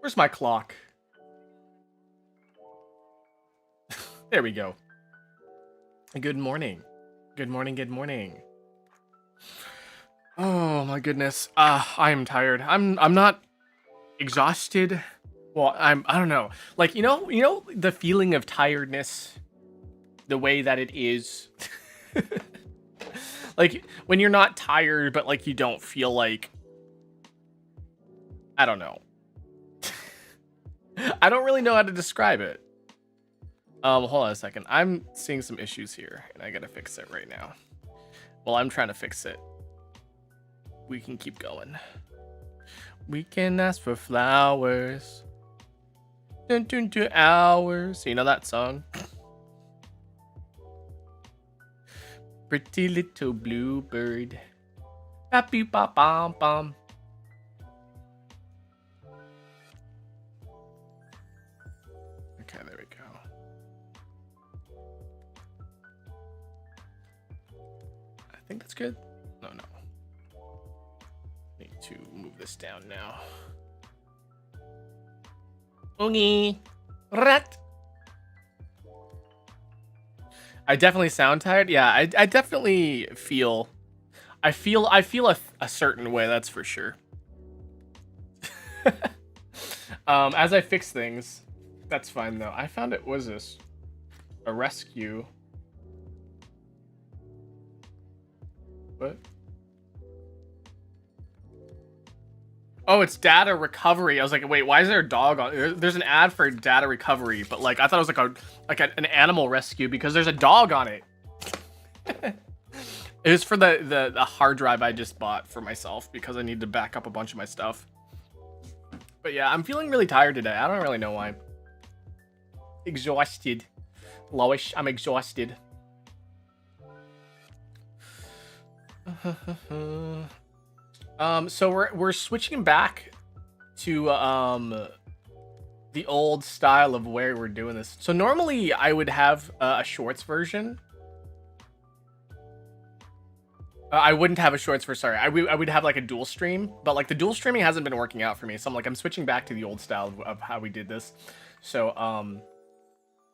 Where's my clock? There we go. Good morning. Good morning, good morning. Oh my goodness. I am tired. I'm not exhausted. Well, I don't know. Like, you know the feeling of tiredness, the way that it is. Like when you're not tired, but like you don't feel like, I don't know. I don't really know how to describe it. Hold on a second. I'm seeing some issues here, and I gotta fix it right now. Well, I'm trying to fix it. We can keep going. We can ask for flowers. Dun, dun, 2 hours. You know that song? Pretty little bluebird. Happy ba bum bum. Okay, there we go. I think that's good. No. Need to move this down now. Oogie. Rat. I definitely sound tired. Yeah, I definitely feel. I feel a certain way. That's for sure. As I fix things, that's fine though. I found it was this a rescue. What? Oh, it's data recovery. I was like, wait, why is there a dog on? There's an ad for data recovery, but like I thought it was like an animal rescue because there's a dog on it. It was for the hard drive I just bought for myself because I need to back up a bunch of my stuff. But yeah, I'm feeling really tired today. I don't really know why. Exhausted. Lowish, I'm exhausted. So we're switching back to the old style of where we're doing this. So normally I would have a shorts version. I wouldn't have a shorts for, sorry. I would have like a dual stream, but like the dual streaming hasn't been working out for me. So I'm switching back to the old style of how we did this. So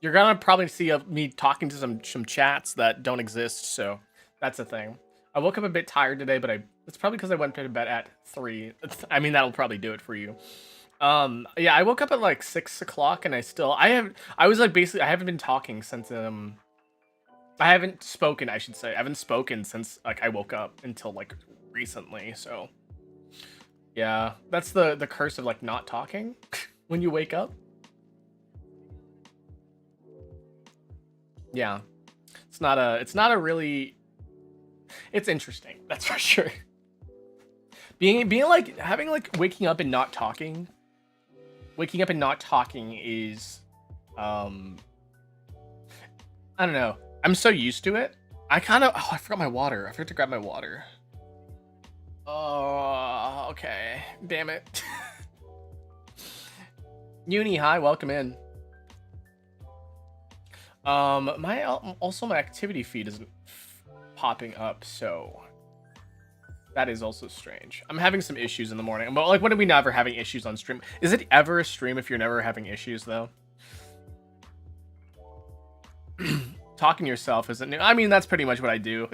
you're gonna probably see me talking to some chats that don't exist. So that's a thing. I woke up a bit tired today, but it's probably because I went to bed at 3. I mean, that'll probably do it for you. Yeah, I woke up at like 6 o'clock, and I haven't been talking since I haven't spoken, I should say. I haven't spoken since like I woke up until like recently. So yeah, that's the curse of like not talking when you wake up. Yeah, it's not a really. It's interesting, that's for sure. Being like having like waking up and not talking. Waking up and not talking is, I don't know. I'm so used to it. I forgot my water. I forgot to grab my water. Oh, okay. Damn it. Uni, hi, welcome in. My activity feed isn't popping up, so that is also strange. I'm having some issues in the morning. But like, when are we never having issues on stream? Is it ever a stream if you're never having issues though? Talking to yourself isn't new. I mean, that's pretty much what I do.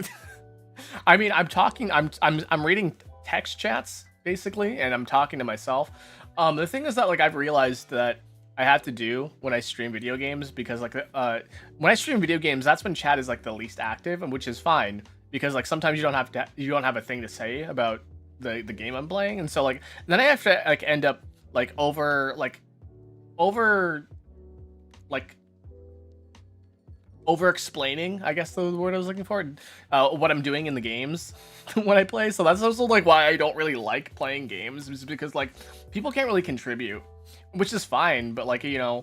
I mean, I'm reading text chats basically, and I'm talking to myself. The thing is that like I've realized that I have to do when I stream video games, because like when I stream video games, that's when chat is like the least active, and which is fine because like sometimes you don't have a thing to say about the game I'm playing, and so like then I have to like end up like over explaining, I guess the word I was looking for, what I'm doing in the games when I play. So that's also like why I don't really like playing games, is because like people can't really contribute, which is fine, but like, you know,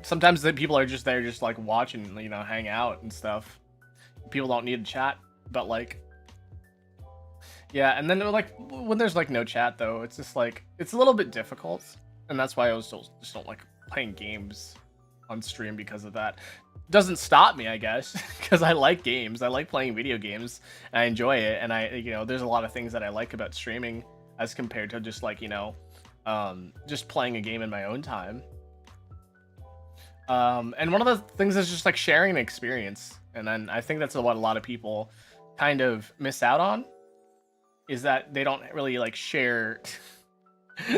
sometimes the people are just there just like watching, you know, hang out and stuff. People don't need to chat, but like, yeah. And then like when there's like no chat though, it's just like it's a little bit difficult, and that's why I also just don't like playing games on stream because of that. Doesn't stop me, I guess, because I like games. I like playing video games. I enjoy it, and there's a lot of things that I like about streaming as compared to just like, you know, just playing a game in my own time. And one of the things is just like sharing an experience, and then I think that's what a lot of people kind of miss out on, is that they don't really like share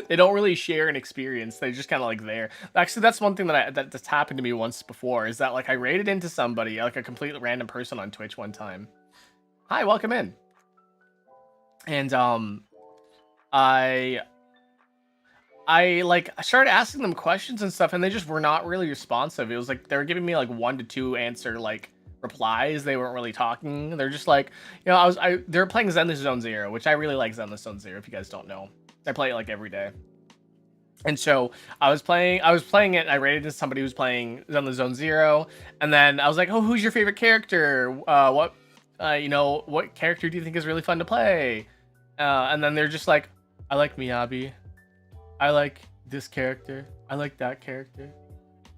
They don't really share an experience. They're just kind of like there. Actually, that's one thing that's happened to me once before. Is that like I raided into somebody, like a completely random person on Twitch one time. Hi, welcome in. And I like started asking them questions and stuff, and they just were not really responsive. It was like they were giving me like 1 to 2 answer like replies. They weren't really talking. They're just like, you know, they were playing Zenless Zone Zero, which I really like Zenless Zone Zero. If you guys don't know, I play it like every day. And so I was playing it. And I rated to somebody who was playing Zenless Zone Zero, and then I was like, "Oh, who's your favorite character? You know, what character do you think is really fun to play?" And then they're just like, "I like Miyabi. I like this character. I like that character.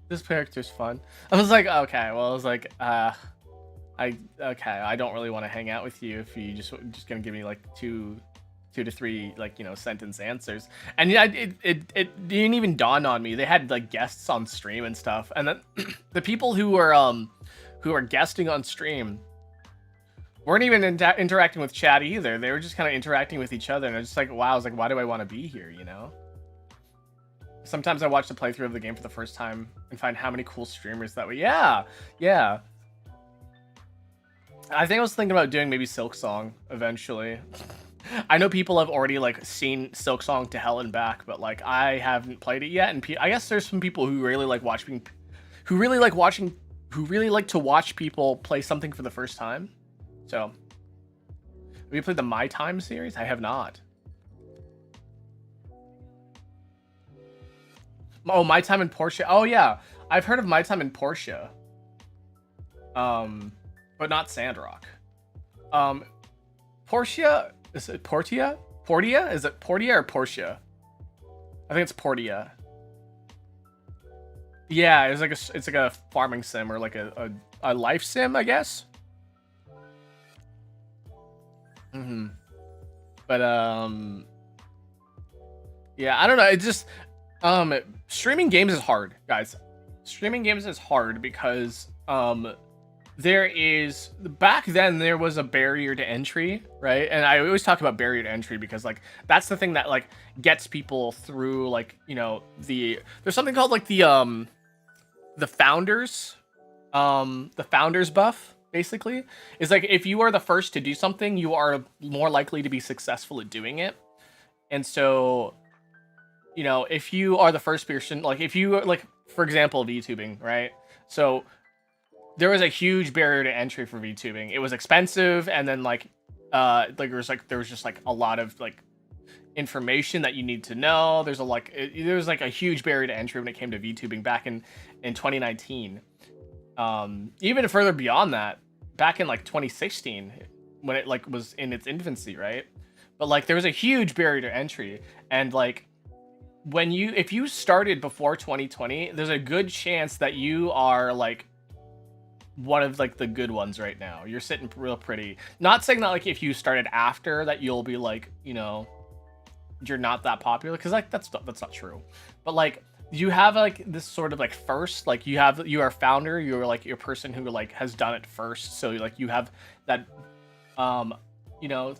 This character's fun." I was like, "Okay." Well, I was like, I don't really want to hang out with you if you just gonna give me like two to three like, you know, sentence answers. And yeah, it didn't even dawn on me. They had like guests on stream and stuff, and then the people who are guesting on stream weren't even interacting with chat either. They were just kind of interacting with each other, and I was just like, wow, I was like, why do I want to be here, you know? Sometimes I watch the playthrough of the game for the first time and find how many cool streamers that way. Yeah. I think I was thinking about doing maybe Silksong eventually. I know people have already like seen Silksong to hell and back, but like I haven't played it yet. And I guess there's some people who really like to watch people play something for the first time. So, have you played the My Time series? I have not. Oh, My Time in Portia. Oh yeah, I've heard of My Time in Portia. But not Sandrock. Portia, is it Portia? Portia? Is it Portia or Portia? I think it's Portia. Yeah, it's like a farming sim or like a life sim, I guess. But yeah, I don't know. It just streaming games is hard, guys. Streaming games is hard because back then there was a barrier to entry, right? And I always talk about barrier to entry because like that's the thing that like gets people through, like, you know, there's something called like the founders buff, basically. Is like if you are the first to do something, you are more likely to be successful at doing it. And so, you know, if you are the first person, like if you like, for example, VTubing, right? So there was a huge barrier to entry for VTubing. It was expensive, and then like there was just like a lot of like information that you need to know. There was like a huge barrier to entry when it came to VTubing back in 2019. Even further beyond that, back in like 2016, when it like was in its infancy, right? But like there was a huge barrier to entry, and like if you started before 2020, there's a good chance that you are like one of like the good ones right now. You're sitting real pretty. Not saying that like if you started after that you'll be like, you know, you're not that popular, because like that's not true. But like you have like this sort of like first, like you are founder, you're like your person who like has done it first, so like you have that you know,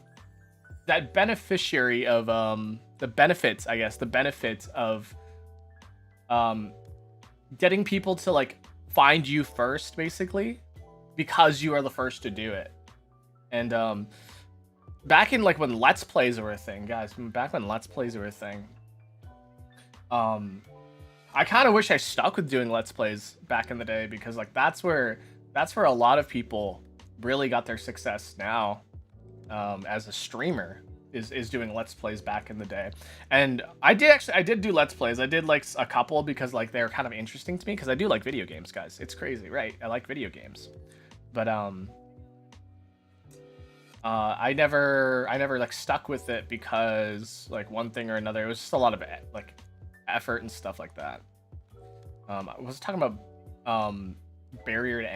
that beneficiary of the benefits of getting people to like find you first, basically, because you are the first to do it. And back in like when Let's Plays were a thing, guys, back when Let's Plays were a thing, I kind of wish I stuck with doing Let's Plays back in the day, because like that's where a lot of people really got their success now, as a streamer, is doing Let's Plays back in the day. And I did do Let's Plays. I did like a couple because like they're kind of interesting to me, because I do like video games, guys. It's crazy, right? I like video games. But I never like stuck with it because like one thing or another. It was just a lot of like effort and stuff like that. I was talking about barrier to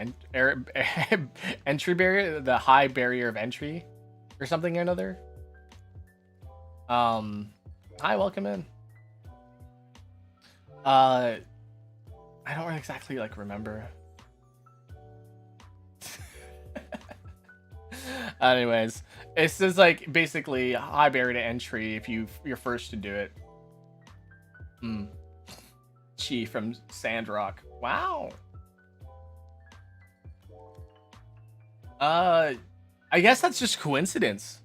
entry barrier, the high barrier of entry or something or another. Hi, welcome in. I don't exactly like remember. Anyways, it's just like basically high barrier to entry if you're first to do it. Chi from Sandrock. Wow. I guess that's just coincidence.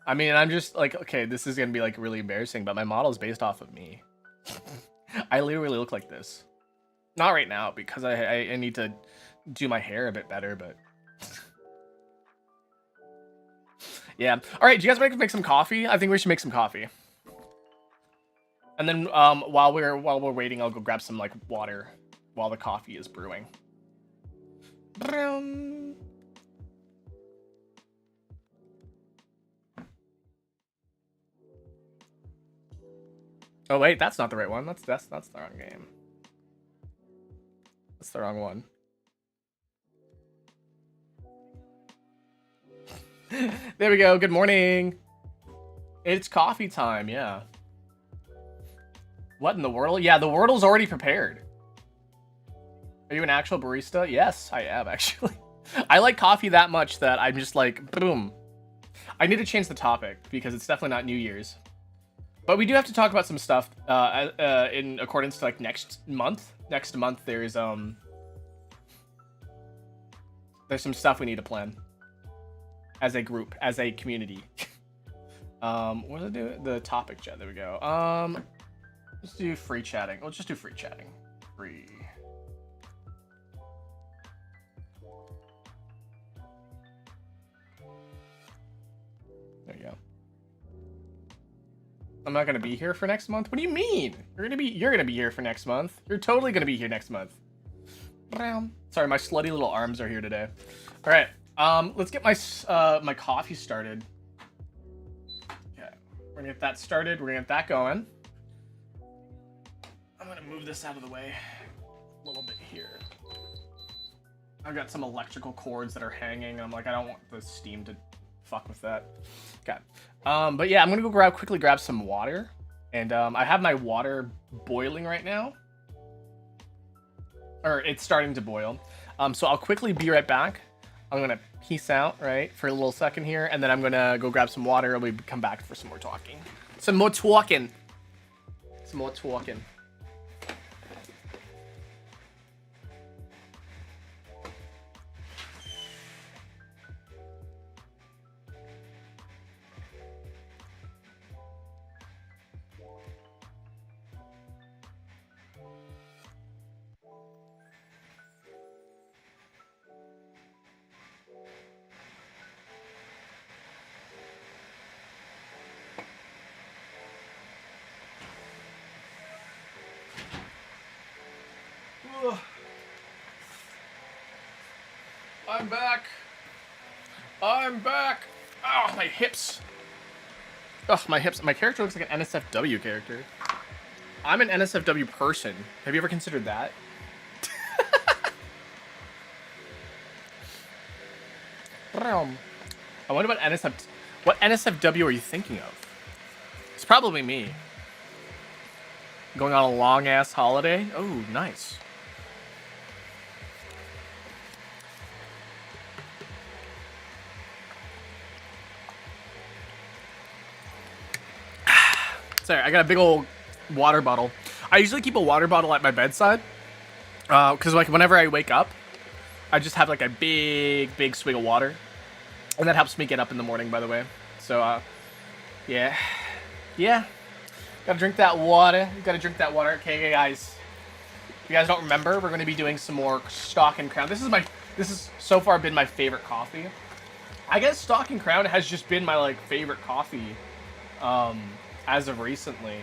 I mean, I'm just like, okay, this is gonna be like really embarrassing, but my model is based off of me. I literally look like this. Not right now because I need to do my hair a bit better, but yeah. All right, do you guys make some coffee? I think we should make some coffee. And then while we're waiting, I'll go grab some like water while the coffee is brewing. Oh wait, that's not the right one. That's the wrong game. That's the wrong one. There we go. Good morning. It's coffee time. Yeah. What in the world? Yeah, the Wordle's already prepared. Are you an actual barista? Yes, I am actually. I like coffee that much that I'm just like, boom. I need to change the topic because it's definitely not New Year's. But we do have to talk about some stuff in accordance to like next month. Next month there's some stuff we need to plan as a group, as a community. What does it do? The topic chat. There we go. Let's do free chatting. Let's just do free chatting. Free. There you go. I'm not gonna be here for next month. What do you mean? You're gonna be here for next month. You're totally gonna be here next month. Sorry, my slutty little arms are here today. All right. Let's get my my coffee started. Okay, we're gonna get that started. We're gonna get that going. I'm gonna move this out of the way a little bit here. I've got some electrical cords that are hanging, and I'm like, I don't want the steam to fuck with that. Okay. But yeah, I'm gonna go quickly grab some water, and I have my water boiling right now, or it's starting to boil. So I'll quickly be right back. I'm gonna peace out, right, for a little second here, and then I'm gonna go grab some water, and we come back for some more talking. Some more talking. Some more talking. I'm back. I'm back. Oh, my hips. Oh, my hips. My character looks like an NSFW character. I'm an NSFW person. Have you ever considered that? I wonder what NSFW are you thinking of? It's probably me. Going on a long ass holiday? Oh, nice. Sorry, I got a big old water bottle. I usually keep a water bottle at my bedside, because like whenever I wake up, I just have like a big swig of water, and that helps me get up in the morning. By the way, so yeah, gotta drink that water. You gotta drink that water. Okay, guys. If you guys don't remember, we're gonna be doing some more Stock and Crown. This is so far been my favorite coffee. I guess Stock and Crown has just been my like favorite coffee. As of recently,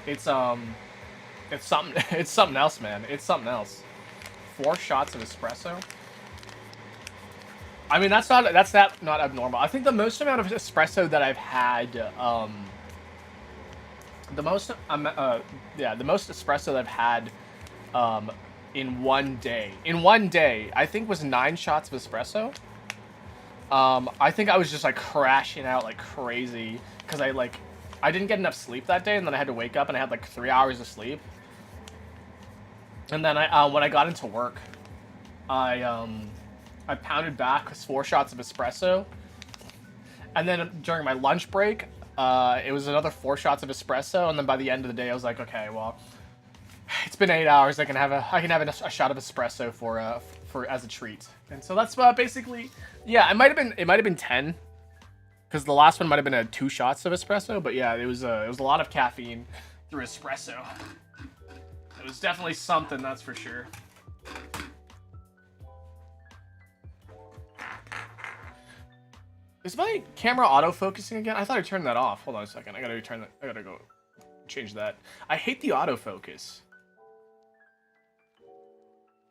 it's something else, man. It's something else. 4 shots of espresso. I mean, that's not abnormal. I think the most amount of espresso that I've had, the most espresso that I've had, in one day. In one day, I think was 9 shots of espresso. I think I was just like crashing out like crazy because I didn't get enough sleep that day, and then I had to wake up and I had like 3 hours of sleep. And then when I got into work, I pounded back 4 shots of espresso, and then during my lunch break, It was another 4 shots of espresso, and then by the end of the day, I was like, okay, well, it's been 8 hours. I can have a shot of espresso for as a treat. And so that's basically, yeah. It might have been 10, because the last one might have been 2 shots of espresso. But yeah, it was a lot of caffeine through espresso. It was definitely something, that's for sure. Is my camera autofocusing again? I thought I turned that off. Hold on a second. I gotta return that. I gotta go change that. I hate the autofocus.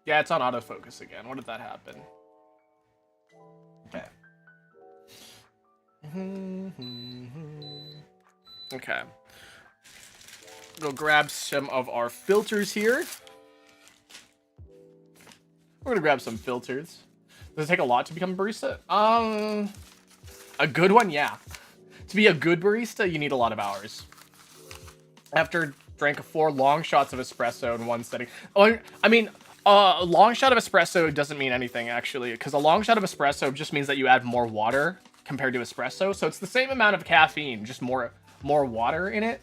Yeah, it's on autofocus again. What did that happen? Okay. Okay. Go grab some of our filters here. We're gonna grab some filters. Does it take a lot to become a barista? A good one, yeah. To be a good barista, you need a lot of hours. After drank 4 long shots of espresso in one setting. Oh, I mean, a long shot of espresso doesn't mean anything, actually, because a long shot of espresso just means that you add more water compared to espresso. So it's the same amount of caffeine, just more water in it.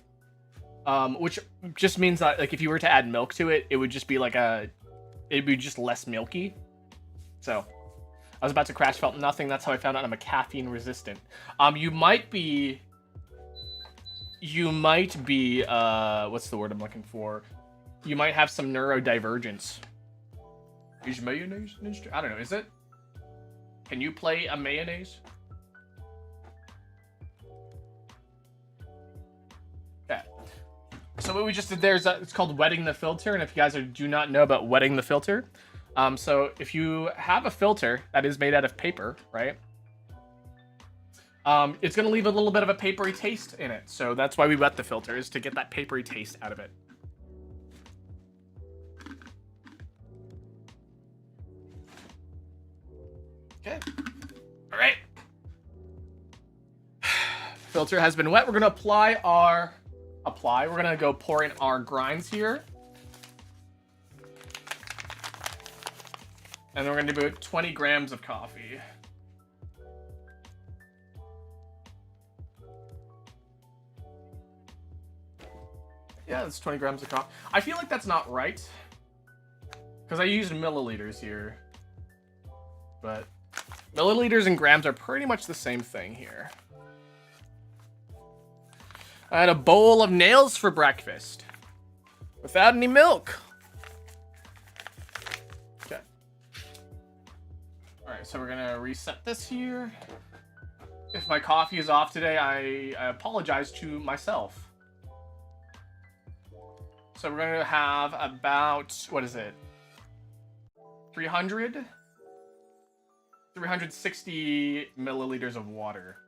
Which just means that, like, if you were to add milk to it, it would just be like it'd be just less milky. So I was about to crash, felt nothing. That's how I found out I'm a caffeine resistant. You might be, what's the word I'm looking for? You might have some neurodivergence. Is mayonnaise an instrument? I don't know, is it? Can you play a mayonnaise? Okay. So what we just did there is it's called wetting the filter, and if you guys do not know about wetting the filter, so if you have a filter that is made out of paper, right? It's gonna leave a little bit of a papery taste in it. So that's why we wet the filter, is to get that papery taste out of it. Okay. All right. Filter has been wet. We're gonna we're gonna go pour in our grinds here. And then we're gonna do about 20 grams of coffee. Yeah, that's 20 grams of coffee. I feel like that's not right, because I used milliliters here. But milliliters and grams are pretty much the same thing here. I had a bowl of nails for breakfast without any milk. Okay. All right, so we're gonna reset this here. If my coffee is off today, I apologize to myself. So we're gonna have about, what is it? 360 milliliters of water.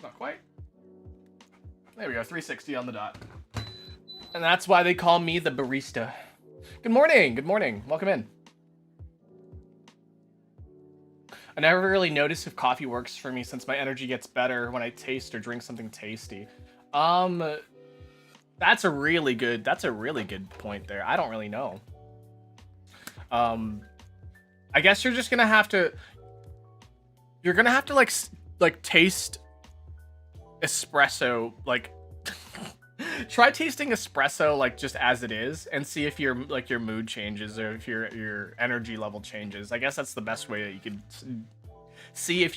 Not quite. There we go, 360 on the dot. And that's why they call me the barista. Good morning, good morning. Welcome in. I never really notice if coffee works for me since my energy gets better when I taste or drink something tasty. That's a really good point there. I don't really know. I guess you're just gonna have to like taste espresso, like try tasting espresso like just as it is, and see if your mood changes or if your energy level changes. I guess that's the best way that you can see if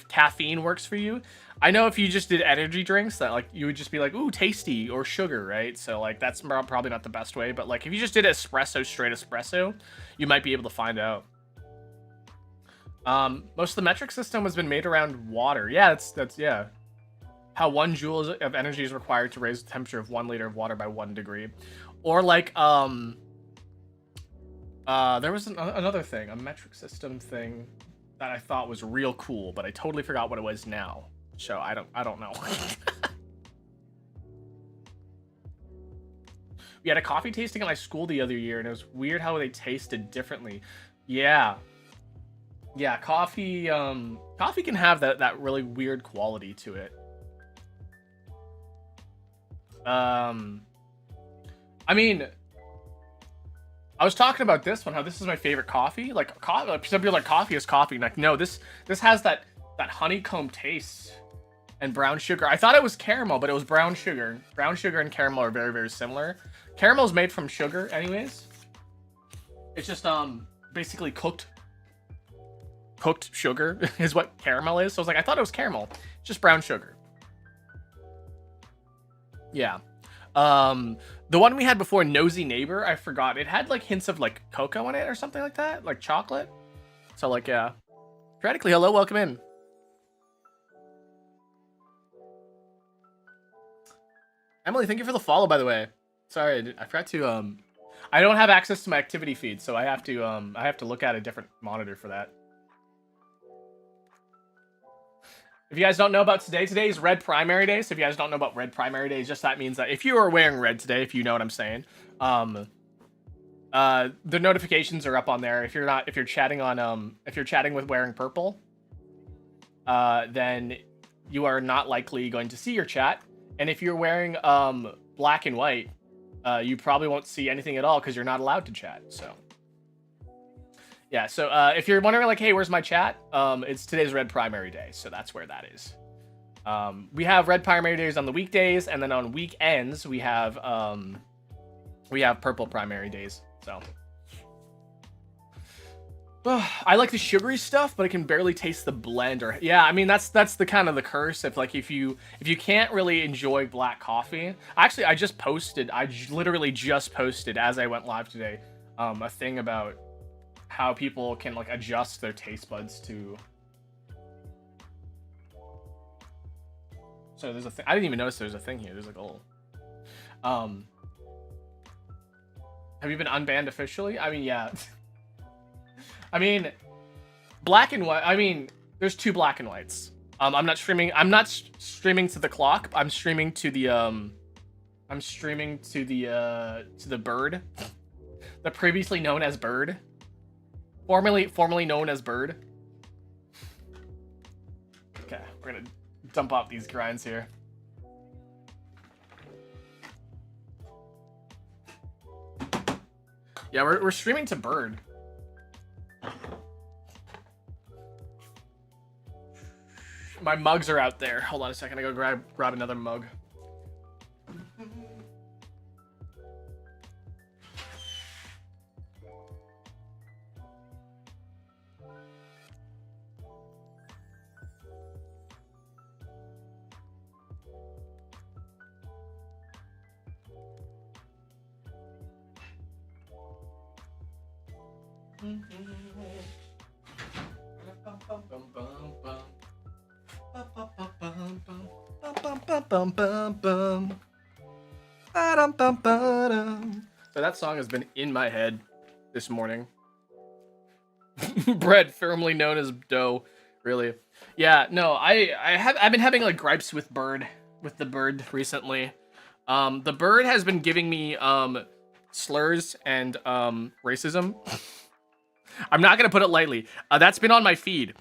caffeine works for you. I know if you just did energy drinks, that like you would just be like, ooh, tasty, or sugar, right? So like that's probably not the best way, but like if you just did espresso, straight espresso, you might be able to find out. Most of the metric system has been made around water. Yeah, that's yeah. How 1 joule of energy is required to raise the temperature of 1 liter of water by 1 degree. Or like, there was another thing, a metric system thing that I thought was real cool, but I totally forgot what it was now. So I don't know. We had a coffee tasting at my school the other year, and it was weird how they tasted differently. Yeah. Yeah, coffee can have that really weird quality to it. I mean, I was talking about this one, how this is my favorite coffee. Like, some people are like, coffee is coffee. Like, no, this has that honeycomb taste and brown sugar. I thought it was caramel, but it was brown sugar. Brown sugar and caramel are very, very similar. Caramel is made from sugar, anyways. It's just basically cooked sugar is what caramel is. So I was like, I thought it was caramel. It's just brown sugar. Yeah. The one we had before, Nosy Neighbor, I forgot. It had like hints of like cocoa in it or something like that, like chocolate. So like, yeah. Theoretically, hello, welcome in. Emily, thank you for the follow, by the way. Sorry, I forgot to I don't have access to my activity feed, so I have to look at a different monitor for that. If you guys don't know about today is Red Primary Day. So if you guys don't know about Red Primary Day, just that means that if you are wearing red today, if you know what I'm saying, the notifications are up on there. If you're chatting with wearing purple, then you are not likely going to see your chat. And if you're wearing black and white, you probably won't see anything at all because you're not allowed to chat. So yeah, so if you're wondering like, hey, where's my chat? It's today's Red Primary Day, so that's where that is. We have Red Primary Days on the weekdays, and then on weekends we have Purple Primary Days. So I like the sugary stuff, but I can barely taste the blend. Or yeah, I mean that's the kind of the curse. If you can't really enjoy black coffee. Actually, I literally just posted as I went live today, a thing about how people can like adjust their taste buds to. So there's a thing. I didn't even notice there's a thing here. There's like a little. Have you been unbanned officially? I mean, yeah. I mean, black and white. I mean, there's two black and whites. I'm not streaming to the clock. I'm streaming to the bird, the previously known as bird. Formerly known as bird. Okay, we're gonna dump off these grinds here. Yeah, we're streaming to bird. My mugs are out there. Hold on a second. I go grab another mug. So that song has been in my head this morning. Bread, firmly known as dough. Really? Yeah. No, I've been having like gripes with the bird recently. The bird has been giving me slurs and racism. I'm not gonna put it lightly. That's been on my feed.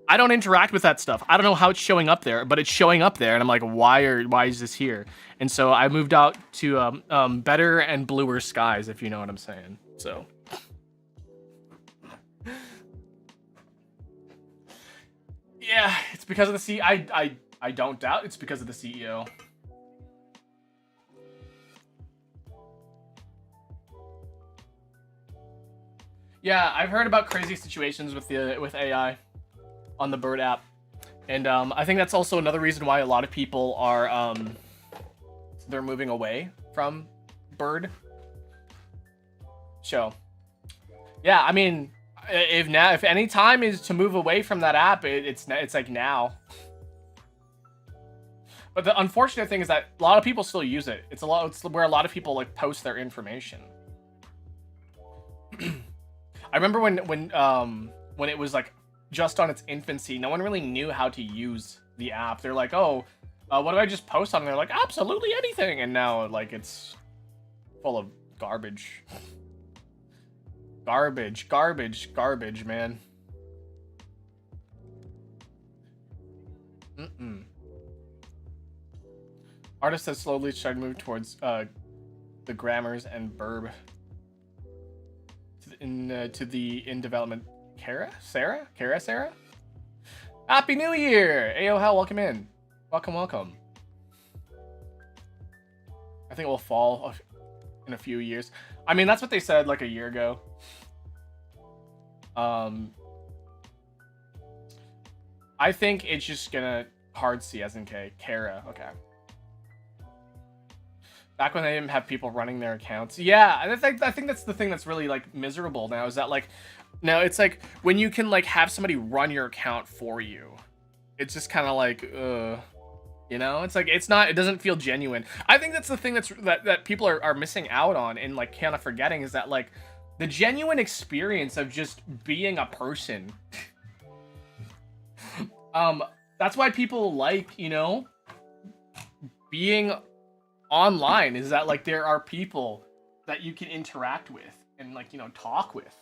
I don't interact with that stuff. I don't know how it's showing up there, but it's showing up there, and I'm like, why is this here? And so I moved out to better and bluer skies, if you know what I'm saying. So yeah, it's because of the I don't doubt it's because of the CEO. Yeah, I've heard about crazy situations with AI on the Bird app, and I think that's also another reason why a lot of people are they're moving away from Bird. So yeah, I mean, if any time is to move away from that app, it's like now. But the unfortunate thing is that a lot of people still use it. It's where a lot of people like post their information. I remember when it was like just on its infancy, no one really knew how to use the app. They're like, oh, what do I just post on? And they're like, absolutely anything. And now like it's full of garbage. Garbage, man. Artists have slowly started to move towards the grammars and burb to the in development. Sarah? Happy New Year! Ayo, hell, welcome in. Welcome. I think it will fall in a few years. I mean, that's what they said like a year ago. I think it's just gonna hard C as in K. Kara, okay. Back when they didn't have people running their accounts. Yeah, I think that's the thing that's really like miserable now, is that like now it's like when you can like have somebody run your account for you. It's just kind of like you know, it's like it doesn't feel genuine. I think that's the thing that people are missing out on and like kind of forgetting, is that like the genuine experience of just being a person. That's why people like, you know, being online, is that like there are people that you can interact with and like, you know, talk with.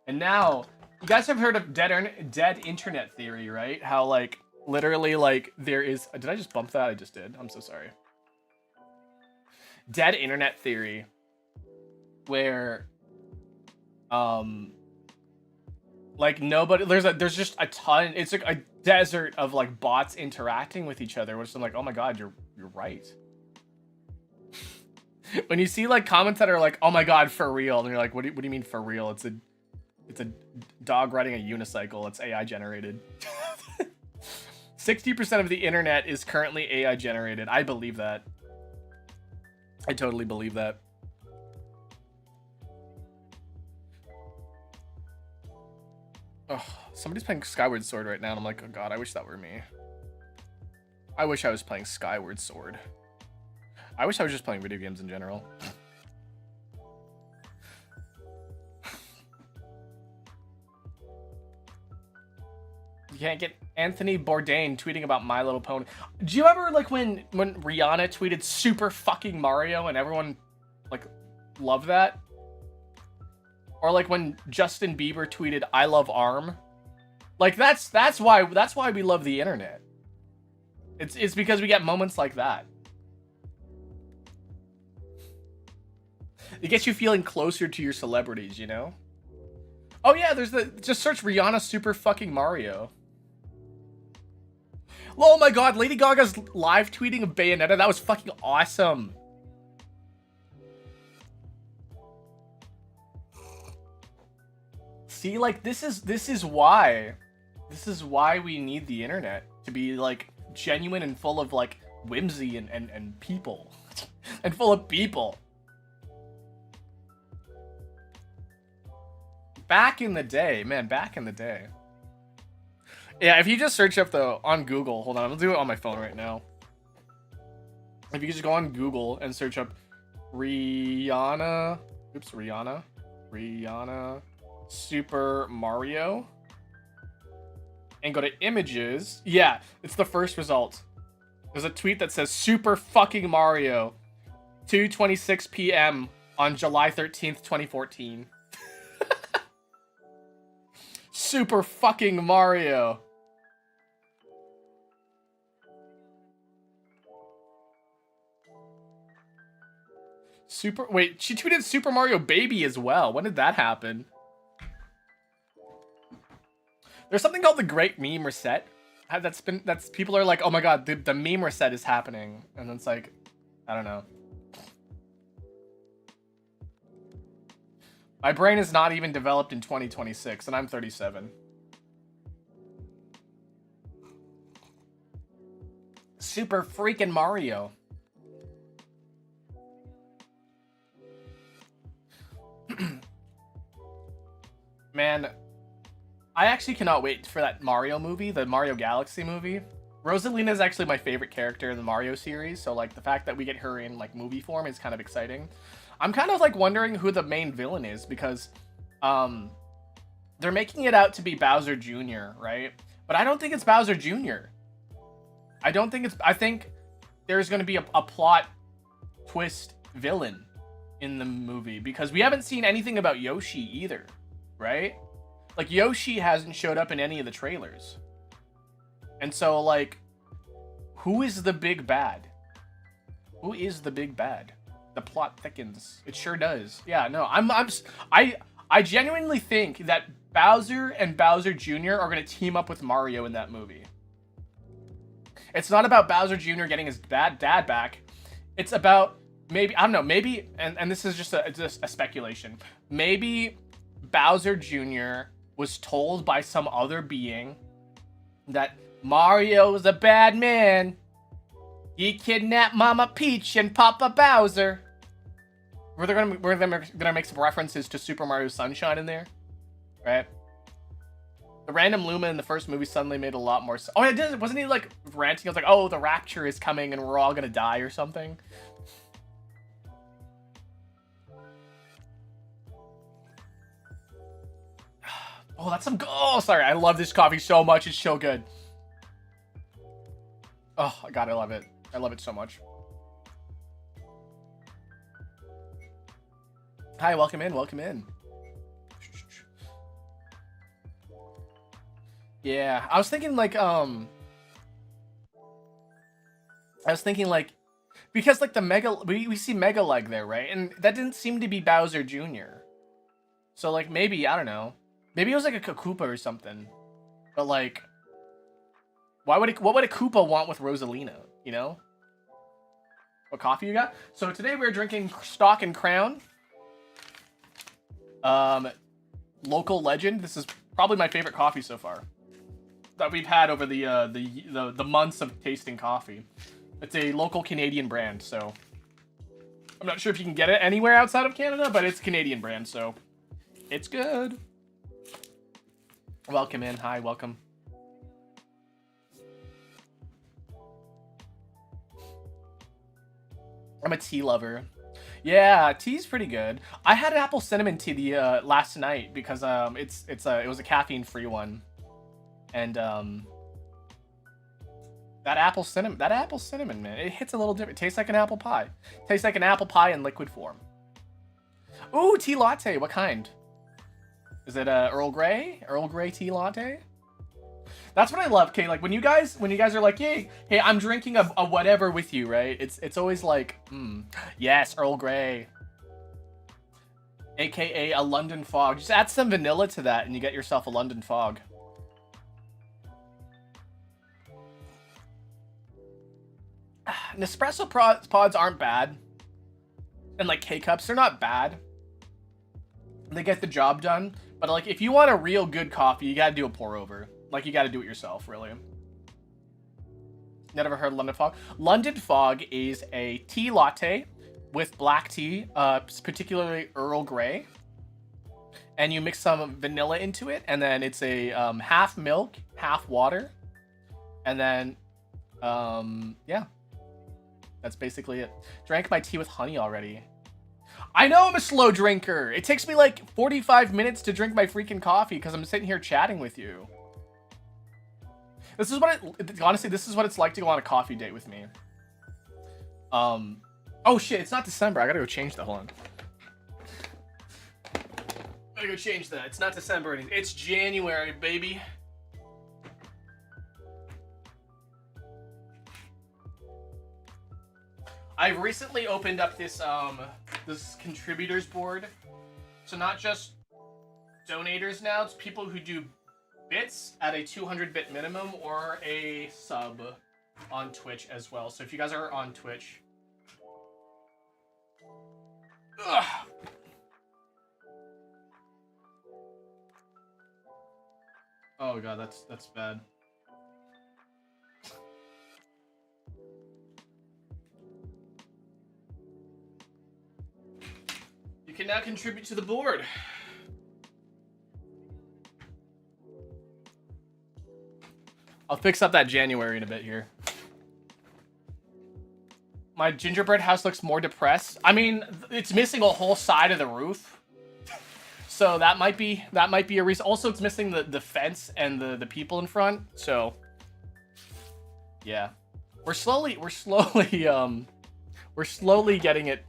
And now you guys have heard of dead internet theory, right? How like literally like there is, did I just bump that? I just did. I'm so sorry. Dead internet theory, where like nobody, there's just a ton, it's like a desert of like bots interacting with each other, which I'm like, oh my god, you're right. When you see like comments that are like, oh my god, for real, and you're like, what do you mean for real? It's a dog riding a unicycle. It's AI generated. 60% of the internet is currently AI generated. I believe that. I totally believe that. Oh, somebody's playing Skyward Sword right now, and I'm like, oh god, I wish that were me. I wish I was playing Skyward Sword. I wish I was just playing video games in general. You can't get Anthony Bourdain tweeting about My Little Pony. Do you ever like when Rihanna tweeted Super fucking Mario and everyone like loved that? Or like when Justin Bieber tweeted I love ARM? Like that's why we love the internet. It's because we get moments like that. It gets you feeling closer to your celebrities, you know? Oh yeah, just search Rihanna Super fucking Mario. Oh my god, Lady Gaga's live tweeting of Bayonetta, that was fucking awesome. See, like this is why we need the internet, to be like genuine and full of like whimsy and people. And full of people. Back in the day, man, back in the day. Yeah, if you just search up though on Google, hold on, I'll do it on my phone right now. If you just go on Google and search up Rihanna Super Mario, and go to images, yeah, it's the first result. There's a tweet that says Super fucking Mario, 2:26 p.m. on July 13th, 2014. Super fucking Mario. Wait, she tweeted Super Mario Baby as well. When did that happen? There's something called the Great Meme Reset. That's people are like, oh my god, the meme reset is happening. And it's like, I don't know. My brain is not even developed in 2026, and I'm 37. Super freaking Mario. Man, I actually cannot wait for that Mario movie, the Mario Galaxy movie. Rosalina is actually my favorite character in the Mario series, so like the fact that we get her in like movie form is kind of exciting. I'm kind of like wondering who the main villain is, because they're making it out to be Bowser Jr., right? But I don't think it's Bowser Jr. I think there's going to be a plot twist villain in the movie, because we haven't seen anything about Yoshi either, right? Like Yoshi hasn't showed up in any of the trailers. And so like Who is the big bad? Who is the big bad? The plot thickens. It sure does. Yeah, no, I genuinely think that Bowser and Bowser Jr. are gonna team up with Mario in that movie. It's not about Bowser Jr. getting his dad back. It's about maybe, I don't know, maybe, and this is just a speculation. Maybe Bowser Jr. was told by some other being that Mario is a bad man. He kidnapped Mama Peach and Papa Bowser. Were they gonna make some references to Super Mario Sunshine in there, right? The random Luma in the first movie suddenly made a lot more sense. Oh, it did. Wasn't he like ranting? I was like, oh, the rapture is coming and we're all gonna die or something. Oh, that's some. Oh, sorry. I love this coffee so much. It's so good. Oh, God, I love it. I love it so much. Hi, welcome in. Welcome in. Yeah, I was thinking like because like the Mega, we see Mega Leg there, right? And that didn't seem to be Bowser Jr. So like maybe, I don't know. Maybe it was like a Koopa or something. But like, what would a Koopa want with Rosalina, you know? What coffee you got? So today we're drinking Stock and Crown. Local legend. This is probably my favorite coffee so far that we've had over the months of tasting coffee. It's a local Canadian brand, so I'm not sure if you can get it anywhere outside of Canada, but it's a Canadian brand, so it's good. Welcome in. Hi, welcome. I'm a tea lover. Yeah, tea's pretty good. I had an apple cinnamon tea the last night because it was a caffeine-free one. And that apple cinnamon, man, it hits a little different. It tastes like an apple pie. Tastes like an apple pie in liquid form. Ooh, tea latte. What kind? Is it Earl Grey? Earl Grey tea latte? That's what I love. Okay, like when you guys are like, hey, I'm drinking a whatever with you, right? It's always like, yes, Earl Grey. AKA a London fog. Just add some vanilla to that and you get yourself a London fog. Nespresso pods aren't bad. And like K-Cups, they're not bad. They get the job done. But like if you want a real good coffee, you gotta do a pour over. Like you gotta do it yourself, really. Never heard of London Fog? London Fog is a tea latte with black tea, particularly Earl Grey. And you mix some vanilla into it, and then it's a half milk, half water. And then, yeah. That's basically it. Drank my tea with honey already. I know I'm a slow drinker. It takes me like 45 minutes to drink my freaking coffee because I'm sitting here chatting with you. This is what honestly, this is what it's like to go on a coffee date with me. Oh shit, it's not December. I gotta go change that. Hold on. I gotta go change that. It's not December. It's January, baby. I've recently opened up this this contributors board. So not just donators now, it's people who do bits at a 200-bit minimum or a sub on Twitch as well. So if you guys are on Twitch, ugh. Oh god, that's bad. You can now contribute to the board. I'll fix up that January in a bit here. My gingerbread house looks more depressed. I mean, it's missing a whole side of the roof. So that might be a reason. Also, it's missing the fence and the people in front. So yeah. We're slowly getting it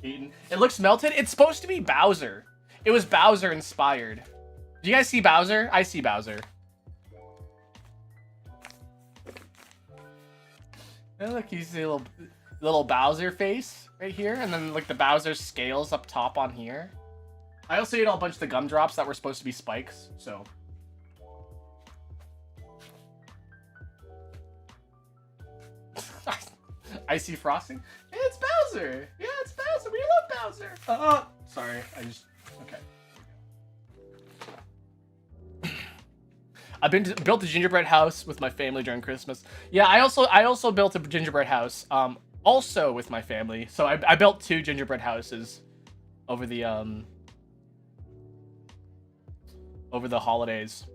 eaten. It looks melted. It's supposed to be Bowser. It was Bowser inspired. Do you guys see Bowser? I see Bowser. And look, you see a little Bowser face right here, and then like the Bowser scales up top on here. I also ate a bunch of the gumdrops that were supposed to be spikes, so. Icy frosting? Yeah, it's Bowser! Yeah, it's Bowser! We love Bowser! Sorry, okay. Built a gingerbread house with my family during Christmas. Yeah, I also built a gingerbread house, also with my family. So I built 2 gingerbread houses over the holidays,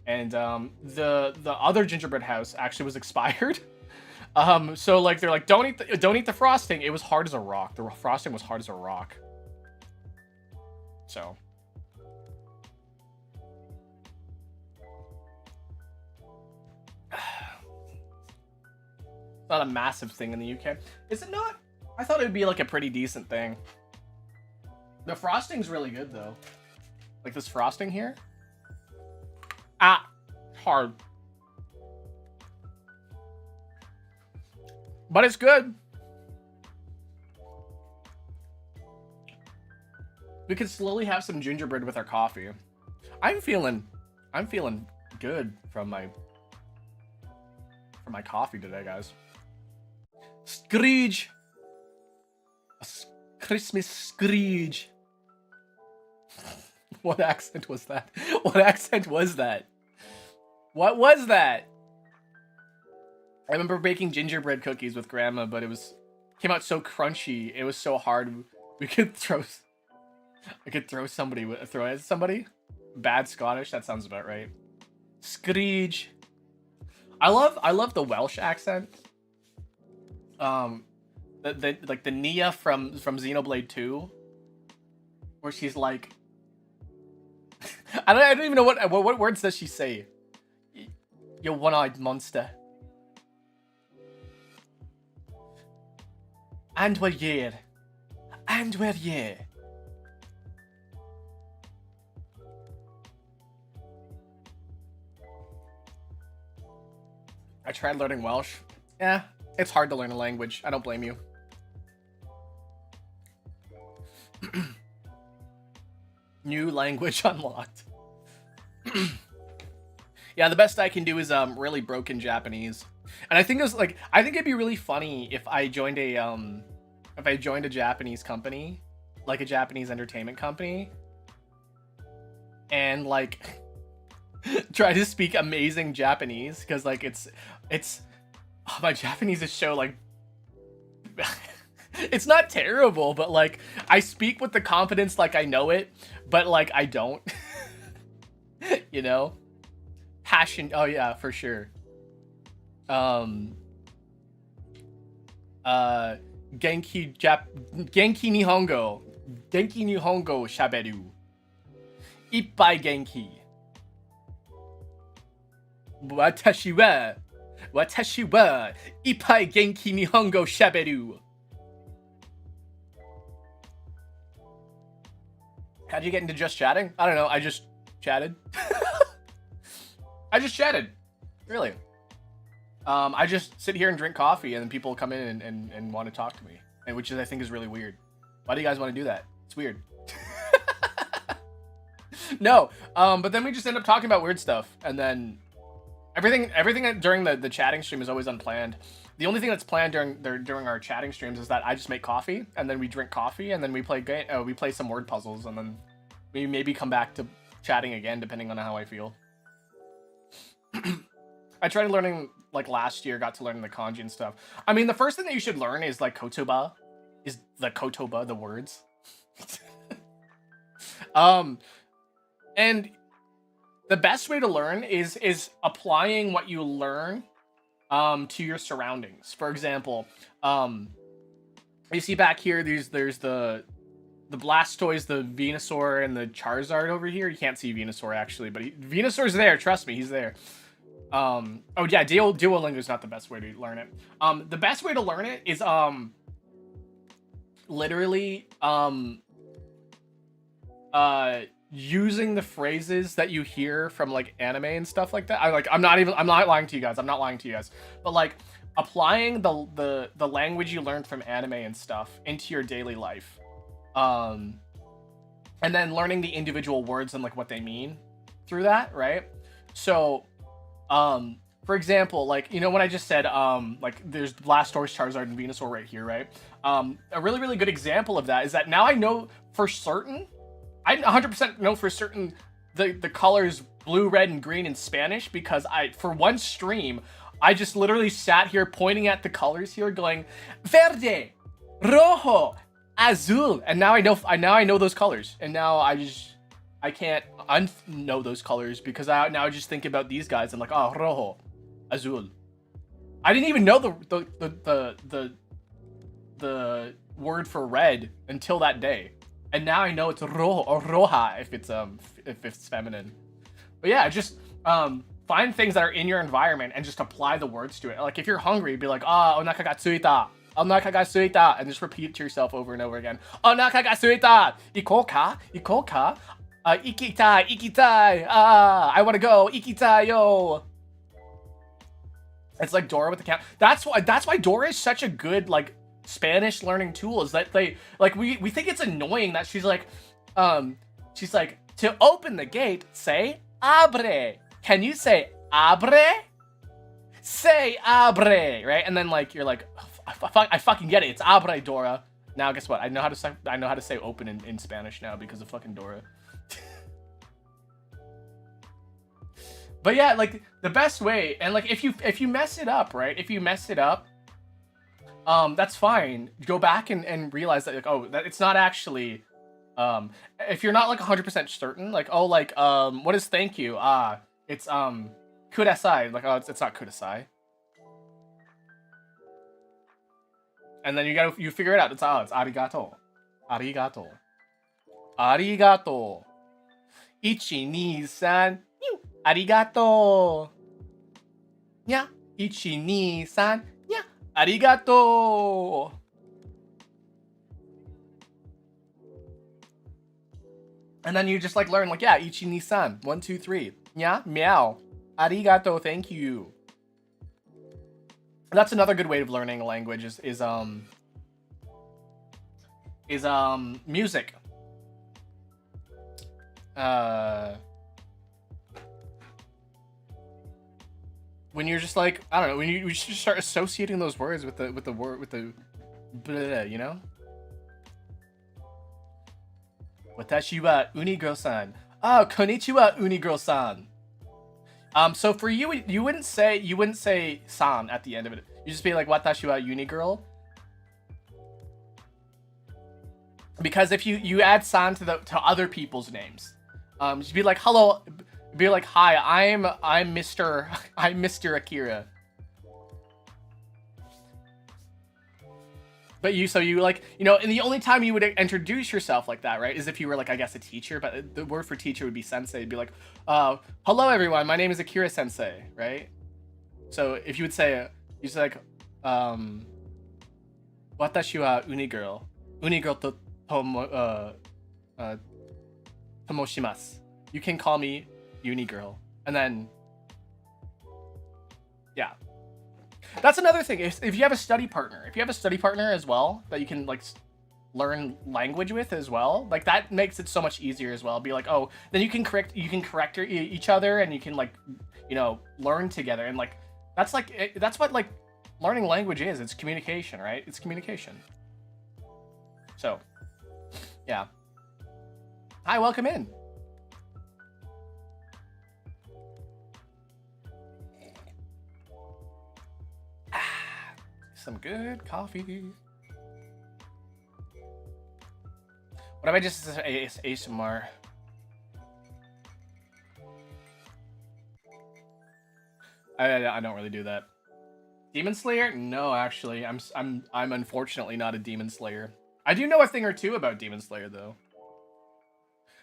and the other gingerbread house actually was expired. So like they're like, don't eat the frosting. It was hard as a rock. The frosting was hard as a rock. So. Not a massive thing in the UK. Is it not? I thought it would be like a pretty decent thing. The frosting's really good though. Like this frosting here. Hard. But it's good. We could slowly have some gingerbread with our coffee. I'm feeling good from my coffee today, guys. Scrooge. A Christmas Scrooge. What accent was that? What accent was that? What was that? I remember baking gingerbread cookies with grandma, but it came out so crunchy. It was so hard. I could throw at somebody. Bad Scottish. That sounds about right. Scrooge. I love the Welsh accent. Like the Nia from Xenoblade 2, where she's like, I don't even know what words does she say. You one-eyed monster. And we're here. And we're here. I tried learning Welsh. Yeah, it's hard to learn a language. I don't blame you. New language unlocked. Yeah, the best I can do is really broken Japanese. And I think it'd be really funny if I joined a Japanese company, like a Japanese entertainment company, and like try to speak amazing Japanese, because like my Japanese is so like it's not terrible, but like I speak with the confidence like I know it, but like I don't. You know? Passion. Oh yeah, for sure. Genki Nihongo. Genki Nihongo shaberu. Ippai genki. Watashi wa ippai genki Nihongo shaberu. How'd you get into just chatting? I don't know. I just chatted. I just chatted. Really. I just sit here and drink coffee, and then people come in and want to talk to me, and which I think is really weird. Why do you guys want to do that? It's weird. No, but then we just end up talking about weird stuff, and then everything during the chatting stream is always unplanned. The only thing that's planned during our chatting streams is that I just make coffee, and then we drink coffee, and then we play some word puzzles, and then we maybe come back to chatting again depending on how I feel. I tried learning like last year, got to learn the kanji and stuff. I mean, the first thing that you should learn is like kotoba, the words. And the best way to learn is applying what you learn to your surroundings. For example, you see back here, there's the Blastoise, the Venusaur, and the Charizard over here. You can't see Venusaur actually, but Venusaur's there. Trust me, he's there. Oh yeah, Duolingo is not the best way to learn it. The best way to learn it is literally using the phrases that you hear from like anime and stuff like that. I'm not lying to you guys. I'm not lying to you guys. But like applying the language you learned from anime and stuff into your daily life, and then learning the individual words and like what they mean through that, right? So, for example, like, you know, when I just said, like, there's Blastoise, Charizard, and Venusaur right here, right? A really, really good example of that is that now I know for certain, I 100% know for certain the colors blue, red, and green in Spanish, because for one stream, I just literally sat here pointing at the colors here going, verde, rojo, azul, and now I know those colors, and now I can't unknow those colors because now I just think about these guys and like, oh, rojo, azul. I didn't even know the word for red until that day, and now I know it's rojo or roja if it's feminine. But yeah, just find things that are in your environment and just apply the words to it. Like if you're hungry, be like, onaka ga tsuita. Onaka ga tsuita, and just repeat to yourself over and over again. Onaka ga tsuita. Ikou ka? Ikou ka? Ikitai, ikitai. I want to go. Ikitai yo. It's like Dora with the cat. That's why Dora is such a good like Spanish learning tool, is that they like we think it's annoying that she's like to open the gate, say abre. Can you say abre? Say abre, right? And then like you're like, I fucking get it. It's abre, Dora. Now guess what? I know how to say open in Spanish now because of fucking Dora. But yeah, like the best way, and like if you mess it up, right? If you mess it up, that's fine. Go back and realize that like, oh, that it's not actually, if you're not like 100% certain, like, oh, like what is thank you? It's kudasai. Like, oh, it's not kudasai. And then you figure it out. It's arigato. Arigato. Arigato. Ichi, ni, san. Arigato. Yeah. Ichi, ni, san. Yeah. Arigato. And then you just like learn like, yeah, ichi, ni, san. 1, 2, 3. Yeah. Meow. Arigato. Thank you. That's another good way of learning a language is music. When you're just like, I don't know, when you just start associating those words with the blah, you know? Watashi wa Unigirl-san. Oh, konnichiwa Unigirl-san. So for you, you wouldn't say san at the end of it. You just be like watashi wa Unigirl. Because if you add san to other people's names, just be like hello, be like hi, I'm Mr. Akira. But you like, you know, and the only time you would introduce yourself like that, right, is if you were like, I guess, a teacher, but the word for teacher would be sensei. It'd be like, hello everyone, my name is Akira sensei, right? So if you would say, you say like, watashi wa Unigirl. Unigirl to tomoshimasu. You can call me Unigirl. And then, yeah. That's another thing. If you have a study partner, as well that you can like learn language with as well, like that makes it so much easier as well. Be like, oh, then you can correct each other, and you can like, you know, learn together, and like that's what like learning language is. It's communication, right? It's communication. So, yeah. Hi, welcome in. Some good coffee. What if I just say ASMR? I don't really do that. Demon Slayer? No, actually, I'm unfortunately not a Demon Slayer. I do know a thing or two about Demon Slayer though.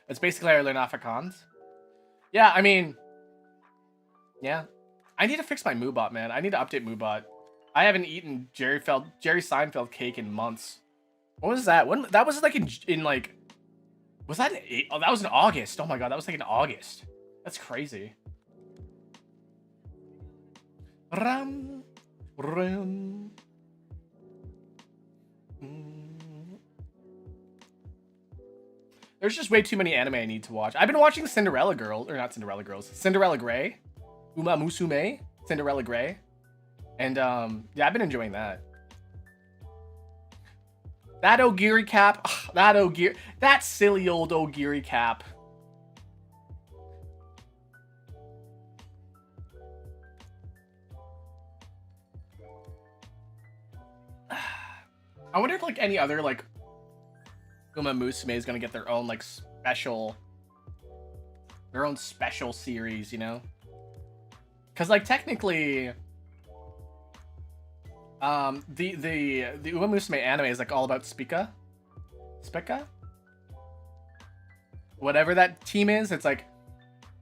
It's basically how I learn Afrikaans. Yeah, I mean, yeah. I need to fix my Moobot, man. I need to update Moobot. I haven't eaten Jerry Seinfeld cake in months. What was that? When that was like in like, was that that was in August? Oh my god, that was like in August. That's crazy. Ram, There's just way too many anime I need to watch. I've been watching Cinderella Girls, or not Cinderella Girls, Cinderella Grey, Uma Musume, Cinderella Grey, and yeah, I've been enjoying that. That Ogiri cap, that silly old Ogiri cap. I wonder if like any other like Uma Musume is gonna get their own like special series, you know? Because like technically, the Uma Musume anime is like all about Spica, whatever that team is. It's like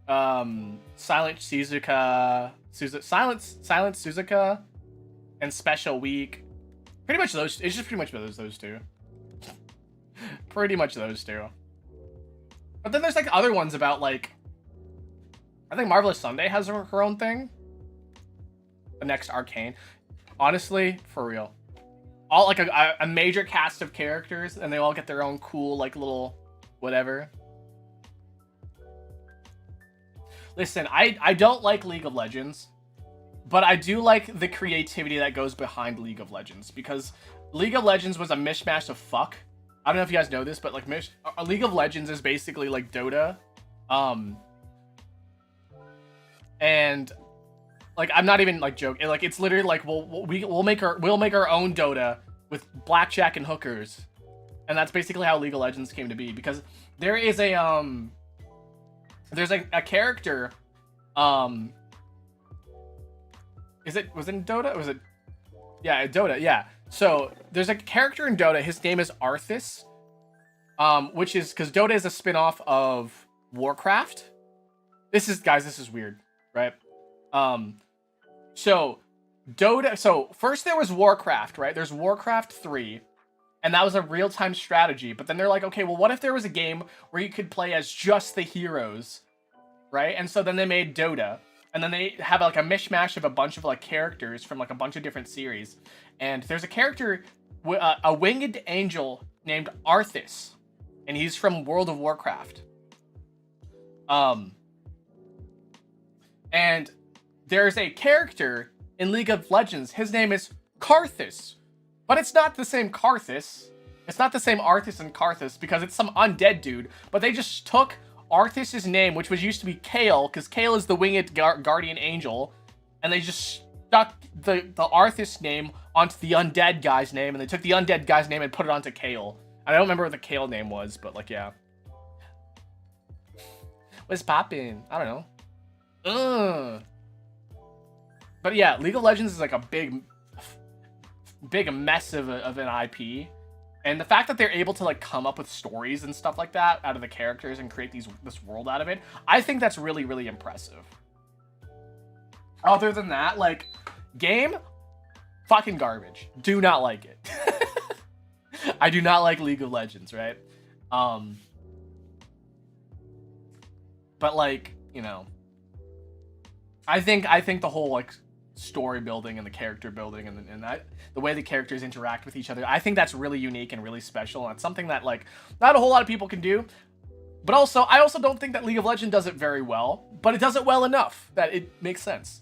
Silent Suzuka, Silent Suzuka, and Special Week. Pretty much those. It's just pretty much those two. Pretty much those two. But then there's like other ones about like, I think Marvelous Sunday has her own thing. The next Arcane. Honestly, for real. All like a major cast of characters, and they all get their own cool like little whatever. Listen, I don't like League of Legends, but I do like the creativity that goes behind League of Legends, because League of Legends was a mishmash of fuck. I don't know if you guys know this, but like League of Legends is basically like Dota. And like I'm not even like joking. Like it's literally like we'll make our own Dota with blackjack and hookers. And that's basically how League of Legends came to be, because there is a there's like a character was it in Dota? Or was it? Yeah, Dota, yeah. So there's a character in Dota, his name is Arthas. Which is because Dota is a spin-off of Warcraft. This is weird, right? So Dota, so first there was Warcraft, right? There's Warcraft 3, and that was a real-time strategy. But then they're like, okay, well, what if there was a game where you could play as just the heroes, right? And so then they made Dota. And then they have like a mishmash of a bunch of like characters from like a bunch of different series. And there's a character, a winged angel named Arthas, and he's from World of Warcraft. And there's a character in League of Legends. His name is Karthus, but it's not the same Karthus. It's not the same Arthas and Karthus, because it's some undead dude. But they just took Arthas' name, which was used to be Kale, because Kale is the winged guardian angel, and they just stuck the Arthas name onto the undead guy's name, and they took the undead guy's name and put it onto Kale. I don't remember what the Kale name was, but like, yeah. What's poppin'? I don't know. But yeah, League of Legends is like a big mess of an IP. And the fact that they're able to like come up with stories and stuff like that out of the characters and create this world out of it, I think that's really, really impressive. Other than that, like, game, fucking garbage. Do not like it. I do not like League of Legends, right? But like, you know, I think the whole like story building and the character building and that the way the characters interact with each other, I think that's really unique and really special, and it's something that like not a whole lot of people can do. But also, I also don't think that League of Legends does it very well, but it does it well enough that it makes sense.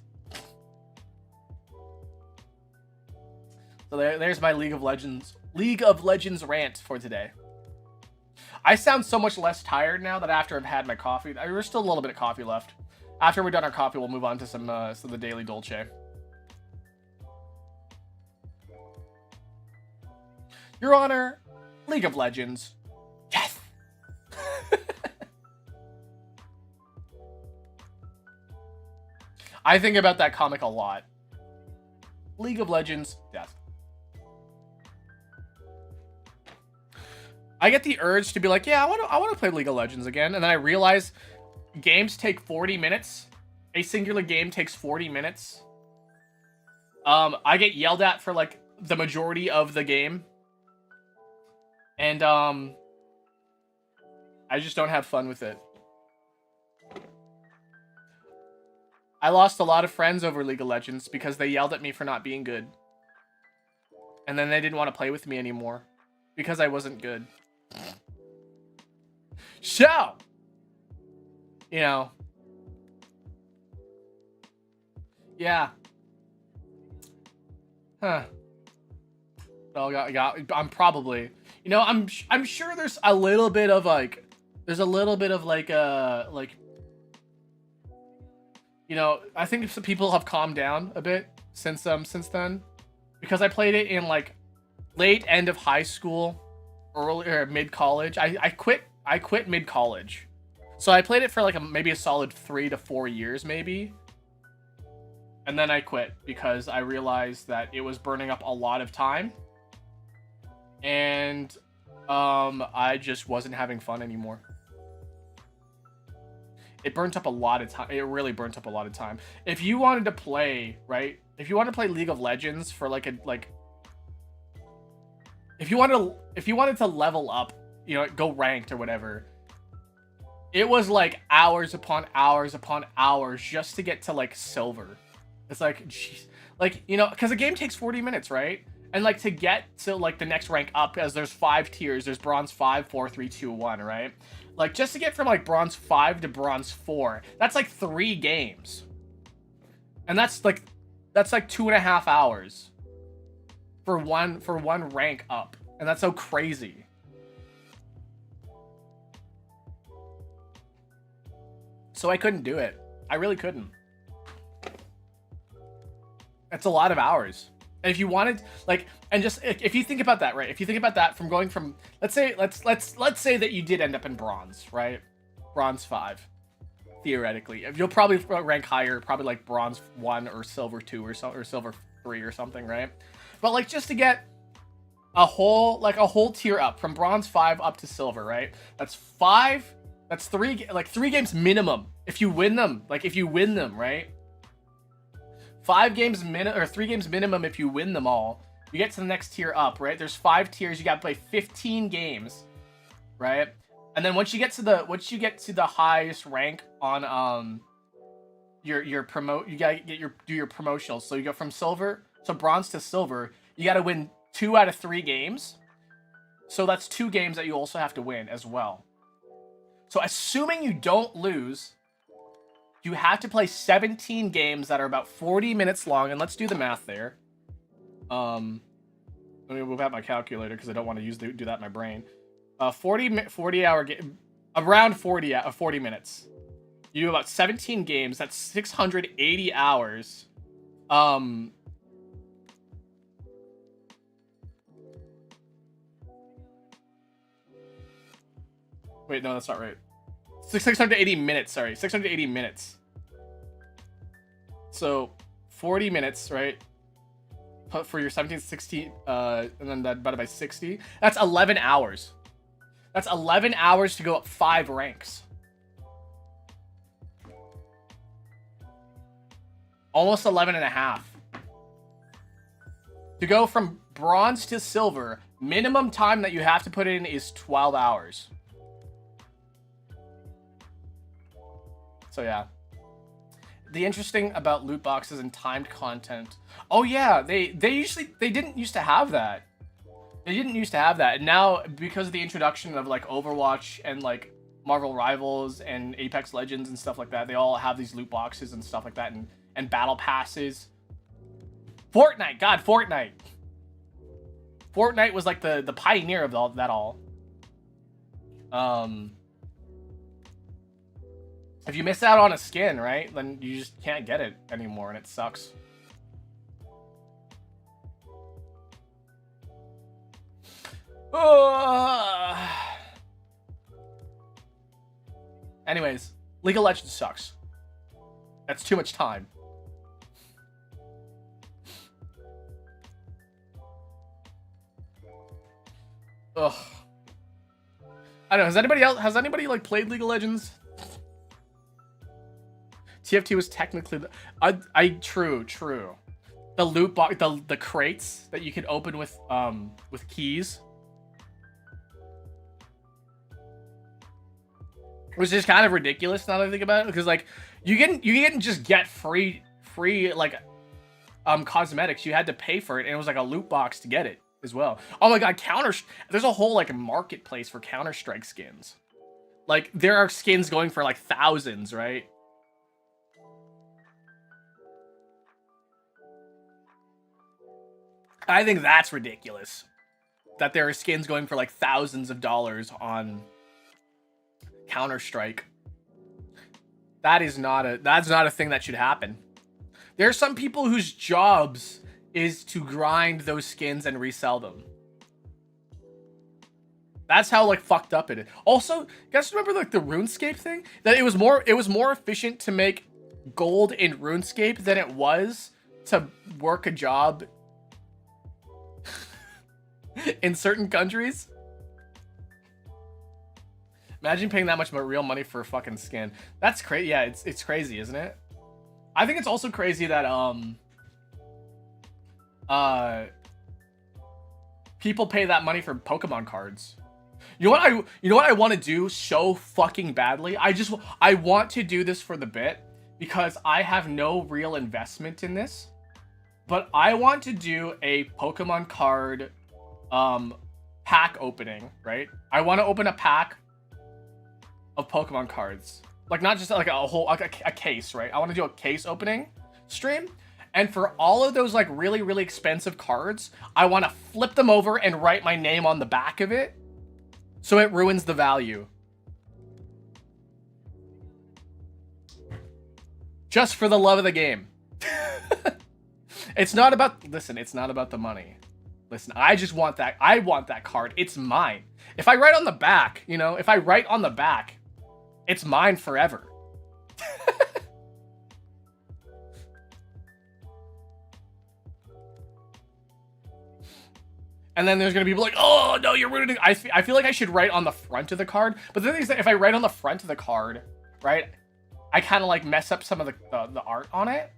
So there's my League of Legends rant for today. I sound so much less tired now that after I've had my coffee. There's still a little bit of coffee left. After we're done our coffee, we'll move on to some the Daily Dolce. Your Honor, League of Legends. Yes! I think about that comic a lot. League of Legends, death. I get the urge to be like, yeah, I want to play League of Legends again, and then I realize games take 40 minutes. A singular game takes 40 minutes. I get yelled at for like the majority of the game. And I just don't have fun with it. I lost a lot of friends over League of Legends because they yelled at me for not being good. And then they didn't want to play with me anymore because I wasn't good. So, you know, yeah. Huh. I'm probably, you know, I'm sure there's a little bit of like, you know, I think some people have calmed down a bit since then, because I played it in like late end of high school, early or mid college. I quit mid college, so I played it for like maybe a solid 3 to 4 years maybe, and then I quit because I realized that it was burning up a lot of time, and I just wasn't having fun anymore. It burnt up a lot of time. It really burnt up a lot of time. If you wanted to play, right? If you wanted to play League of Legends for if you wanted to level up, you know, go ranked or whatever, it was like hours upon hours upon hours just to get to like silver. It's like, geez, like, you know, because the game takes 40 minutes, right? And like to get to like the next rank up, as there's 5 tiers, there's bronze 5, 4, 3, 2, 1, right? Like just to get from like bronze 5 to bronze 4, that's like 3 games. And that's like 2.5 hours for one rank up. And that's so crazy. So I couldn't do it. I really couldn't. That's a lot of hours. And if you wanted, like, and just if you think about that, right? If you think about that from going from, let's say that you did end up in bronze, right? Bronze 5, theoretically. You'll probably rank higher, probably like bronze 1 or silver 2 or silver 3 or something, right? But like just to get a whole tier up from bronze 5 up to silver, right? That's 3 games minimum if you win them. Like if you win them, right? 3 games minimum if you win them all. You get to the next tier up, right? There's 5 tiers. You got to play 15 games, right? And then once you get to the highest rank on you gotta do your promotionals. So you go from bronze to silver. You got to win 2 out of 3 games. So that's 2 games that you also have to win as well. So assuming you don't lose, you have to play 17 games that are about 40 minutes long, and let's do the math there. Let me move out my calculator because I don't want to do that in my brain. 40 hour game, around 40 minutes. You do about 17 games. That's 680 hours. Wait, no, that's not right. 680 minutes, sorry. 680 minutes. So, 40 minutes, right? For your 17, 16, and then that divided by 60. That's 11 hours. That's 11 hours to go up 5 ranks. Almost 11 and a half. To go from bronze to silver, minimum time that you have to put in is 12 hours. So yeah. The interesting about loot boxes and timed content. Oh yeah, they didn't used to have that. They didn't used to have that. And now because of the introduction of like Overwatch and like Marvel Rivals and Apex Legends and stuff like that, they all have these loot boxes and stuff like that, and battle passes. Fortnite, God, Fortnite. Fortnite was like the pioneer of all that all. If you miss out on a skin, right, then you just can't get it anymore, and it sucks. Anyways, League of Legends sucks. That's too much time. Ugh. I don't know. Has anybody like played League of Legends? TFT was technically true. The loot box, the crates that you could open with keys, which is kind of ridiculous now that I think about it, because like You didn't just get free like cosmetics. You had to pay for it, and it was like a loot box to get it as well. Oh my god, there's a whole like marketplace for Counter-Strike skins. Like there are skins going for like thousands, right? I think that's ridiculous. That there are skins going for like thousands of dollars on Counter-Strike. That's not a thing that should happen. There are some people whose jobs is to grind those skins and resell them. That's how like fucked up it is. Also, you guys remember like the RuneScape thing? That it was more efficient to make gold in RuneScape than it was to work a job in certain countries. Imagine paying that much real money for a fucking skin. That's crazy. Yeah, it's crazy, isn't it? I think it's also crazy that people pay that money for Pokemon cards. You know what I want to do so fucking badly? I want to do this for the bit because I have no real investment in this. But I want to do a Pokemon card pack opening, right? I want to open a pack of Pokemon cards. Like not just like a whole like a case, right? I want to do a case opening stream. And for all of those like really, really expensive cards, I want to flip them over and write my name on the back of it. So it ruins the value. Just for the love of the game. It's not about, listen, it's not about the money. Listen, I just want that. I want that card. It's mine. If I write on the back, you know, if I write on the back, it's mine forever. And then there's going to be people like, oh, no, you're ruining it. I feel like I should write on the front of the card. But the thing is that if I write on the front of the card, right, I kind of like mess up some of the art on it,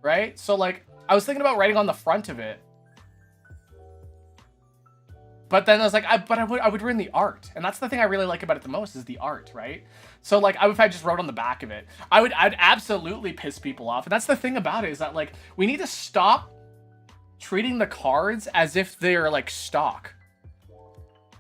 right? So like, I was thinking about writing on the front of it. But then I was like, I would ruin the art. And that's the thing I really like about it the most is the art, right? So like, if I just wrote on the back of it, I'd absolutely piss people off. And that's the thing about it is that like, we need to stop treating the cards as if they're like stock.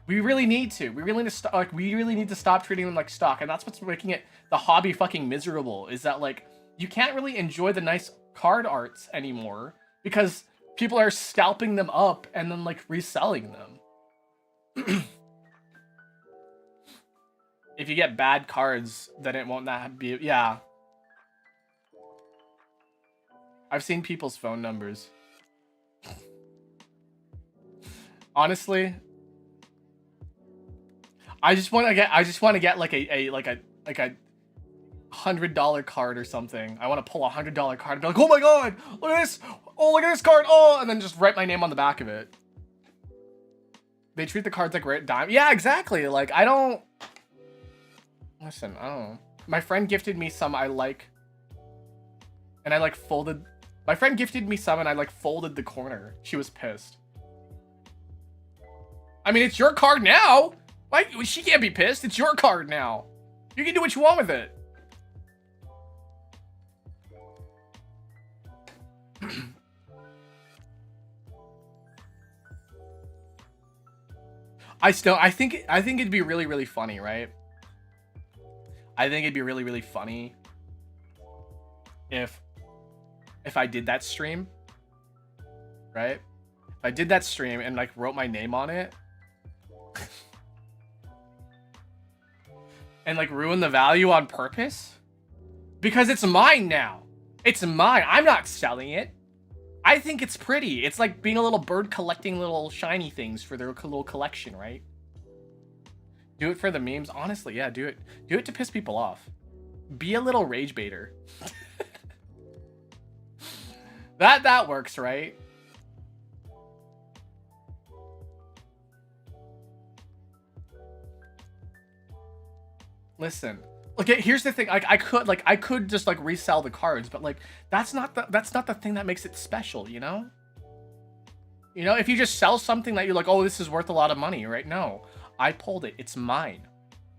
We really need to. We really need to stop treating them like stock. And that's what's making it the hobby fucking miserable is that like, you can't really enjoy the nice card arts anymore because people are scalping them up and then like reselling them. If you get bad cards, then it won't not be, yeah. I've seen people's phone numbers. Honestly, I just want to get like a $100 card or something. I want to pull a $100 card and be like, oh my god, look at this! Oh, look at this card! Oh, and then just write my name on the back of it. They treat the cards like rare dime. Yeah, exactly. Like I don't. Listen, I don't know. My friend gifted me some I like, and I like folded. My friend gifted me some and I like folded the corner. She was pissed. I mean, it's your card now. Like, she can't be pissed. It's your card now. You can do what you want with it. I think it'd be really, really funny, right? I think it'd be really, really funny if I did that stream, right? If I did that stream and like wrote my name on it and like ruin the value on purpose because it's mine now. It's mine. I'm not selling it. I think it's pretty. It's like being a little bird collecting little shiny things for their little collection, right? Do it for the memes. Honestly, yeah, do it. Do it to piss people off. Be a little rage baiter. That works, right? Listen. Okay, here's the thing. Like I could just like resell the cards, but like that's not the thing that makes it special, you know? You know, if you just sell something that you're like, "Oh, this is worth a lot of money," right? No. I pulled it. It's mine.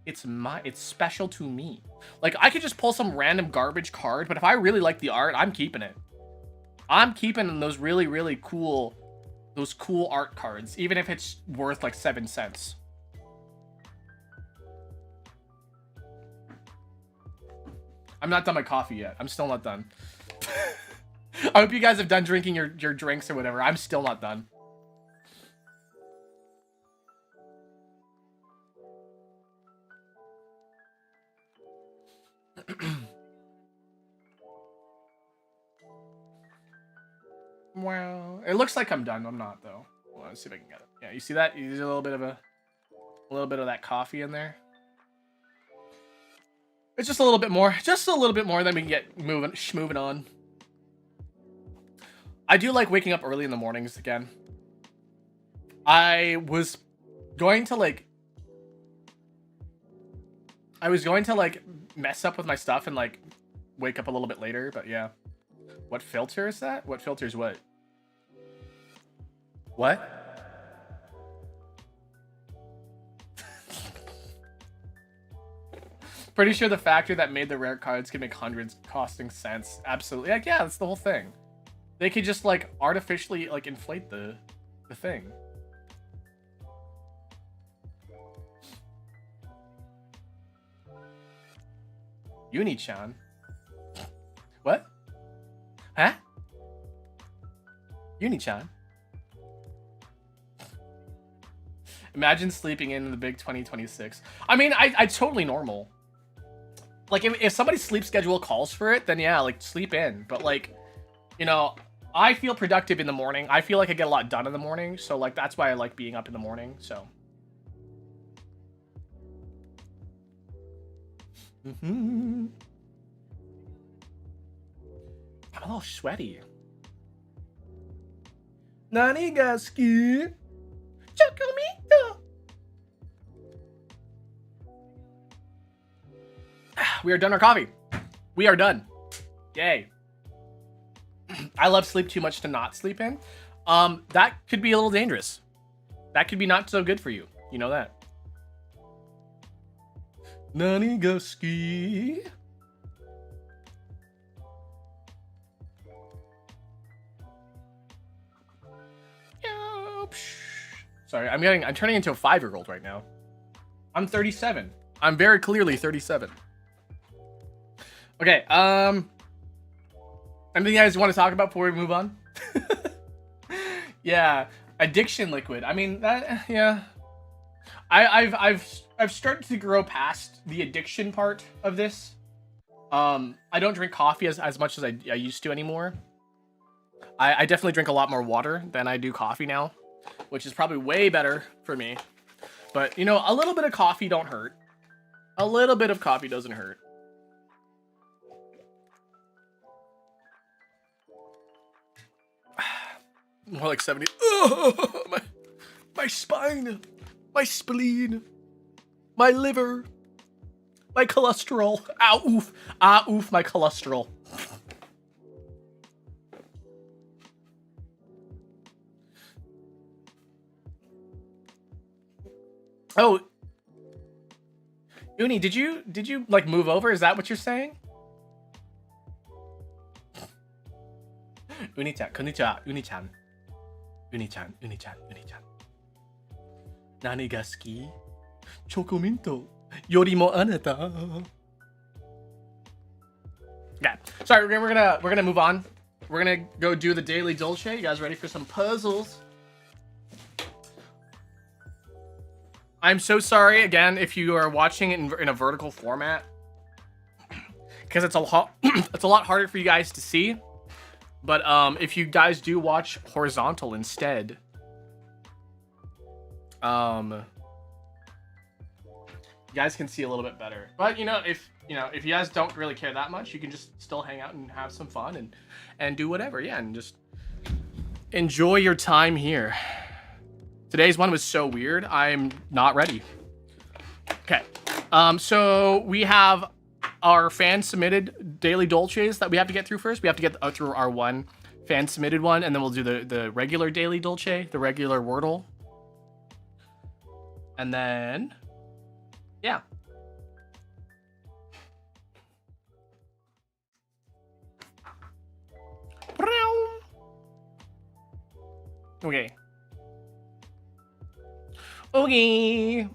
It's special to me. Like, I could just pull some random garbage card, but if I really like the art, I'm keeping it. I'm keeping those really, really cool, those cool art cards, even if it's worth like 7 cents. I'm not done my coffee yet. I'm still not done. I hope you guys have done drinking your drinks or whatever. I'm still not done. Well, it looks like I'm done. I'm not though. Well, let's see if I can get it. Yeah, you see that? There's a little bit of that coffee in there. It's just a little bit more. Just a little bit more, then we can get moving on. I do like waking up early in the mornings again. I was going to like mess up with my stuff and like wake up a little bit later, but yeah. What filter is that? What filters what? What? Pretty sure the factory that made the rare cards can make hundreds costing cents. Absolutely. Like, yeah, that's the whole thing. They could just like artificially like inflate the thing. Uni-chan. What? Huh? Uni-chan. Imagine sleeping in the big 2026. I mean, I totally normal. Like, if somebody's sleep schedule calls for it, then yeah, like, sleep in. But, like, you know, I feel productive in the morning. I feel like I get a lot done in the morning. So, like, that's why I like being up in the morning, so. I'm a little sweaty. Nani ga suki? Chocolate. We are done our coffee. We are done. Yay. I love sleep too much to not sleep in. That could be a little dangerous. That could be not so good for you. You know that. Nani ga suki? Sorry, I'm turning into a 5-year-old right now. I'm 37. I'm very clearly 37. Okay, anything you guys want to talk about before we move on? Yeah, addiction liquid. I mean, that, yeah. I've started to grow past the addiction part of this. I don't drink coffee as much as I used to anymore. I definitely drink a lot more water than I do coffee now, which is probably way better for me. But, you know, a little bit of coffee don't hurt. A little bit of coffee doesn't hurt. More like 70. Oh, my spine, my spleen, my liver, my cholesterol. Ah, oof. Ah, oof, my cholesterol. Oh, Uni, did you like move over? Is that what you're saying? Uni-chan, konnichiwa, Uni-chan. Uni-chan, Uni-chan, Uni-chan. Nani ga suki? Chocominto yorimo anata. Yeah. Sorry, we're gonna move on. We're gonna go do the daily dolce. You guys ready for some puzzles? I'm so sorry again if you are watching it in a vertical format, because it's a lot harder for you guys to see. But if you guys do watch horizontal instead, you guys can see a little bit better. But if you guys don't really care that much, you can just still hang out and have some fun and do whatever, yeah, and just enjoy your time here. Today's one was so weird. I'm not ready. Okay. So we have our fan-submitted daily dolces that we have to get through first. We have to get through our one fan-submitted one, and then we'll do the regular daily dolce, the regular Wordle. And then, yeah. Okay. Okay.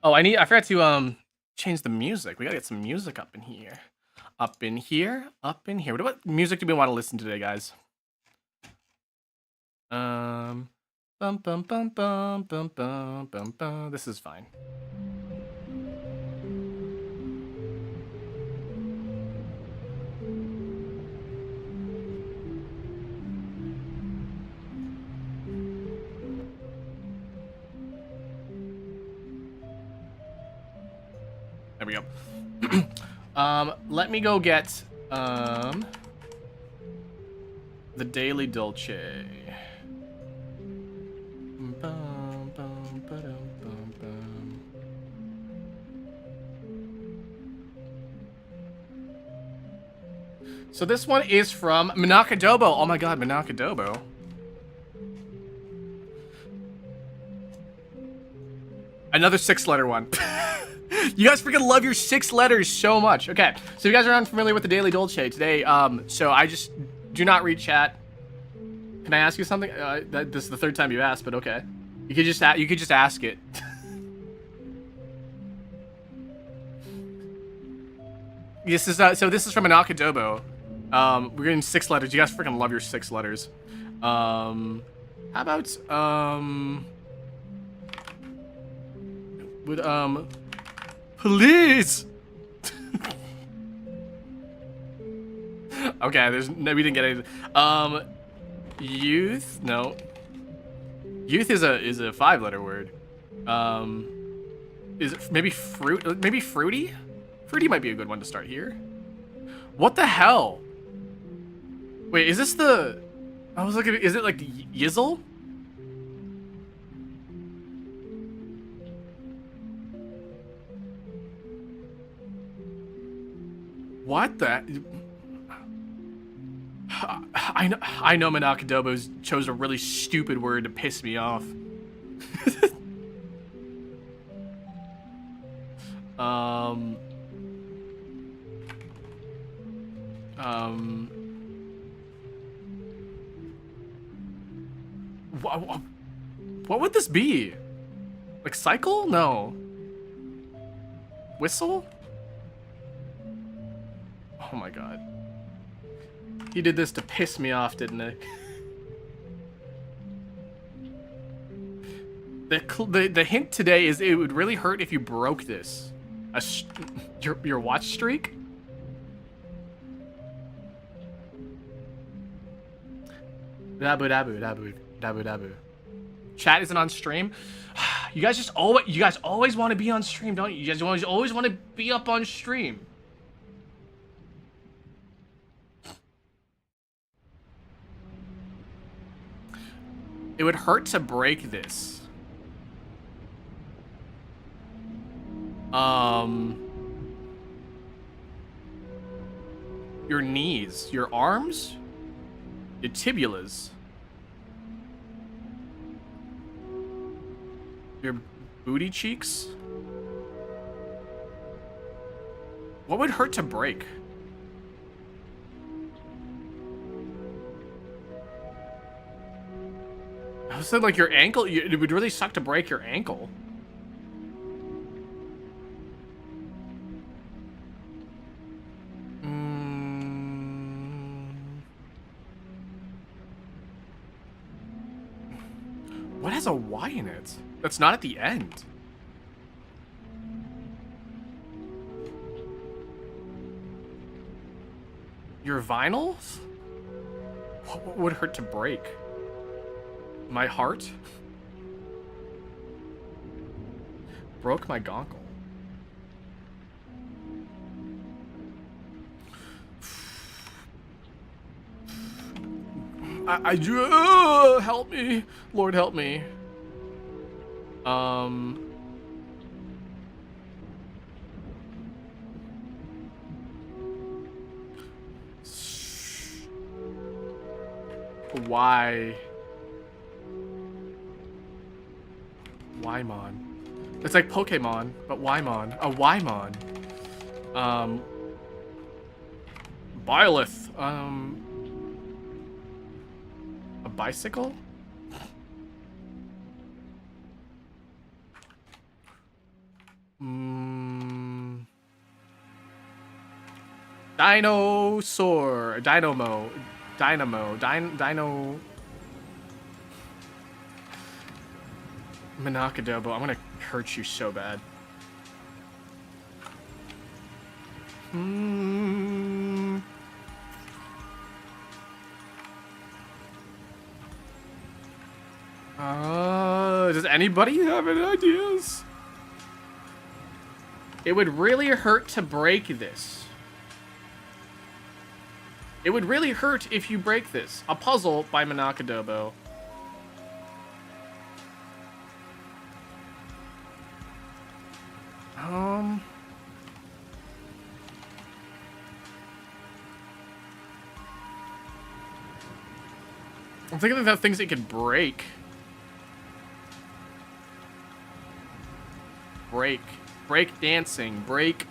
Oh, I forgot to change the music. We gotta get some music up in here. Up in here. What music do we want to listen to today, guys? Bum bum bum bum bum bum bum bum. This is fine. There we go. Let me go get the Daily Dolce. Bum, bum, ba-dum, bum, bum. So this one is from Minakadobo. Oh my god, Minakadobo. Another 6-letter one. You guys freaking love your 6 letters so much. Okay, so if you guys are unfamiliar with the Daily Dolce today, so I just do not read chat. Can I ask you something? This is the 3rd time you asked, but okay. You could just ask it. This is so this is from Minakadobo. We're getting 6 letters. You guys freaking love your 6 letters. How about with please. Okay, we didn't get anything. Youth? No. Youth is a 5-letter word. Is it maybe fruit? Maybe fruity? Fruity might be a good one to start here. What the hell? Wait, is this the? I was looking. Is it like Yizzle? What the? I know Minakadobo's chose a really stupid word to piss me off. What would this be? Like cycle? No. Whistle? Oh my god. He did this to piss me off, didn't he? The hint today is it would really hurt if you broke this. Your watch streak? Dabu dabu dabu dabu dabu. Chat isn't on stream. You guys always want to be on stream, don't you? You guys always want to be up on stream. It would hurt to break this. Your knees, your arms, your tibulas, your booty cheeks. What would hurt to break? I said like your ankle. It would really suck to break your ankle. What has a Y in it? That's not at the end. Your vinyls? What would hurt to break? My heart? Broke my gonkel. I help me. Lord help me. Why? Wymon. It's like Pokemon, but Wymon. A Wymon. Byleth. A bicycle? Dinosaur. Dynamo. Dino. Minakadobo. I'm gonna hurt you so bad. Does anybody have any ideas? It would really hurt to break this. It would really hurt if you break this. A puzzle by Minakadobo. I'm thinking about things it could break. Break dancing. Break.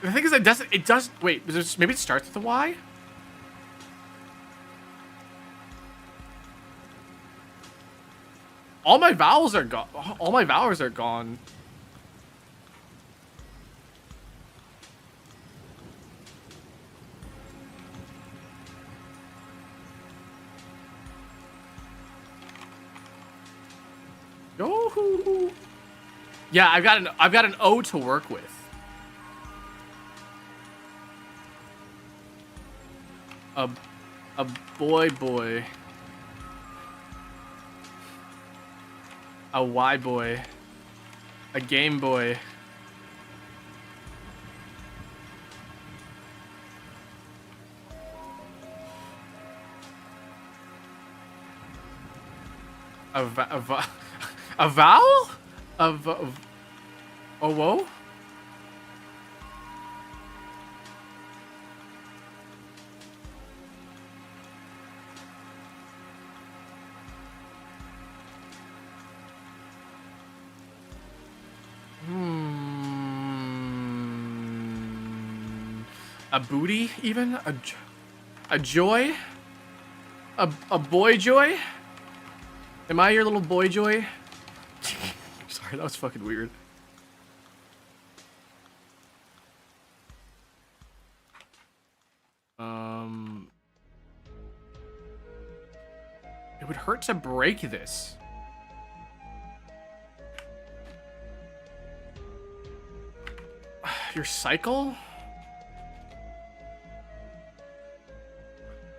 The thing is, it does. Wait, maybe it starts with a Y? All my vowels are gone. All my vowels are gone. Oh. Yeah, I've got an O to work with. A boy. A Y boy. A Game Boy. A vowel? A whoa? A booty, even? A joy? A boy joy? Am I your little boy joy? Sorry, that was fucking weird. It would hurt to break this. Your cycle?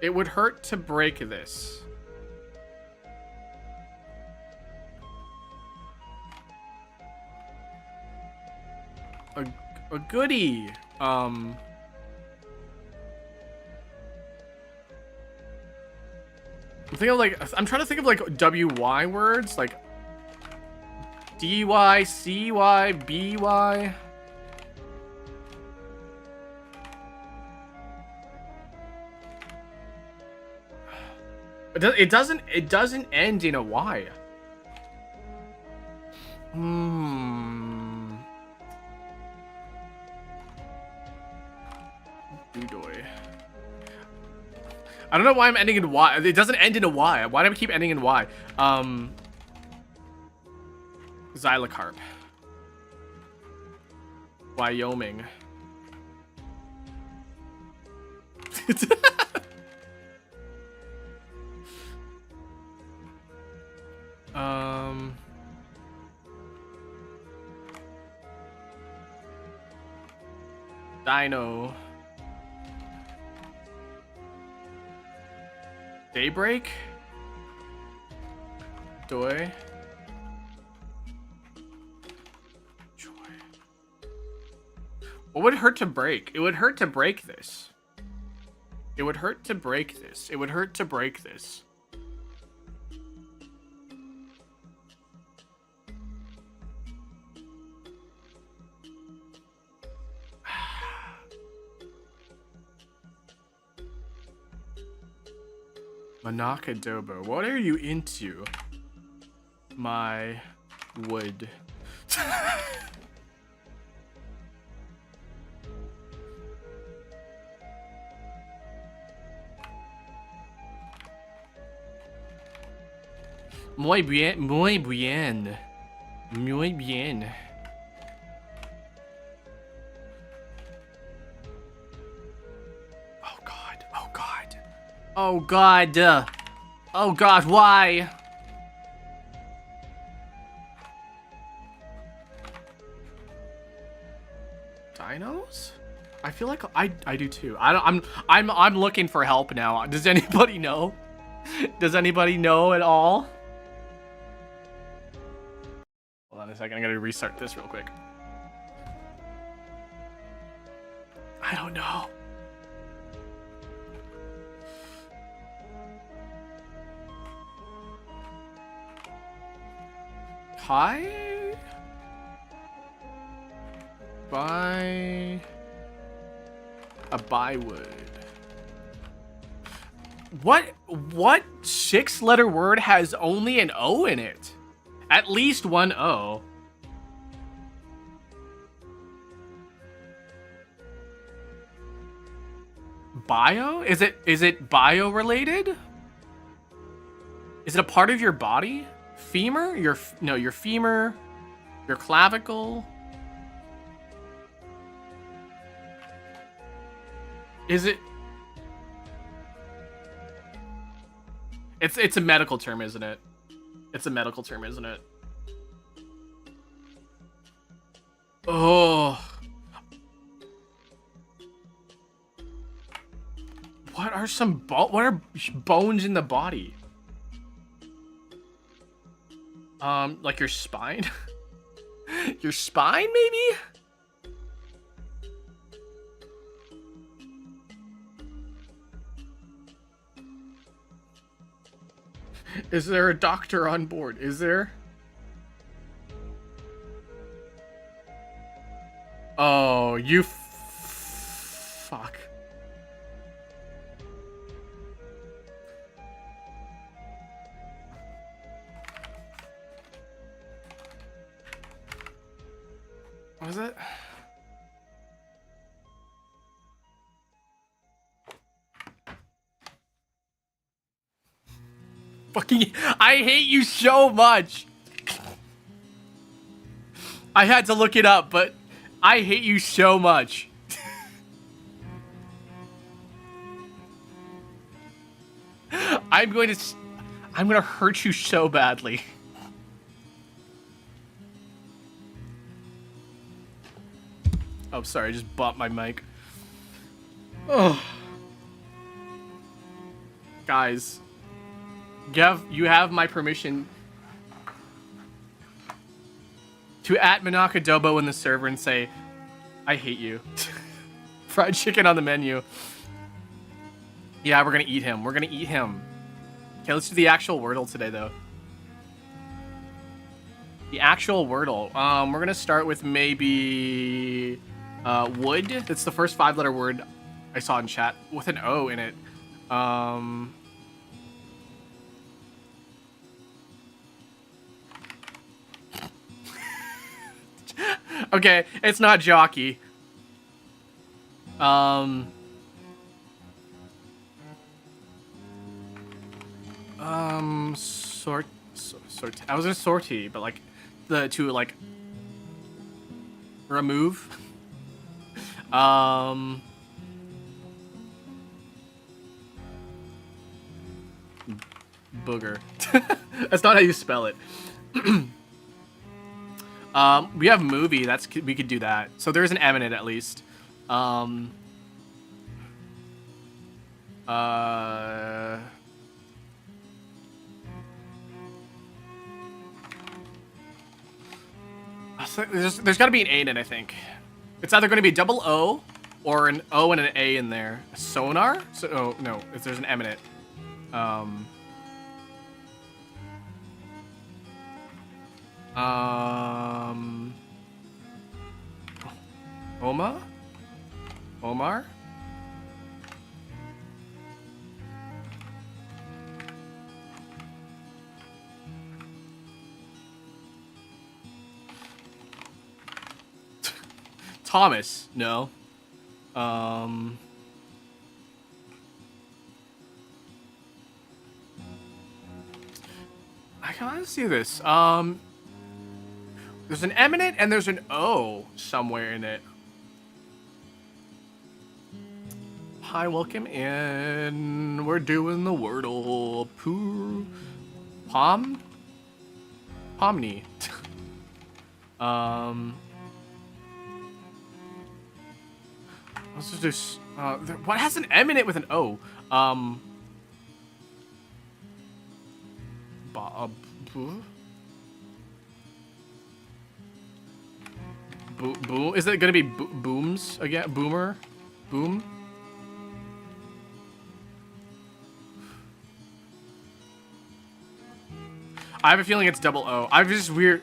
It would hurt to break this. A goodie. I'm thinking of I'm trying to think of WY words, like DY, CY, BY. It doesn't end in a Y. Dudoy. I don't know why I'm ending in Y. It doesn't end in a Y. Why do I keep ending in Y? Xylocarp. Wyoming. Dino. Daybreak? Joy. What would hurt to break? It would hurt to break this. It would hurt to break this. It would hurt to break this. Manakadobo. What are you into? My wood. Muy bien, muy bien. Muy bien. Oh god, oh god. Oh god. Oh god, why? Dinos? I feel like I do too. I'm looking for help now. Does anybody know? Does anybody know at all? Hold on a second. I gotta restart this real quick. I don't know. Hi? Buy a bywood. What 6-letter word has only an O in it? At least one O. Bio? Is it bio related? Is it a part of your body? Femur? Your femur, your clavicle. Is it? It's a medical term, isn't it? It's a medical term, isn't it? Oh. What are bones in the body? Like your spine? Your spine, maybe? Is there a doctor on board? Is there? Oh, you fuck. What was it? Fucking, I hate you so much. I had to look it up, but I hate you so much. I'm gonna hurt you so badly. Oh, sorry, I just bumped my mic. Oh. Guys, you have my permission to at Manakadobo in the server and say, I hate you. Fried chicken on the menu. Yeah, we're gonna eat him. We're gonna eat him. Okay, let's do the actual Wordle today, though. The actual Wordle. We're gonna start with maybe wood. That's the first 5-letter word I saw in chat with an O in it. Okay, it's not jockey. Sort. I was gonna sortie, but like to like remove. Booger. That's not how you spell it. We have movie. We could do that. So there's an M in it at least. There's got to be an A in it, I think. It's either going to be a double O or an O and an A in there. A sonar? Oh, no. There's an M in it. Oma? Omar? Thomas? No. I let's do this. There's an M in it, and there's an O somewhere in it. Hi, welcome in. We're doing the Wordle. Pomni. Let's just do. What has an M in it with an O? Boom. Is it gonna be booms again? Boomer? Boom? I have a feeling it's double O. I'm just weird.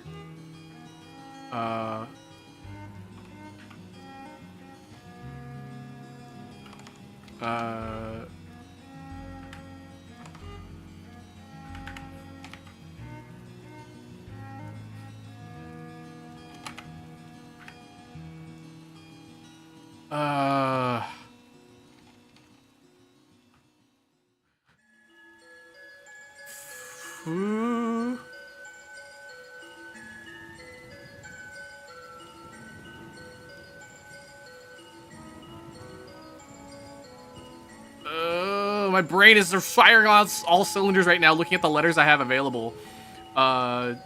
My brain is firing on all cylinders right now, looking at the letters I have available. I'm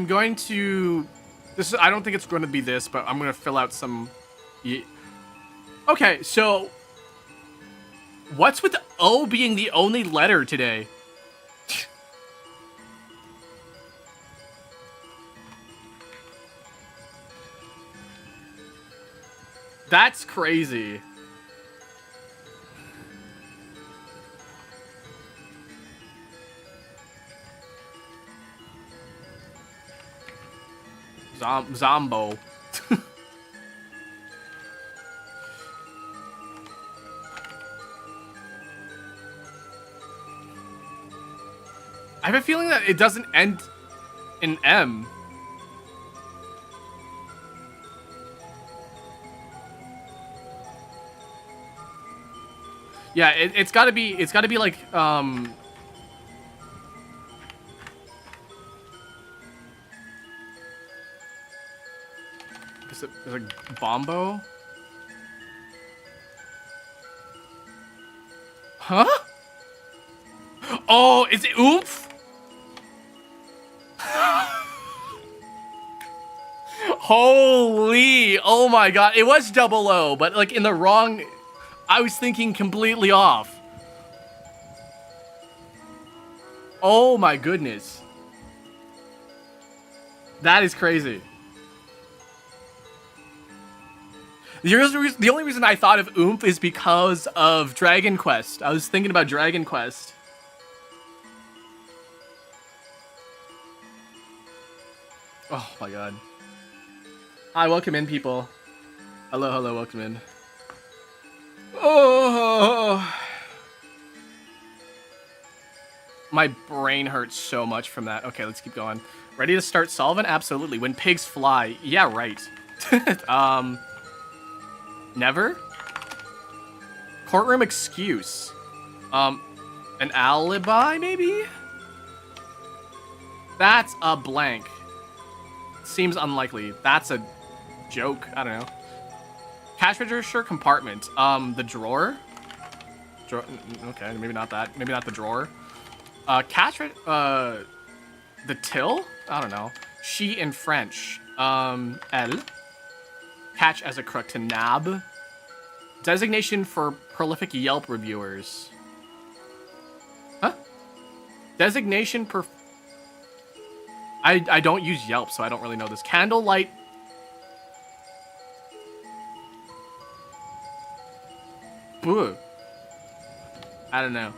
going to... I don't think it's going to be this, but I'm going to fill out some... Okay, so... What's with O being the only letter today? That's crazy. Zombo. I have a feeling that it doesn't end in M. Yeah, it's gotta be like, is it like Bombo? Huh? Oh, is it oomph? Holy, oh my god, it was double O, but like in the wrong... I was thinking completely off. Oh my goodness. That is crazy. The only reason I thought of oomph is because of Dragon Quest. I was thinking about Dragon Quest. Oh my god. Hi, welcome in, people. Hello, welcome in. Oh, my brain hurts so much from that. Okay, let's keep going. Ready to start solving? Absolutely. When pigs fly. Yeah, right. Never? Courtroom excuse. An alibi, maybe? That's a blank. Seems unlikely. That's a joke. I don't know. Cash register compartment. The drawer? Okay, maybe not that. Maybe not the drawer. The till? I don't know. She in French. Elle. Catch as a crook to nab. Designation for prolific Yelp reviewers. Huh? Designation per... I don't use Yelp, so I don't really know this. Candlelight... Boo. I don't know.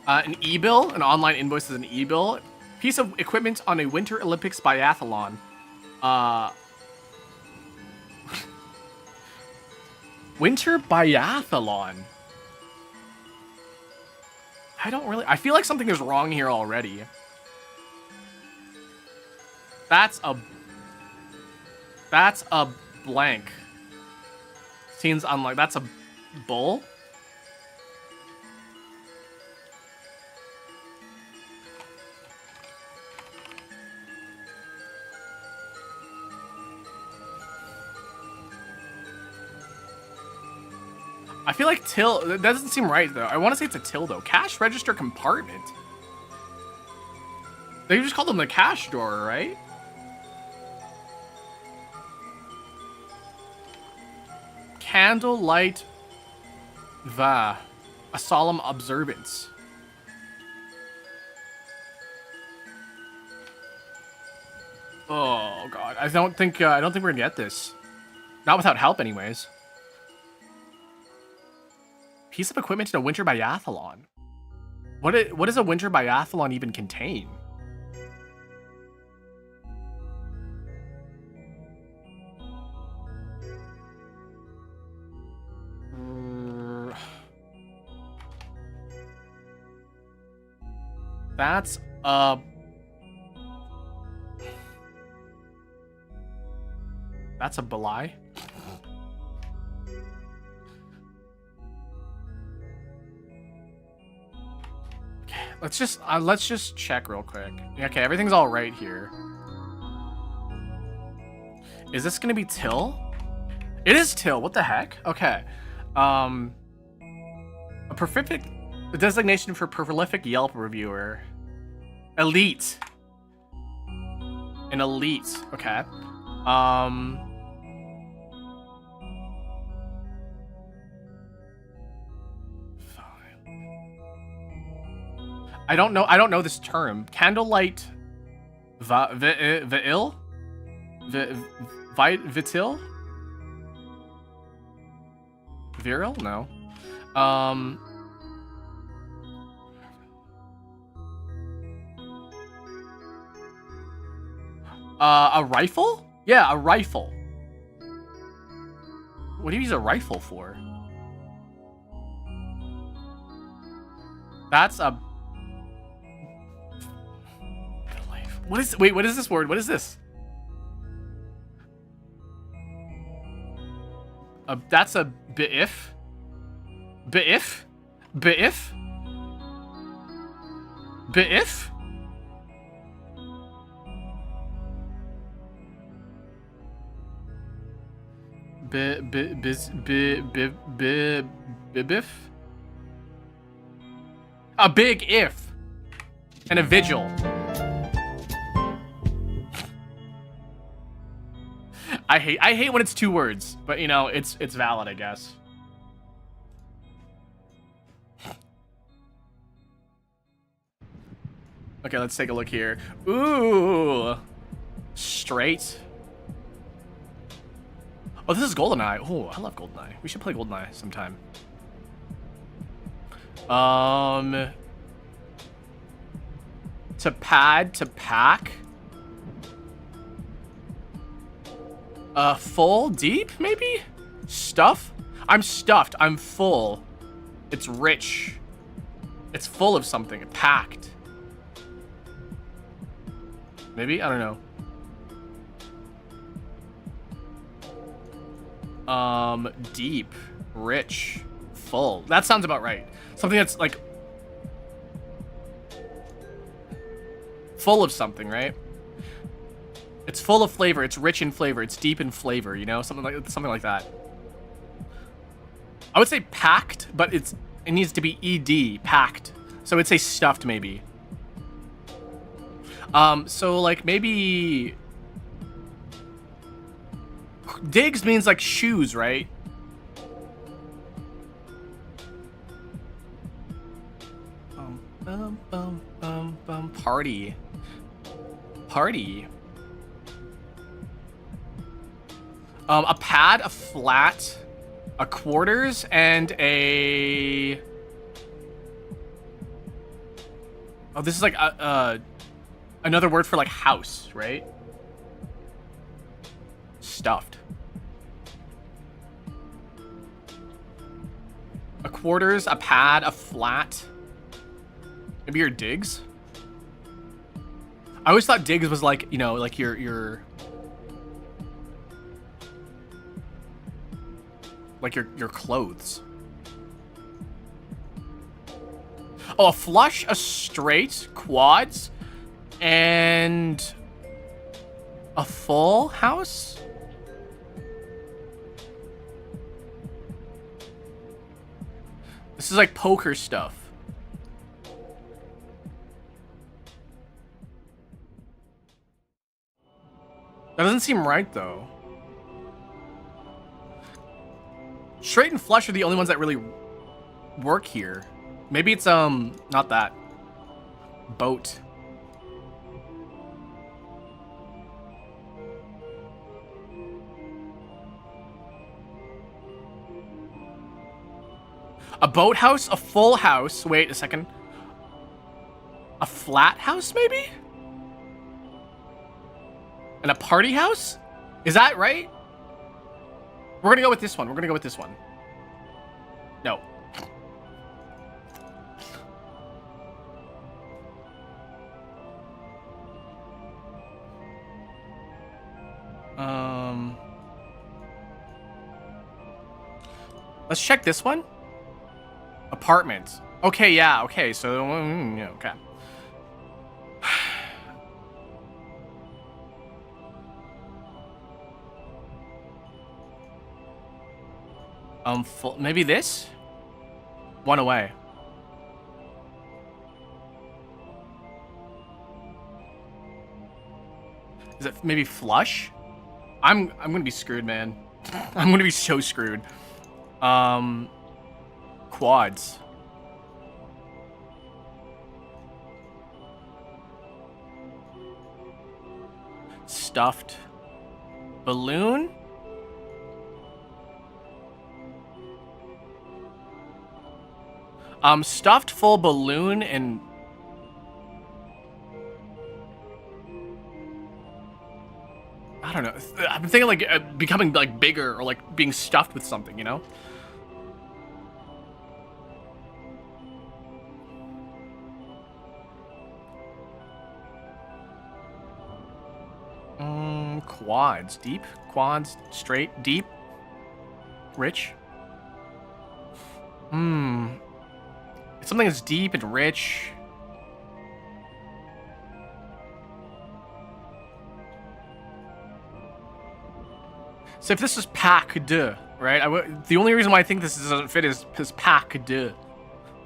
An e-bill? An online invoice is an e-bill. Piece of equipment on a Winter Olympics biathlon. Winter biathlon? I feel like something is wrong here already. That's a blank. Scenes unlike. That's a bull? I feel like till. That doesn't seem right, though. I want to say it's a till, though. Cash register compartment. They just called them the cash drawer, right? Candlelight va. A solemn observance. Oh god, I don't think we're gonna get this. Not without help, anyways. Piece of equipment in a winter biathlon. What does a winter biathlon even contain? That's a belie. Okay, let's just check real quick. Okay, everything's all right here. Is this gonna be till? It is till. What the heck? Okay. A designation for prolific Yelp reviewer. Elite. An elite. Okay. I don't know this term. Candlelight vitil? Vitil? Virile? No. A rifle? Yeah, a rifle. What do you use a rifle for? That's a... Wait, what is this word? What is this? That's a biff? Biff? Biff? Biff? Biff? A big if. And a vigil. I hate when it's two words, but you know, it's valid, I guess. Okay, let's take a look here. Ooh. Straight. Oh, this is GoldenEye. Oh, I love GoldenEye. We should play GoldenEye sometime. To pad, to pack. Full, deep, maybe? Stuff? I'm stuffed. I'm full. It's rich. It's full of something. Packed. Maybe? I don't know. Deep, rich, full. That sounds about right. Something that's like full of something, right? It's full of flavor. It's rich in flavor. It's deep in flavor. You know, something like that. I would say packed, but it needs to be ed, packed. So I'd say stuffed, maybe. So like maybe digs means like shoes, right? Party. A pad, a flat, a quarters, and a... Oh, this is like another word for like house, right? Stuffed. A quarters, a pad, a flat. Maybe your digs? I always thought digs was like, you know, like your like your clothes. Oh, a flush, a straight, quads, and a full house? This is like poker stuff. That doesn't seem right, though. Straight and flush are the only ones that really work here. Maybe it's, not that. Boat. A boathouse, a full house. Wait a second. A flat house, maybe? And a party house? Is that right? We're gonna go with this one. We're gonna go with this one. No. Let's check this one. Apartment. Okay, yeah, okay, so, yeah, okay. Maybe this? One away. Is it maybe flush? I'm gonna be screwed, man. I'm gonna be so screwed. Quads. Stuffed balloon? Stuffed full balloon and I don't know. I'm thinking like becoming like bigger or like being stuffed with something, you know? Quads. Deep? Quads. Straight? Deep? Rich? It's something that's deep and rich. So if this is packed, right? The only reason why I think this doesn't fit is packed.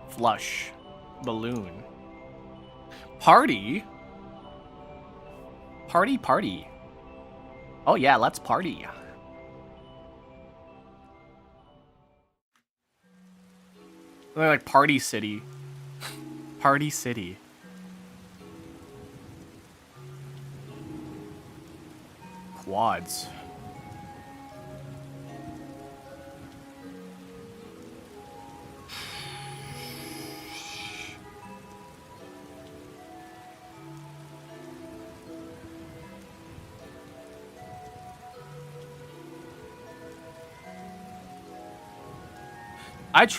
Flush. Balloon. Party? Party. Oh yeah, let's party. They're like Party City. Party City. Quads.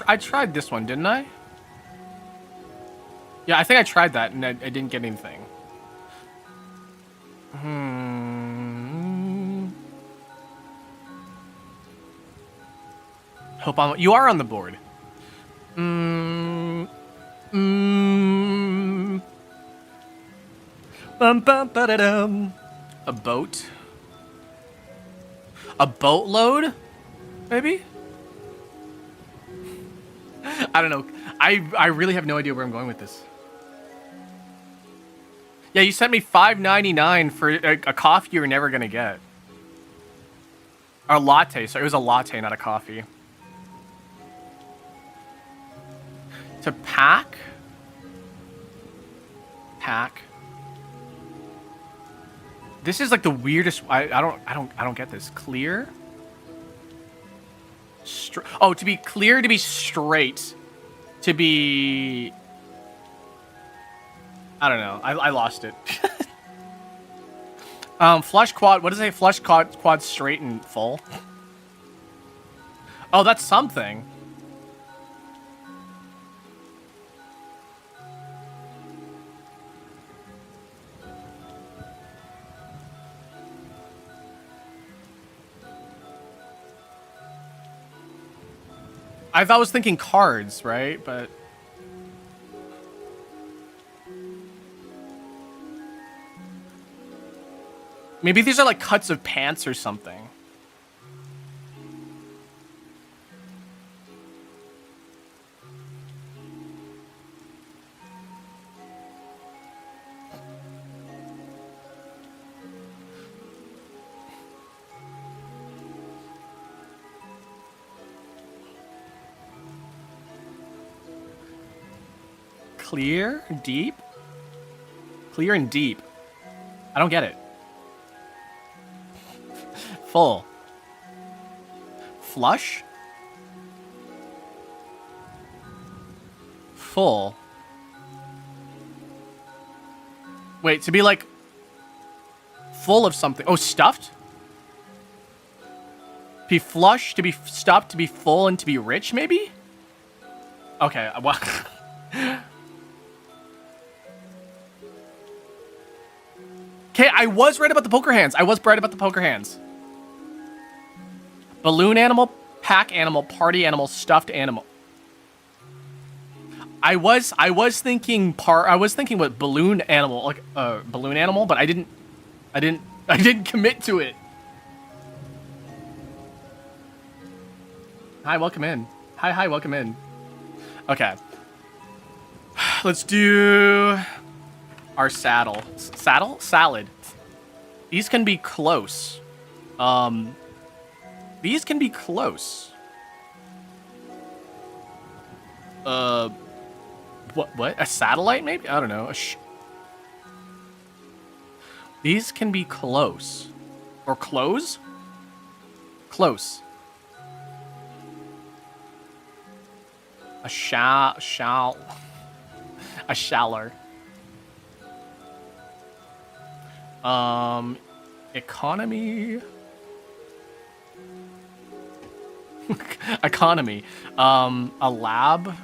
I tried this one, didn't I? Yeah, I think I tried that and I didn't get anything. Hope you are on the board. A boat? A boatload? Maybe? I don't know. I really have no idea where I'm going with this. Yeah, you sent me $5.99 for a coffee you're never gonna get. Or a latte. So it was a latte, not a coffee. To pack? Pack. This is like the weirdest. I don't get this. Clear? Oh, to be clear, to be straight, to be... I don't know. I lost it. Flush quad. What does it say? Flush quad straight and full. Oh, that's something. I thought I was thinking cards, right? But maybe these are like cuts of pants or something. Clear, deep? Clear and deep. I don't get it. Full. Flush? Full. Wait, to be like full of something. Oh, stuffed? To be flush, to be stuffed, to be full, and to be rich, maybe? Okay, well... Okay, I was right about the poker hands. I was right about the poker hands. Balloon animal, pack animal, party animal, stuffed animal. I was thinking what balloon animal, like balloon animal, but I didn't commit to it. Hi, welcome in. Hi, welcome in. Okay. Let's do our saddle. Saddle? Salad. These can be close. These can be close. What? A satellite, maybe? I don't know. These can be close. Or close? Close. A shaller. Economy. Economy. A lab.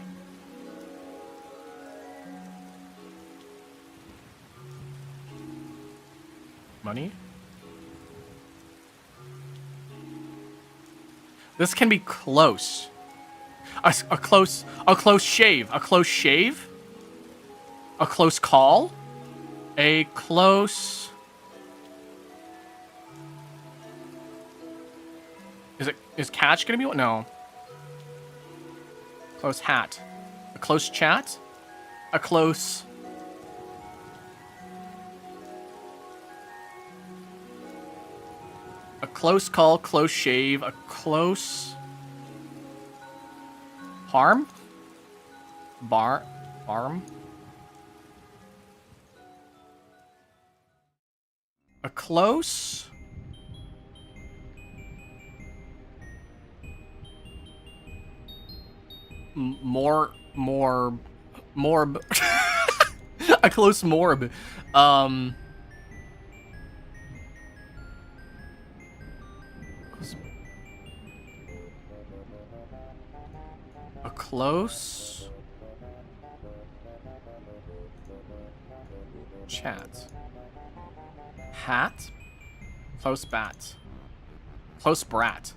Money. This can be close. A close shave. A close shave. A close call. A close. Is catch gonna be one? No. Close hat. A close chat. A close. A close call, close shave, a close. Harm? Barm? A close. Morb. A close morb. A close chat. Hat. Close bat. Close brat.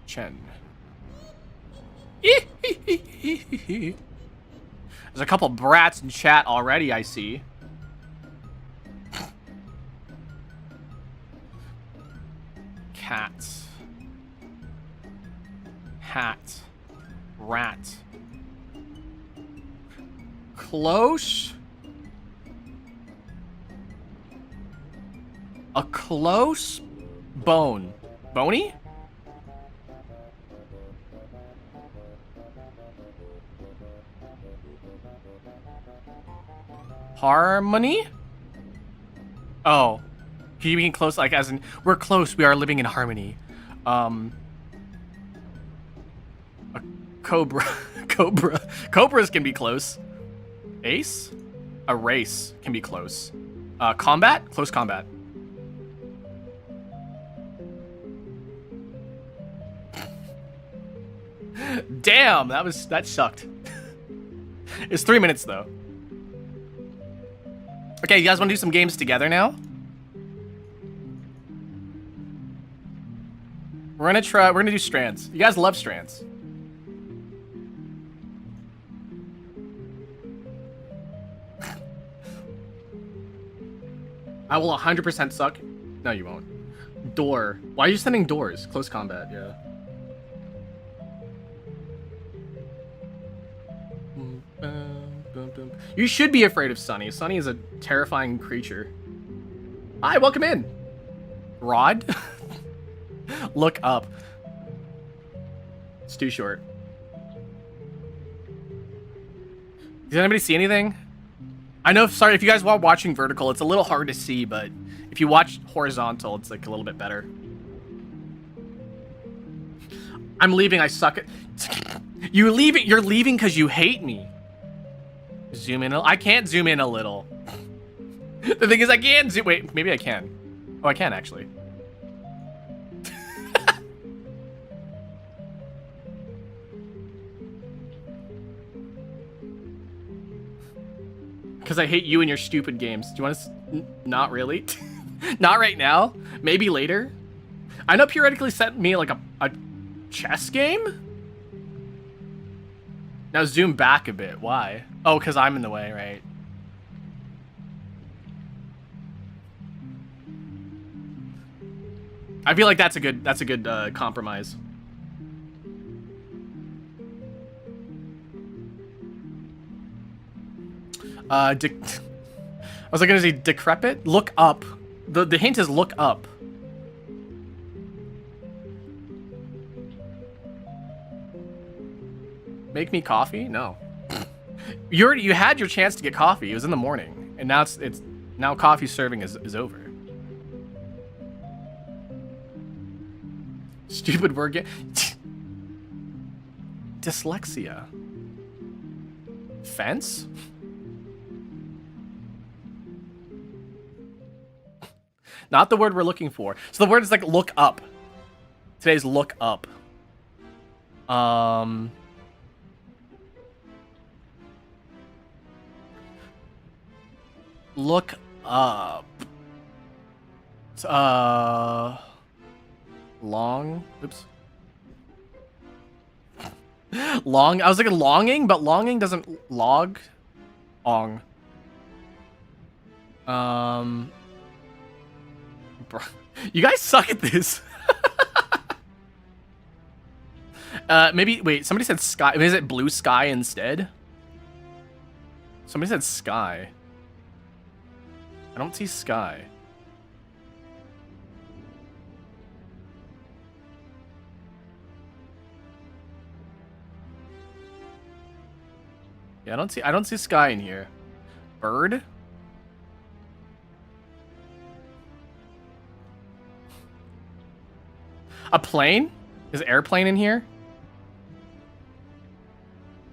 Chen. There's a couple brats in chat already, I see. Cat. Hat. Rat. Close. A close bone. Bony? Harmony? Oh. You mean close, like as in, we're close, we are living in harmony. A cobra. Cobras can be close. Ace? A race can be close. Combat? Close combat. Damn, that sucked. It's 3 minutes though. Okay, you guys want to do some games together now? We're gonna try. We're gonna do strands. You guys love strands. I will 100% suck. No, you won't. Door. Why are you sending doors? Close combat. Yeah. You should be afraid of Sunny. Sunny is a terrifying creature. Hi, welcome in. Rod? Look up. It's too short. Does anybody see anything? I know, sorry, if you guys are watching vertical, it's a little hard to see, but if you watch horizontal, it's like a little bit better. I'm leaving, I suck at... You're leaving because you hate me. Zoom in, I can't zoom in a little. The thing is, I can't zoom, wait, maybe I can. Oh, I can actually. Because I hate you and your stupid games. Do you want to... Not really. Not right now. Maybe later. I know periodically sent me like a chess game. Now zoom back a bit. Why? Oh, because I'm in the way, right? I feel like that's a good compromise. I was gonna say decrepit. Look up. The hint is look up. Make me coffee? No. You had your chance to get coffee. It was in the morning, and now it's now coffee serving is over. Stupid word game. Dyslexia. Fence? Not the word we're looking for. So the word is like look up. Today's look up. Look up. Long. Oops. Long. I was like longing, but longing doesn't log. Ong. You guys suck at this. Maybe wait. Somebody said sky. Is it blue sky instead? Somebody said sky. I don't see sky. Yeah, I don't see sky in here. Bird? A plane? Is airplane in here?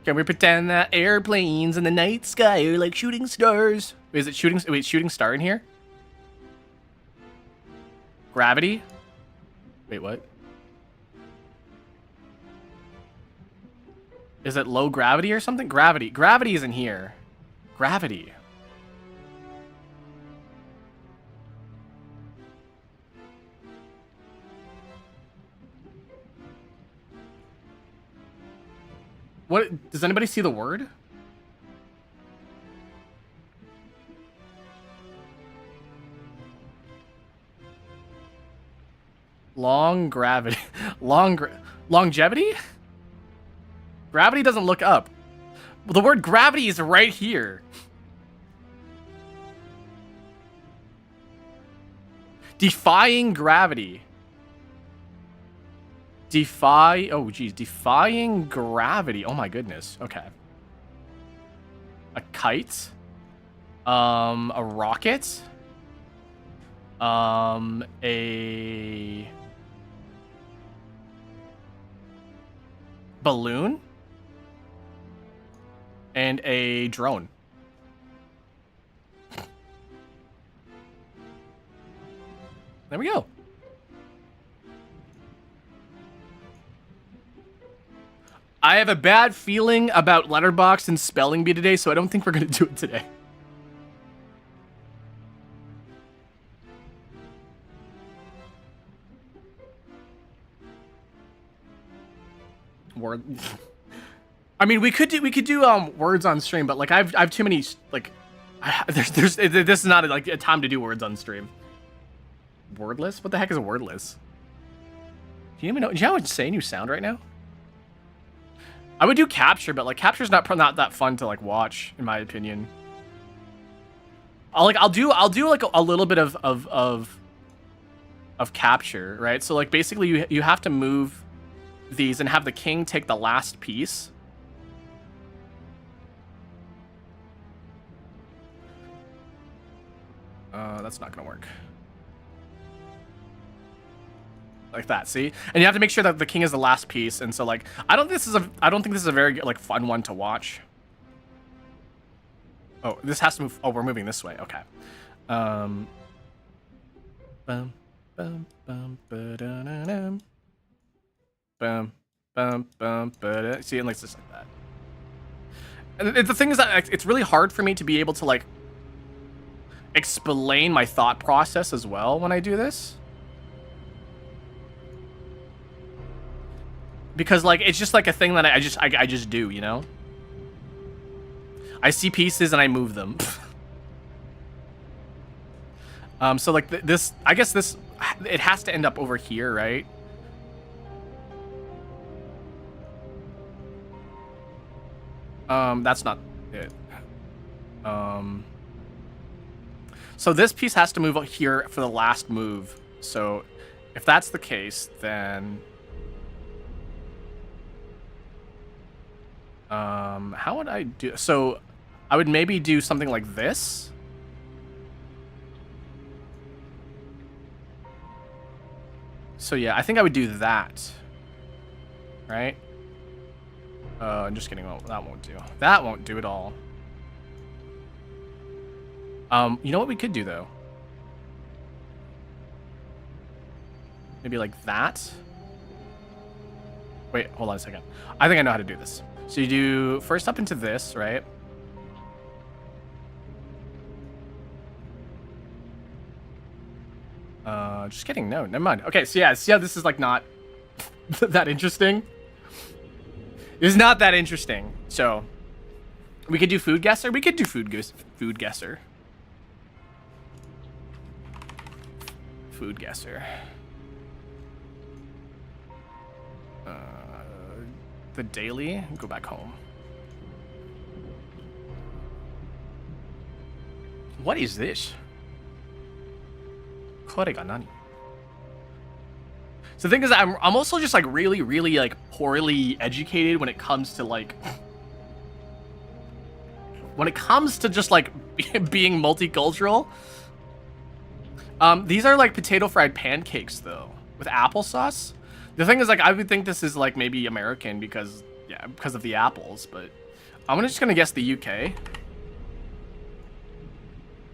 Can we pretend that airplanes in the night sky are like shooting stars? Wait, is it shooting? Wait, shooting star in here? Gravity? Wait, what? Is it low gravity or something? Gravity. Gravity is in here. Gravity. What? Does anybody see the word? Long gravity. Longevity? Gravity doesn't look up. Well, the word gravity is right here. Defying gravity. Oh geez, defying gravity. Oh my goodness. Okay. A kite. A rocket. A balloon. And a drone. There we go. I have a bad feeling about Letterboxd and Spelling Bee today, so I don't think we're going to do it today. word. I mean, we could do words on stream, but like I've too many like. This is not like a time to do words on stream. Wordless? What the heck is a wordless? Do you even know? Do you know how insane you sound right now? I would do capture, but like capture's not that fun to like watch, in my opinion. I'll do like a little bit of capture, right? So like basically you have to move these and have the king take the last piece. That's not gonna work. Like that, see? And you have to make sure that the king is the last piece, and so like I don't think this is a very like fun one to watch. Oh, this has to move. Oh, we're moving this way. Okay. Bum, bum, bum, ba-da-da-dum. Bum, bum, bum, ba-da. See, it like just like that. And the thing is that it's really hard for me to be able to like explain my thought process as well when I do this. Because like it's just like a thing that I just do, you know? I see pieces and I move them. So like this, I guess this, it has to end up over here, right? That's not it. So this piece has to move here for the last move. So if that's the case, then how would I do? So I would maybe do something like this. So yeah, I think I would do that. Right? I'm just kidding. Well, that won't do. That won't do at all. You know what we could do though? Maybe like that. Wait, hold on a second. I think I know how to do this. So you do first up into this, right? Just kidding. No, never mind. Okay, so yeah, see how this is like not that interesting? It's not that interesting. So we could do food guesser. We could do food guesser. Food guesser. The daily. Go back home. What is this? Korega nani? So the thing is, I'm also just like really like poorly educated when it comes to like just like being multicultural. These are like potato fried pancakes though, with applesauce. The thing is, like, I would think this is like maybe American because of the apples, but I'm just gonna guess the UK.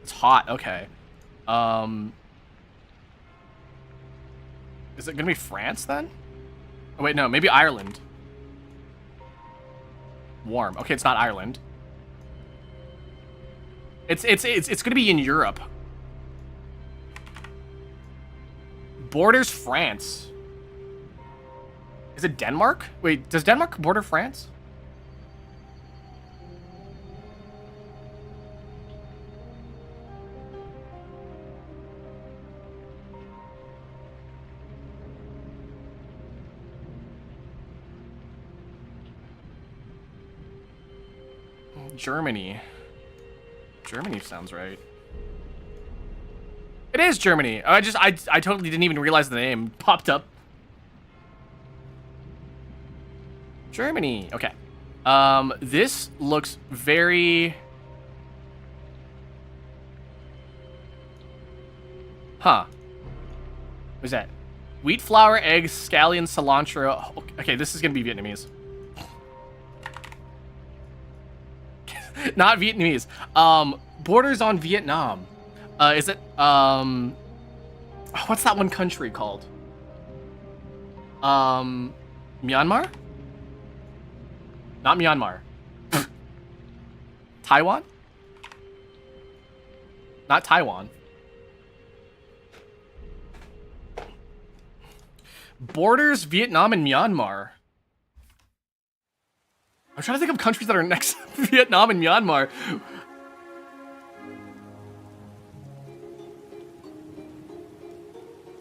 It's hot. Okay. Is it gonna be France then? Oh wait, no, maybe Ireland. Warm. Okay, it's not Ireland. It's gonna be in Europe. Borders France. Is it Denmark? Wait, does Denmark border France? Germany. Germany sounds right. It is Germany. I totally didn't even realize the name popped up. Germany. Okay. This looks very... Huh. What is that? Wheat flour, eggs, scallion, cilantro. Okay, this is gonna be Vietnamese. Not Vietnamese. Borders on Vietnam. Is it, what's that one country called? Myanmar? Not Myanmar. Taiwan? Not Taiwan. Borders Vietnam and Myanmar. I'm trying to think of countries that are next to Vietnam and Myanmar.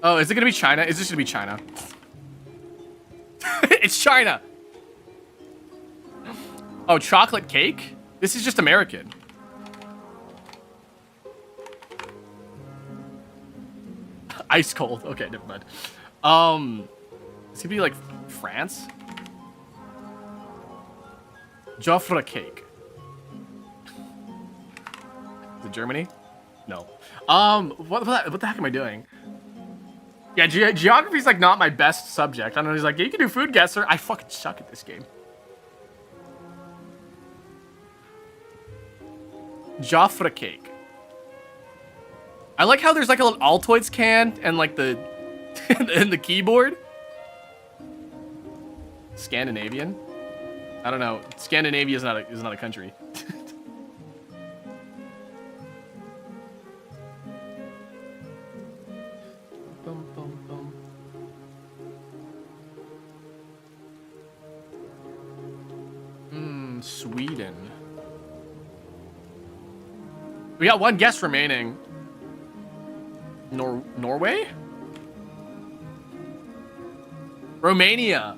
Oh, is it gonna be China? Is this gonna be China? It's China! Oh, chocolate cake? This is just American. Ice cold. Okay, never mind. It's gonna be like France? Joffre cake. Is it Germany? No. What the heck am I doing? Yeah, geography's like not my best subject. I know he's like, yeah, you can do food guesser. I fucking suck at this game. Joffre cake. I like how there's like a little Altoids can and like the and the keyboard. Scandinavian. I don't know. Scandinavia is not a country. Bum, bum, bum. Sweden. We got one guess remaining. Norway? Romania.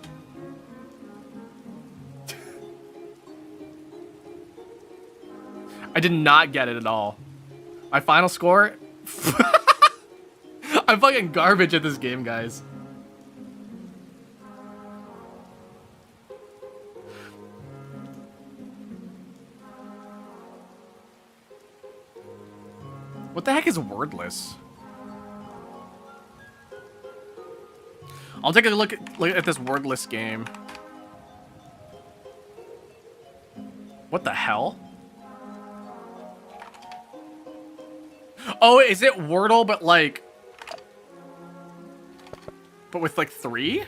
I did not get it at all. My final score? I'm fucking garbage at this game, guys. What the heck is wordless? I'll take a look at this wordless game. What the hell? Oh, is it Wordle, but like... But with like 3?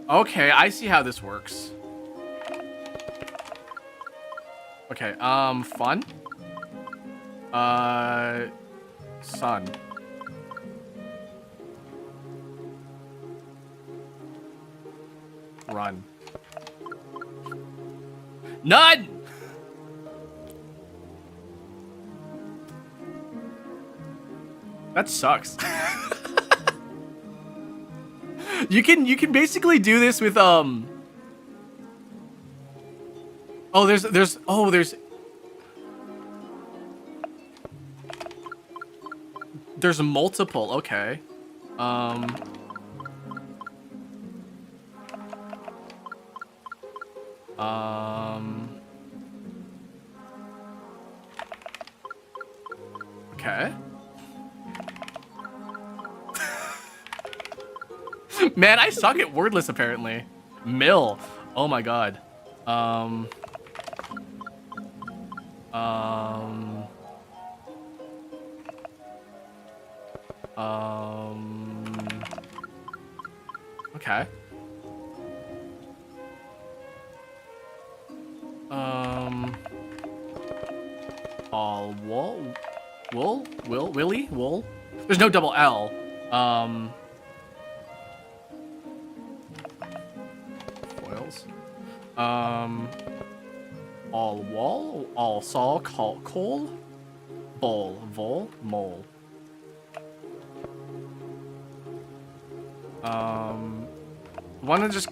Okay, I see how this works. Okay, fun. Sun. Run. None! That sucks. You can basically do this with oh there's multiple, okay. Okay. Man, I suck at wordless apparently. Mill. Oh my god. Okay. Willy? There's no double L. Foils. All wall, all saw, coal, bowl, vol, mole. Wanna just...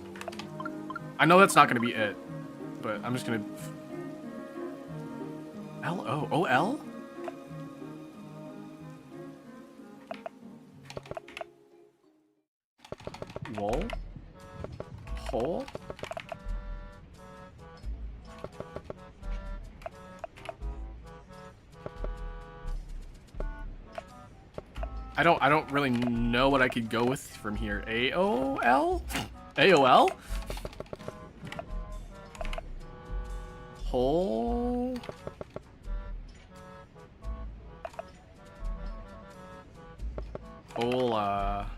I know that's not gonna be it, but I'm just gonna... L-O, O-L? Wool? Hole? I don't really know what I could go with from here. A-O-L? A-O-L? Hole? Hola.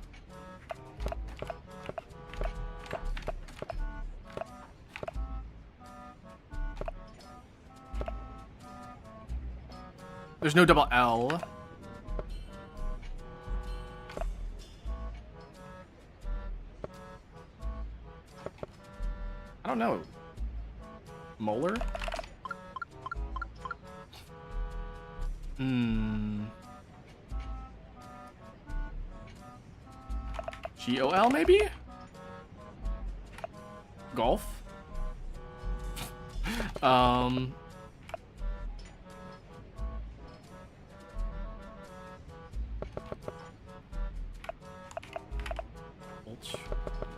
There's no double L. don't know. Molar? GOL maybe? Golf?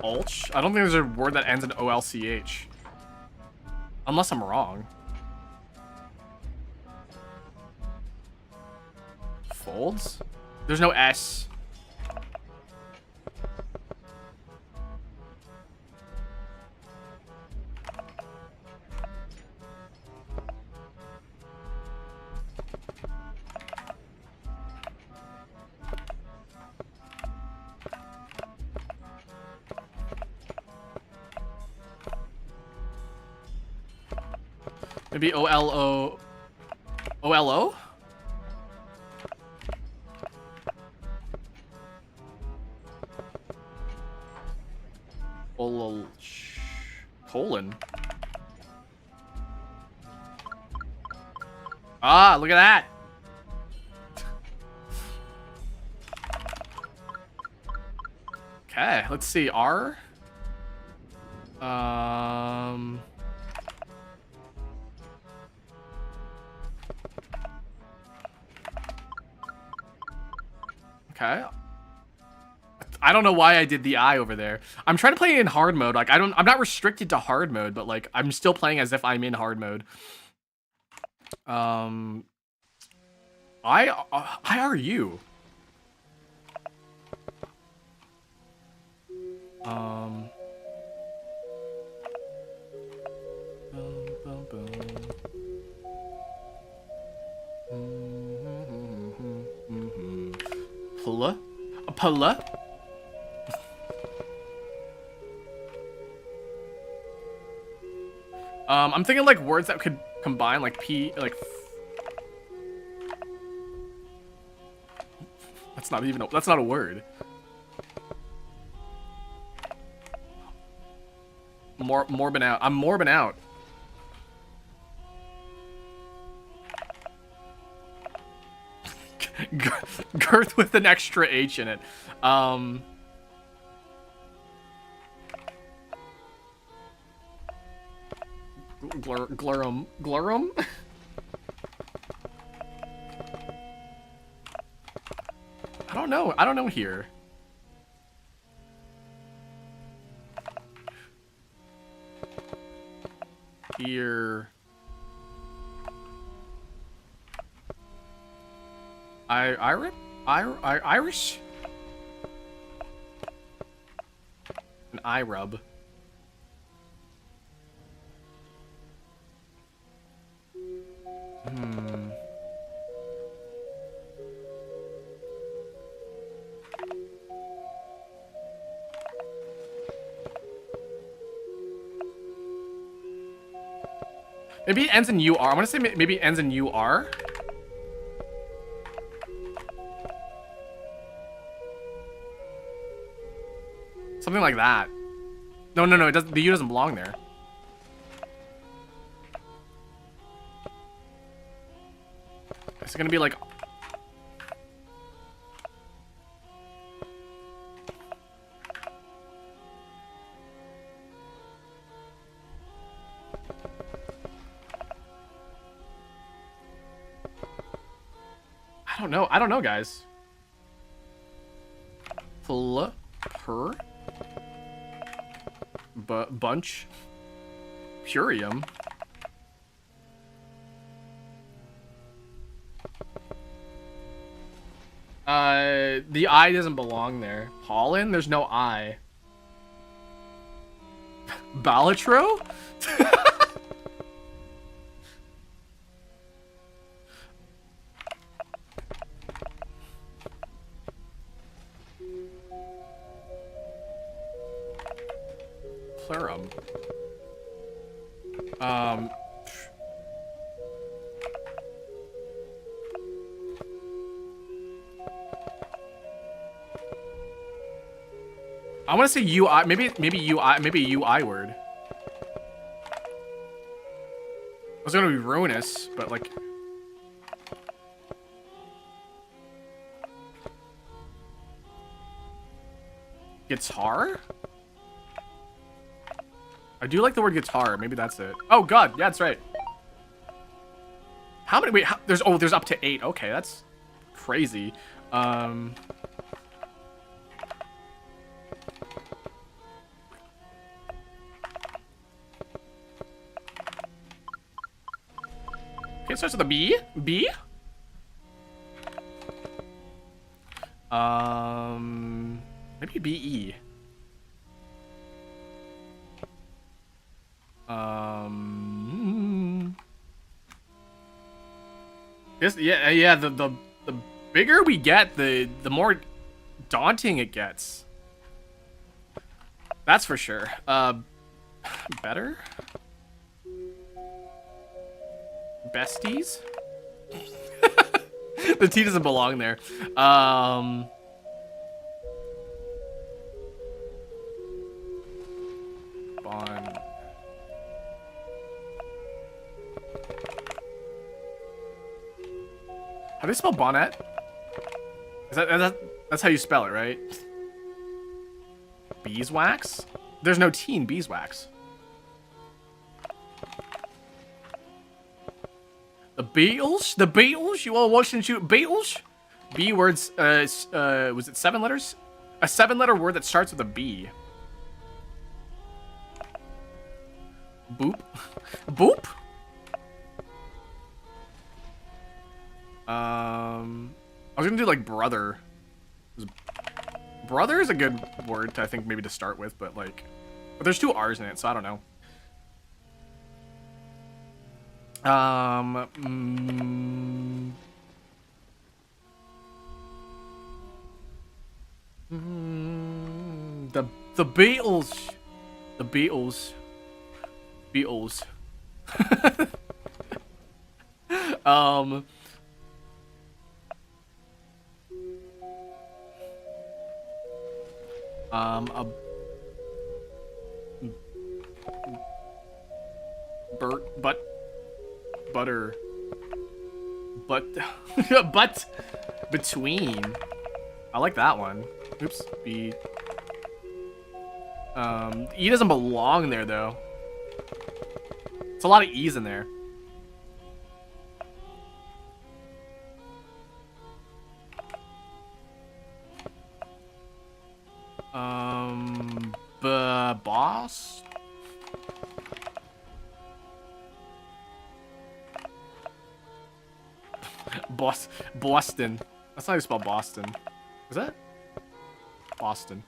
Ulch? I don't think there's a word that ends in OLCH. Unless I'm wrong. Folds? There's no S. Maybe OLO. OLO? Colon. Ah, look at that. Okay, let's see. R. Okay. I don't know why I did the I over there. I'm trying to play in hard mode. Like I'm not restricted to hard mode, but like I'm still playing as if I'm in hard mode. I are you? Pulla? A pulla? I'm thinking like words that could combine like P, like. That's not even. That's not a word. Morbin out. I'm morbin out. Girth with an extra H in it. Glurum? I don't know here. Here. Irish? An eye rub. Maybe it ends in UR. I want to say maybe it ends in UR. Something like that. No, it doesn't. The U doesn't belong there. It's gonna be like. I don't know, guys. Per. Bunch. Purium. The I doesn't belong there. Pollen? There's no I. Balatro? Plurum. I want to say UI, maybe UI, maybe a UI word. was gonna be ruinous, but like. Guitar? I do like the word guitar. Maybe that's it. Oh god, yeah, that's right. How many? Wait, there's up to 8. Okay, that's crazy. Okay, it starts with a B. B. Maybe B-E. Yes, yeah. The bigger we get, the more daunting it gets. That's for sure. Better? Besties? The T doesn't belong there. Bond. How do you spell bonnet? That's how you spell it, right? Beeswax? There's no T in beeswax. The Beatles? The Beatles? You all watching shoot Beatles? B words, was it 7 letters? A 7-letter word that starts with a B. Boop. Boop? I was gonna do like brother. Brother is a good word to, I think, maybe to start with, but like, but there's 2 R's in it, so I don't know. The Beatles. The Beatles. Beatles. Butter. But between. I like that one. Oops. B. E doesn't belong there though. It's a lot of E's in there. Boss? Boston. That's how you spell Boston. Is that? Boston.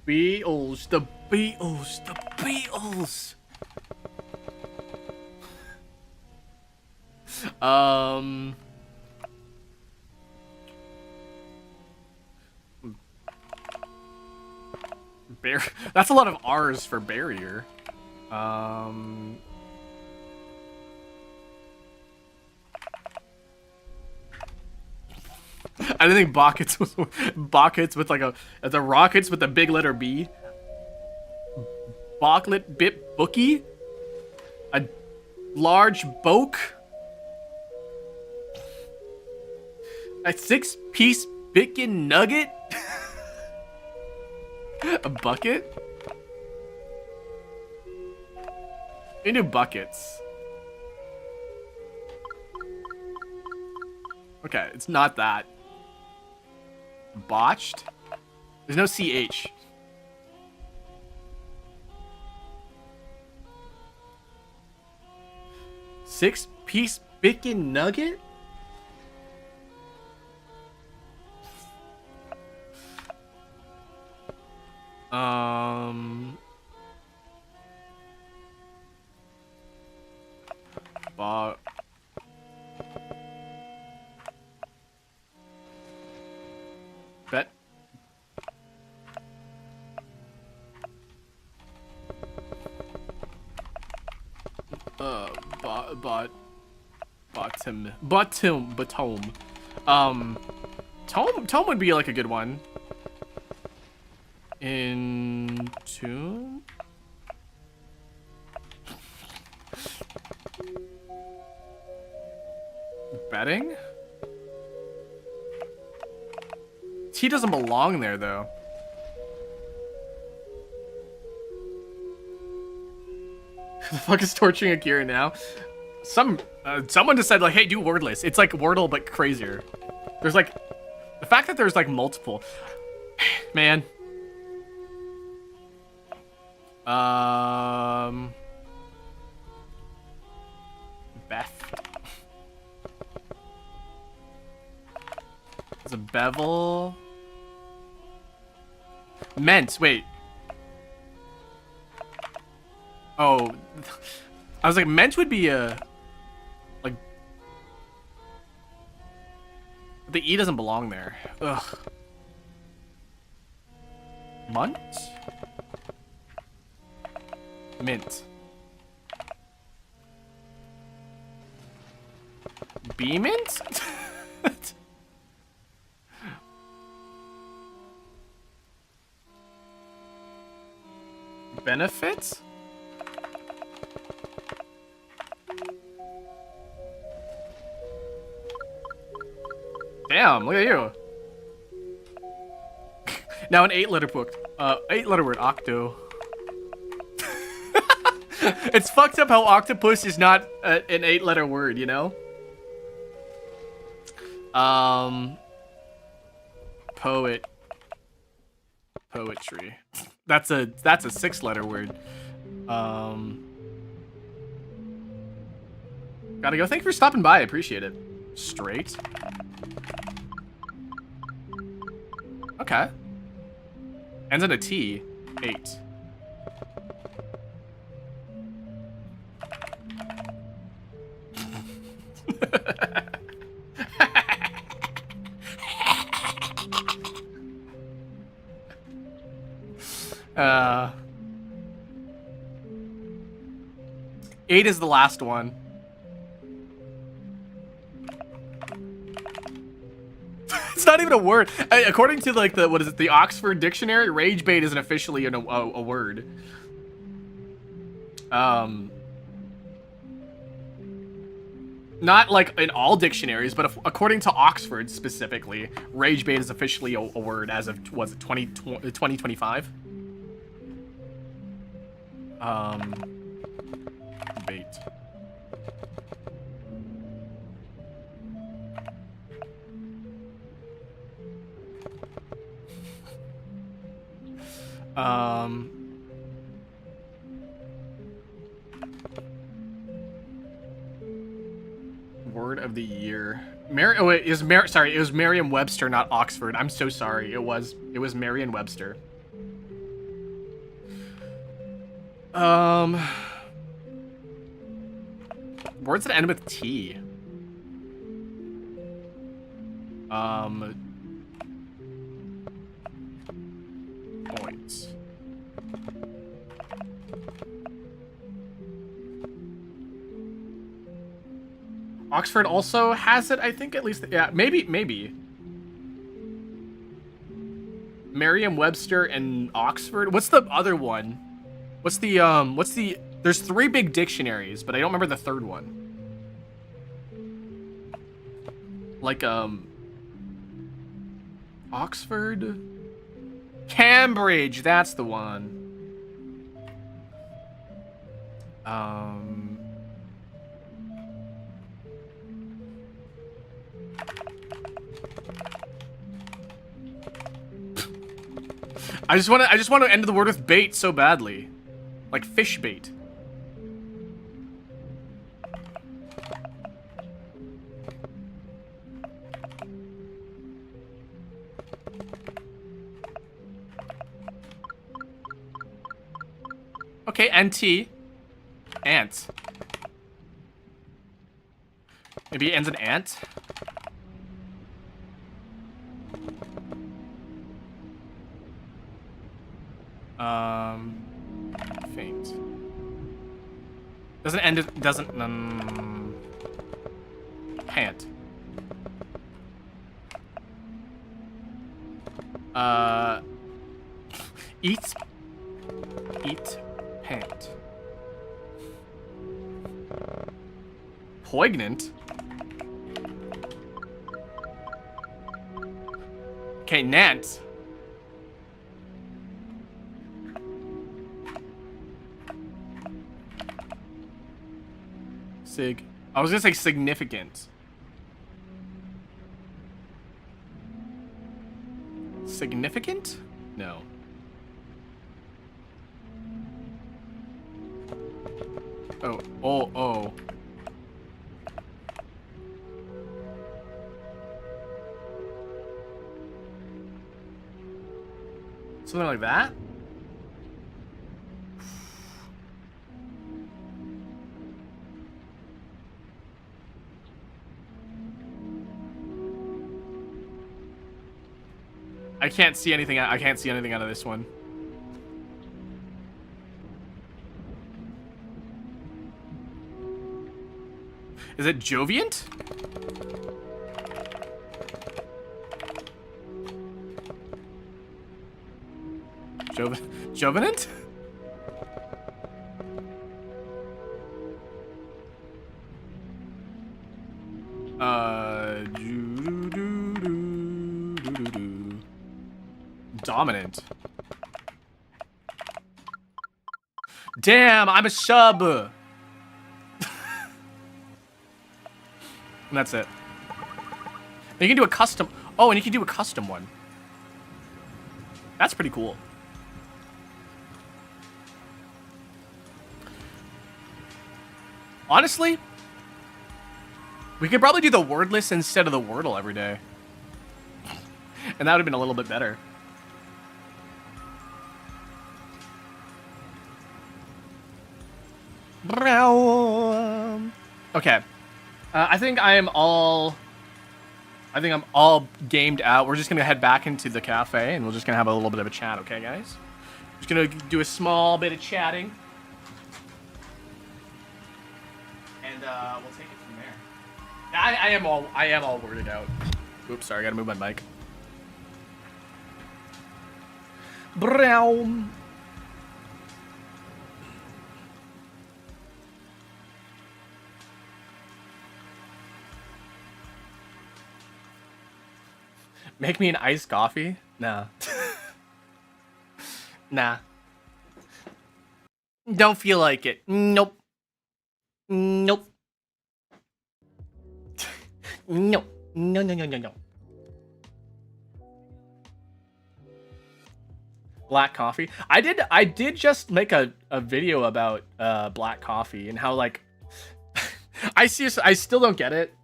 Beatles. The Beatles. The Beatles. That's a lot of R's for barrier. I didn't think buckets was buckets with like the rockets with the big letter B. Bocklet bit bookie. A large boke. A 6-piece bacon nugget. A bucket? We do buckets. Okay, it's not that. Botched? There's no CH. Six-piece bacon nugget? Bet. Tome would be like a good one. In tune? Betting? T doesn't belong there, though. The fuck is torturing Akira now? Someone just said, like, hey, do wordless. It's like Wordle, but crazier. There's, like... The fact that there's, like, multiple... Man. Beth. There's a bevel. Meant. Wait. Oh. I was like, meant would be a... Like... The E doesn't belong there. Ugh. Munt? Mint. B-mint? Benefits? Damn, look at you. Now an 8-letter book. 8-letter word, octo. It's fucked up how octopus is not an 8-letter word, you know? Poet. Poetry. That's a 6-letter word. Gotta go. Thank you for stopping by. I appreciate it. Straight. Okay. Ends in a T. 8. Eight is the last one. It's not even a word. According to like the, what is it, the Oxford Dictionary, rage bait isn't officially a word. Not like in all dictionaries, but according to Oxford specifically, rage bait is officially a word as of, was it 2025? Bait. Word of the year. Oh wait, sorry, it was Merriam-Webster, not Oxford. I'm so sorry. It was Merriam-Webster. Words that end with T. Points. Oxford also has it, I think, at least. Yeah, maybe. Merriam-Webster and Oxford. What's the other one? What's the, there's 3 big dictionaries, but I don't remember the third one. Like, Oxford? Cambridge, that's the one. I just want to end the word with bait so badly. Like fish bait. Okay, NT. Ant. Maybe it ends in ant? Faint. Doesn't end it, doesn't, pant. Eat, pant. Poignant? Okay, Nant. I was gonna say significant. Significant? No. Oh. Something like that? I can't see anything out of this one. Is it Joviant? Jovenant? Dominant. Damn, I'm a sub. And that's it. And you can do a custom. Oh, and you can do a custom one. That's pretty cool. Honestly, we could probably do the wordless instead of the Wordle every day. And that would have been a little bit better. Okay. I think I'm all gamed out. We're just gonna head back into the cafe and we're just gonna have a little bit of a chat, okay, guys? Just gonna do a small bit of chatting. And we'll take it from there. I am all worded out. Oops, sorry, I gotta move my mic. Brown. Make me an iced coffee? Nah. Nah. Don't feel like it. Nope. Nope. Nope. No. Black coffee. I did just make a video about black coffee and how, like, I still don't get it.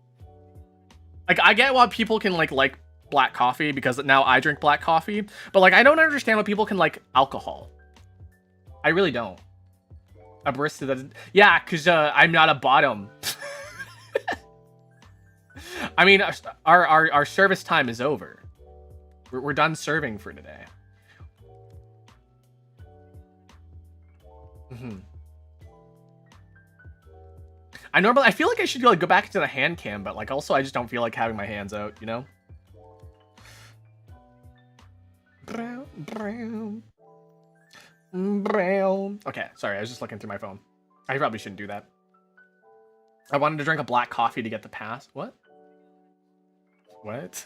Like, I get why people can like black coffee because now I drink black coffee, but like I don't understand why people can like alcohol. I really don't. A barista doesn't. Yeah, because I'm not a bottom. I mean, our service time is over. We're done serving for today. I feel like I should like go back to the hand cam, but like also I just don't feel like having my hands out, you know? Brown. Okay, sorry, I was just looking through my phone. I probably shouldn't do that. I wanted to drink a black coffee to get the pass. What? What?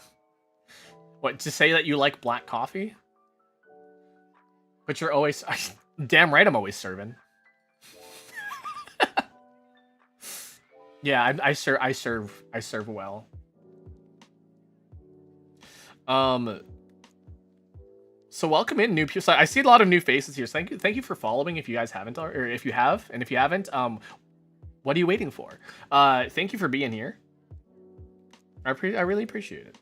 What, to say that you like black coffee? But you're always... Damn right I'm always serving. Yeah, I serve well. So welcome in new people. So I see a lot of new faces here. So thank you for following if you guys haven't, or if you have, and if you haven't, what are you waiting for? Thank you for being here. I really appreciate it.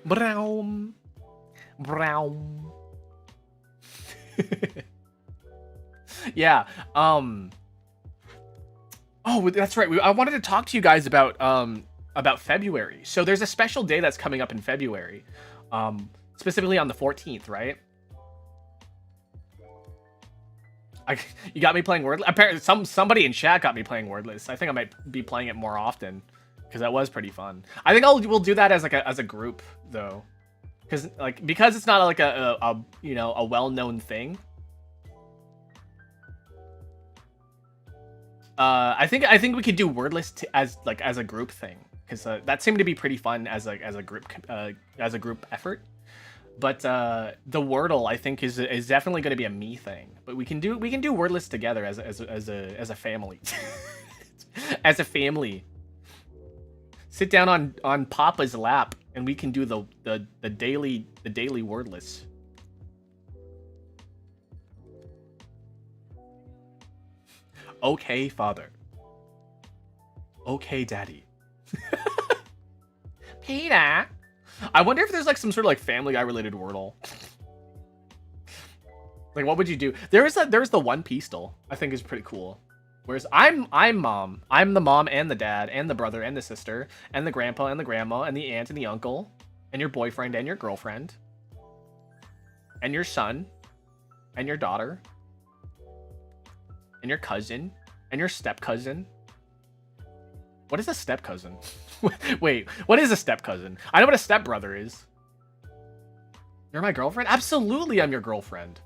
Brown. Yeah. Oh, that's right. I wanted to talk to you guys about February. So there's a special day that's coming up in February, specifically on the 14th, right? You got me playing Wordless. Apparently, somebody in chat got me playing Wordless. I think I might be playing it more often because that was pretty fun. I think we'll do that as a group though, because it's not like a well-known thing. I think we could do Wordless as a group thing. because that seemed to be pretty fun as a group effort. But the Wordle, I think, is definitely going to be a me thing. But we can do wordless together as a family. As a family. Sit down on Papa's lap and we can do the daily wordless. Okay, father. Okay, daddy. Peter. I wonder if there's like some sort of like Family Guy related Wordle. Like, what would you do? There's the One Piece doll. I think is pretty cool. Whereas I'm mom. I'm the mom and the dad and the brother and the sister and the grandpa and the grandma and the aunt and the uncle and your boyfriend and your girlfriend and your son and your daughter and your cousin and your step cousin. What is a step cousin? Wait, what is a step cousin? I know what a step brother is. You're my girlfriend? Absolutely, I'm your girlfriend.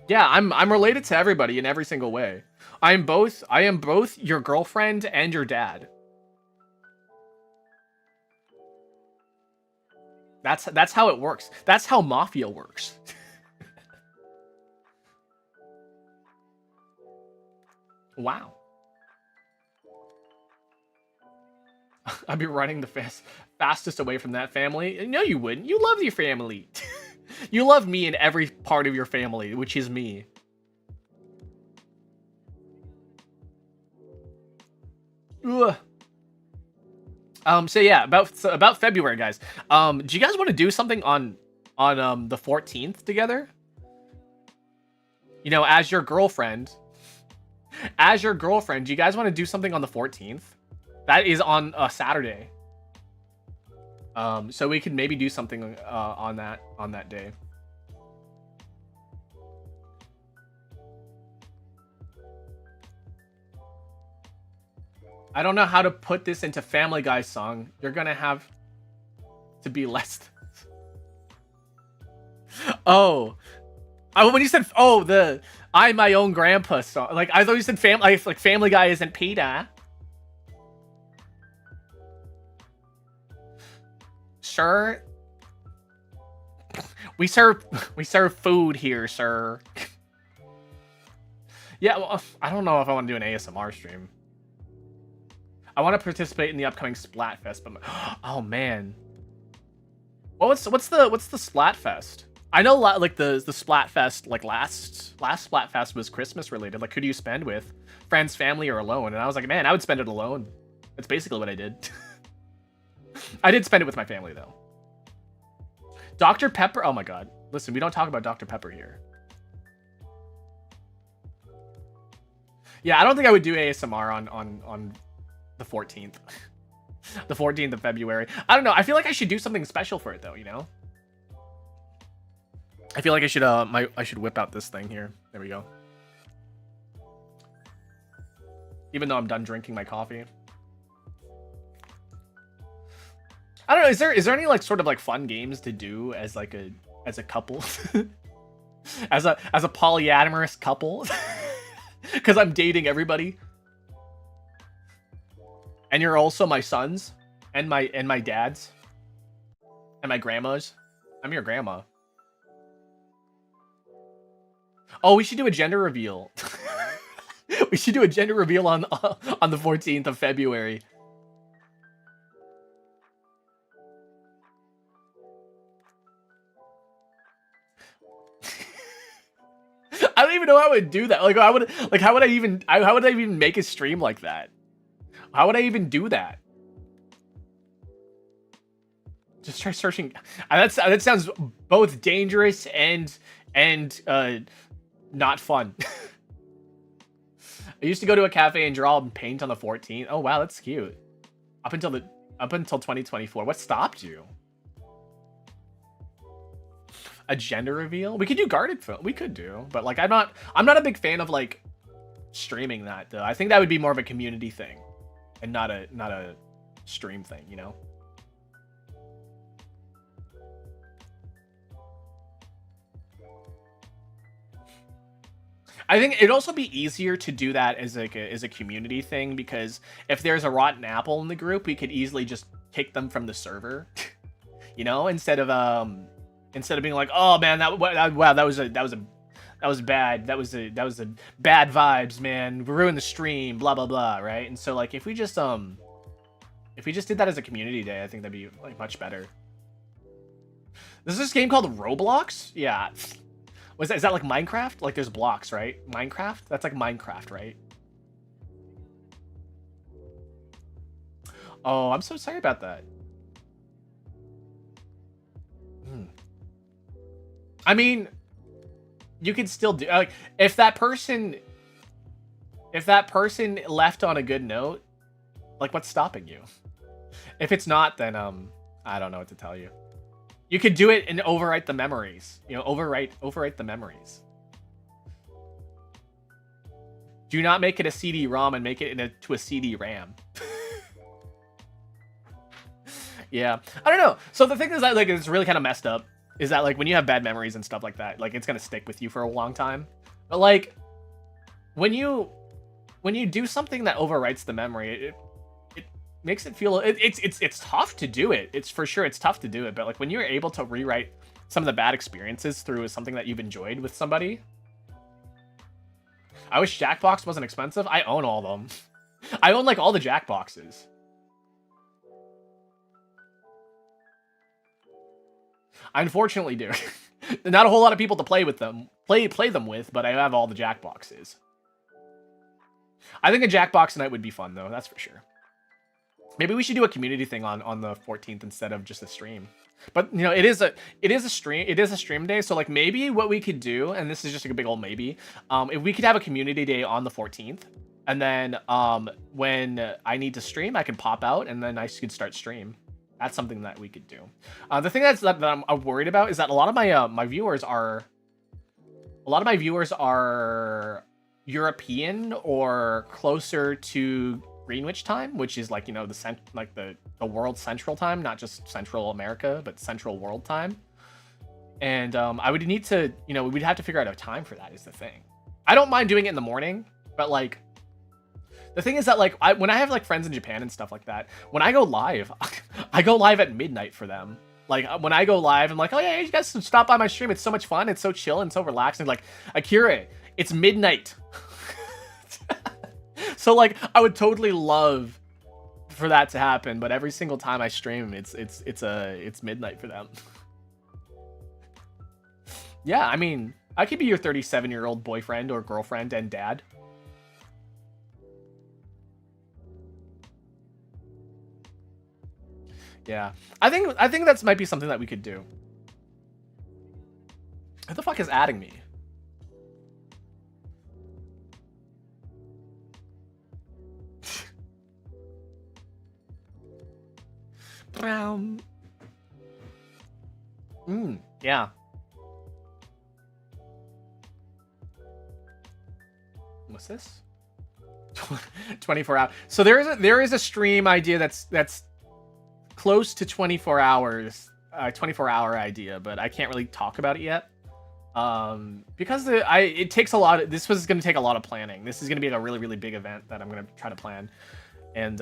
Yeah, I'm related to everybody in every single way. I am both your girlfriend and your dad. That's how it works. That's how mafia works. Wow. I'd be running the fastest away from that family. No, you wouldn't. You love your family. You love me and every part of your family, which is me. Ugh. So yeah, about February, guys. Do you guys want to do something on the 14th together? You know, as your girlfriend. As your girlfriend, do you guys want to do something on the 14th? That is on a Saturday. So we could maybe do something on that day. I don't know how to put this into Family Guy song. You're gonna have to be less. Oh, when you said the I'm my own grandpa song, like I thought you said like Family Guy isn't PETA. Sir, we serve food here, sir. Yeah, well, I don't know if I want to do an ASMR stream. I want to participate in the upcoming Splatfest, but oh man, what's the Splatfest? I know like the Splatfest, like last Splatfest was Christmas related. Like, who do you spend with? Friends, family, or alone? And I was like, man, I would spend it alone. That's basically what I did. I did spend it with my family though. Dr. Pepper. Oh my god. Listen, we don't talk about Dr. Pepper here. Yeah, I don't think I would do ASMR on the 14th. The 14th of February. I don't know. I feel like I should do something special for it though, you know? I feel like I should whip out this thing here. There we go. Even though I'm done drinking my coffee. I don't know, is there any like sort of like fun games to do as like a couple? as a polyamorous couple? Cuz I'm dating everybody. And you're also my sons and my dads and my grandmas. I'm your grandma. Oh, we should do a gender reveal. We should do a gender reveal on the 14th of February. I don't even know how I would do that. Like, how would I even make a stream like that? How would I even do that? Just try searching. That sounds both dangerous and not fun. I used to go to a cafe and draw and paint on the 14th. Oh wow, that's cute. Up until 2024. What stopped you? A gender reveal? We could do guarded film. We could do, but like I'm not a big fan of like streaming that though. I think that would be more of a community thing and not a stream thing, you know? I think it'd also be easier to do that as like as a community thing, because if there's a rotten apple in the group, we could easily just kick them from the server, you know, instead of being like, oh man, wow, that was bad, that was a bad vibes, man, we ruined the stream, blah blah blah, right? And so like if we just did that as a community day, I think that'd be like much better. Is this game called Roblox? Yeah. Is that like Minecraft? Like there's blocks, right? Minecraft? That's like Minecraft, right? Oh, I'm so sorry about that. I mean, you can still do, like, if that person left on a good note, like, what's stopping you? If it's not, then I don't know what to tell you. You could do it and overwrite the memories. You know, overwrite the memories. Do not make it a CD-ROM and make it to a CD-RAM. Yeah, I don't know. So the thing is that, like, it's really kind of messed up, is that, like, when you have bad memories and stuff like that, like, it's gonna stick with you for a long time. But like, when you do something that overwrites the memory, it makes it feel, it's tough to do it. It's for sure, it's tough to do it. But like when you're able to rewrite some of the bad experiences through something that you've enjoyed with somebody. I wish Jackbox wasn't expensive. I own all of them. I own like all the Jackboxes. I unfortunately do. Not a whole lot of people to play with them, play them with, but I have all the Jackboxes. I think a Jackbox night would be fun though, that's for sure. Maybe we should do a community thing on the 14th instead of just a stream. But you know, it is a stream day, so like maybe what we could do, and this is just like a big old maybe, if we could have a community day on the 14th, and then when I need to stream, I can pop out and then I could start stream. That's something that we could do. The thing that I'm worried about is that a lot of my my viewers are European or closer to Greenwich time, which is like, you know, the world central time, not just Central America, but Central World time. And I would need to, you know, we'd have to figure out a time for that is the thing. I don't mind doing it in the morning, but like, the thing is that like, when I have like friends in Japan and stuff like that, when I go live, I go live at midnight for them. Like when I go live, I'm like, oh yeah, you guys should stop by my stream. It's so much fun. It's so chill and so relaxing. Like, Akira, it's midnight. So like, I would totally love for that to happen, but every single time I stream, it's midnight for them. Yeah, I mean, I could be your 37-year-old boyfriend or girlfriend and dad. Yeah, I think that might be something that we could do. Who the fuck is adding me? Yeah. What's this? 24 hours. So there is a stream idea that's close to 24 hours, 24-hour idea, but I can't really talk about it yet. Because it takes a lot. This was going to take a lot of planning. This is going to be like a really, really big event that I'm going to try to plan. And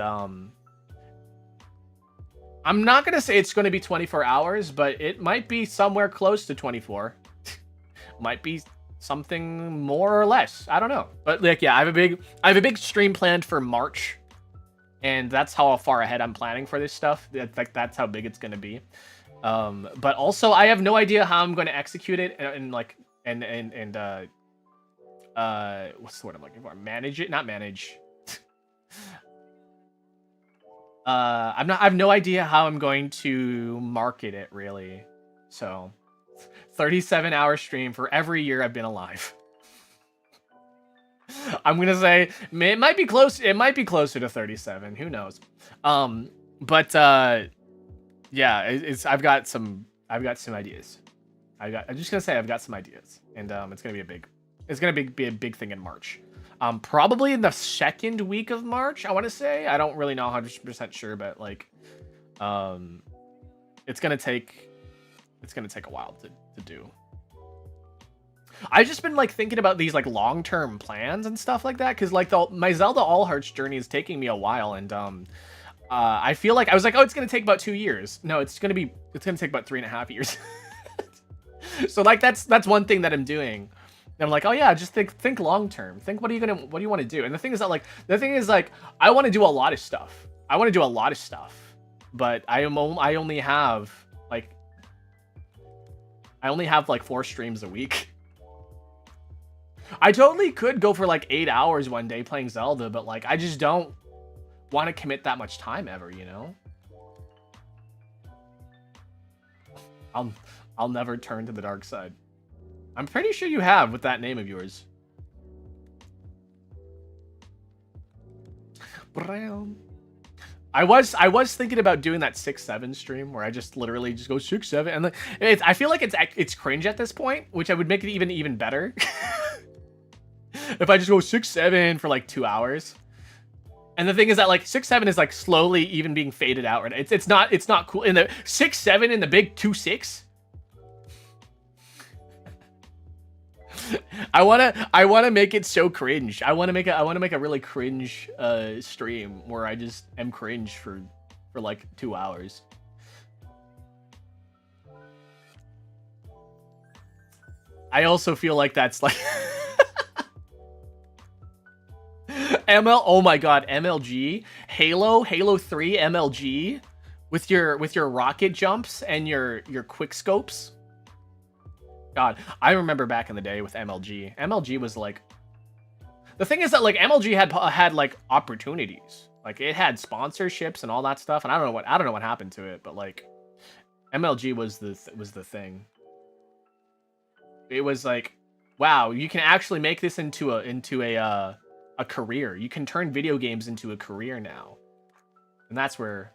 I'm not going to say it's going to be 24 hours, but it might be somewhere close to 24. Might be something more or less. I don't know. But like, yeah, I have a big stream planned for March. And that's how far ahead I'm planning for this stuff. That's how big it's going to be. But also I have no idea how I'm going to execute it and like, and what's the word I'm looking for? Manage it, not manage. I have no idea how I'm going to market it really. So 37-hour stream for every year I've been alive. I'm gonna say it might be close. It might be closer to 37. Who knows? But yeah, I've got some ideas. I'm just gonna say I've got some ideas, and it's gonna be a big thing in March. Probably in the second week of March, I want to say. I don't really know 100% sure, but like, it's gonna take a while to do. I've just been like thinking about these like long-term plans and stuff like that, because like my Zelda All Hearts journey is taking me a while, and I feel like I was like, oh, it's gonna take about 2 years. No, it's gonna take about 3.5 years. So like that's one thing that I'm doing. And I'm like, oh yeah, just think long term. Think what do you want to do? And the thing is like I want to do a lot of stuff. But I only have like 4 streams a week. I totally could go for like 8 hours one day playing Zelda, but like I just don't want to commit that much time ever, you know? I'll never turn to the dark side. I'm pretty sure you have with that name of yours. Brown. I was thinking about doing that 6-7 stream where I just literally just go 6-7, and I feel like it's cringe at this point, which I would make it even better if I just go 6-7 for like 2 hours. And the thing is that like 6-7 is like slowly even being faded out. Right? It's not cool. In the 6-7 in the big 2-6. I wanna make it so cringe. I wanna make a really cringe stream where I just am cringe for like 2 hours. I also feel like that's like ML. Oh my god, MLG, Halo 3 MLG with your rocket jumps and your quick scopes. God, I remember back in the day with MLG. MLG was like, the thing is that like MLG had like opportunities, like it had sponsorships and all that stuff, and I don't know what happened to it, but like MLG was the thing. It was like, wow, you can actually make this into a career. You can turn video games into a career now, and that's where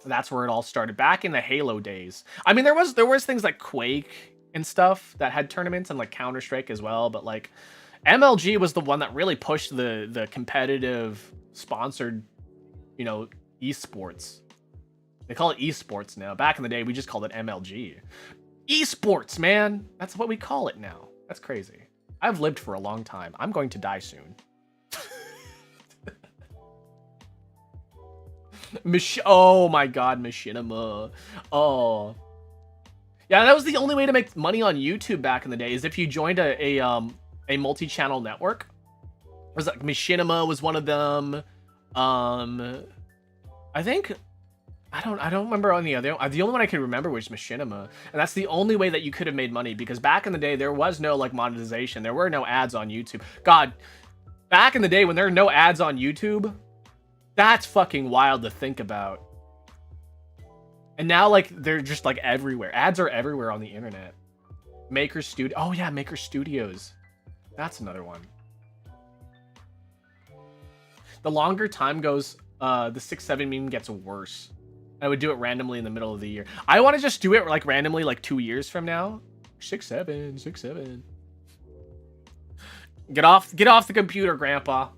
it all started back in the Halo days. I mean, there was things like Quake and stuff that had tournaments, and like Counter-Strike as well, but like MLG was the one that really pushed the competitive sponsored, you know, esports. They call it esports now. Back in the day, we just called it MLG. Esports, man. That's what we call it now. That's crazy. I've lived for a long time. I'm going to die soon. Oh my god, Machinima. Oh. Yeah, that was the only way to make money on YouTube back in the day, is if you joined a multi-channel network. It was like Machinima was one of them. I think I don't remember on the other. The only one I can remember was Machinima, and that's the only way that you could have made money, because back in the day there was no like monetization. There were no ads on YouTube. God, back in the day when there were no ads on YouTube, that's fucking wild to think about. And now, like, they're just, like, everywhere. Ads are everywhere on the internet. Maker Studio. Oh, yeah, Maker Studios. That's another one. The longer time goes, the 6-7 meme gets worse. I would do it randomly in the middle of the year. I want to just do it, like, randomly, like, 2 years from now. 6-7. Get off the computer, Grandpa.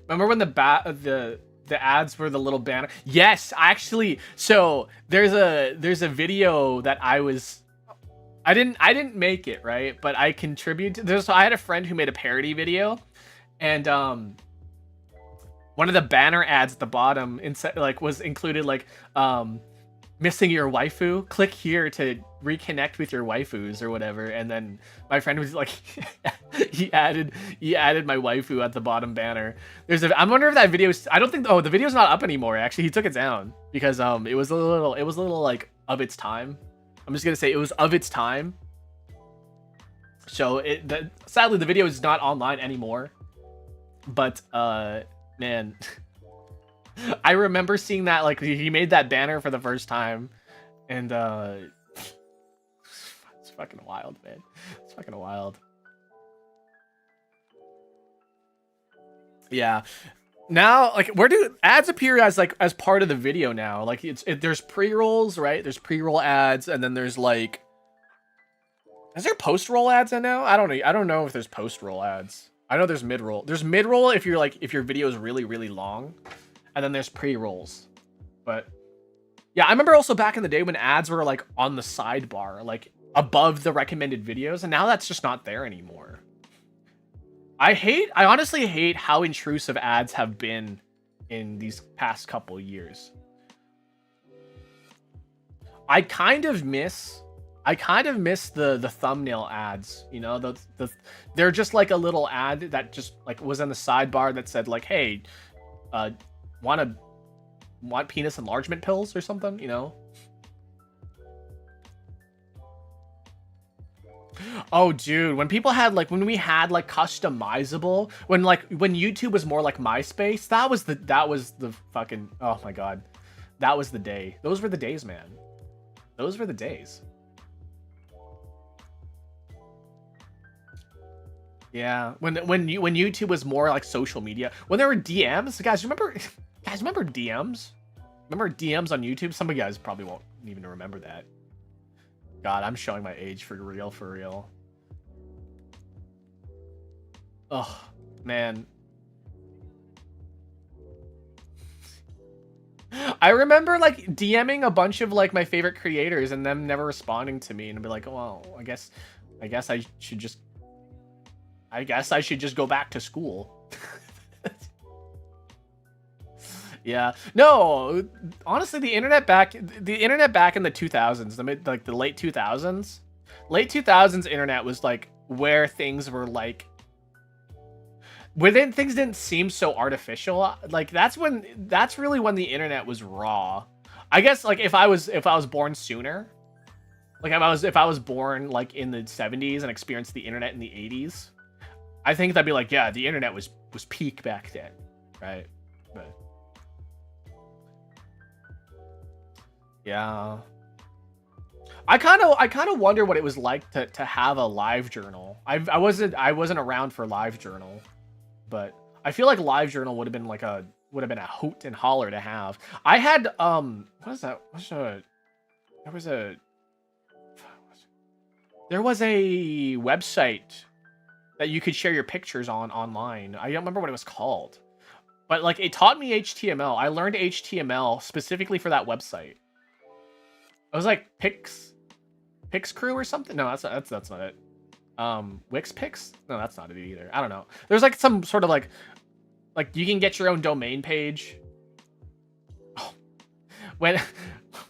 Remember when the ads were the little banner? Yes, actually. So there's a video that I didn't make it, right? But I contributed. So I had a friend who made a parody video, and one of the banner ads at the bottom was included like missing your waifu. Click here to reconnect with your waifus or whatever. And then my friend was like, he added my waifu at the bottom banner. I'm wondering if that video is, I don't think, the video's not up anymore. Actually, he took it down because it was a little like of its time. I'm just gonna say it was of its time. So sadly the video is not online anymore. But man, I remember seeing that, like, he made that banner for the first time, and it's fucking wild, man. It's fucking wild. Yeah. Now, like, where do ads appear as part of the video now? Like, there's pre-rolls, right? There's pre-roll ads, and then there's like, is there post-roll ads in now? I don't know if there's post-roll ads. I know there's mid-roll. There's mid-roll if your video is really, really long. And then there's pre-rolls. But Yeah, I remember also back in the day when ads were like on the sidebar, like above the recommended videos, and now that's just not there anymore. I honestly hate how intrusive ads have been in these past couple years. I kind of miss the thumbnail ads, you know, they're just like a little ad that just like was on the sidebar that said like, hey, want penis enlargement pills or something, you know? Oh, dude, when people had like when we had like customizable, when YouTube was more like MySpace, that was the fucking, oh my god, that was the day. Those were the days, man. Those were the days. Yeah, when YouTube was more like social media, when there were DMs, guys, remember DMs? Remember DMs on YouTube? Some of you guys probably won't even remember that. God, I'm showing my age for real, for real. Oh, man. I remember like DMing a bunch of like my favorite creators and them never responding to me and be like, oh, well, I guess I should just go back to school. Yeah. No, honestly, the internet back in the 2000s, the late 2000s. Late 2000s internet was like where things were like things didn't seem so artificial. Like that's really when the internet was raw. I guess like if I was born sooner, like if I was born like in the 70s and experienced the internet in the 80s, I think that'd be like, yeah, the internet was peak back then, right? But yeah. I kind of wonder what it was like to have a live journal. I wasn't around for live journal, but I feel like live journal would have been a hoot and holler to have. I had what is that? There was a website that you could share your pictures on online. I don't remember what it was called, but like it taught me HTML. I learned HTML specifically for that website. It was like Pix Crew or something. No, that's not it. Wix Pix? No, that's not it either. I don't know. There's like some sort of like you can get your own domain page. Oh. When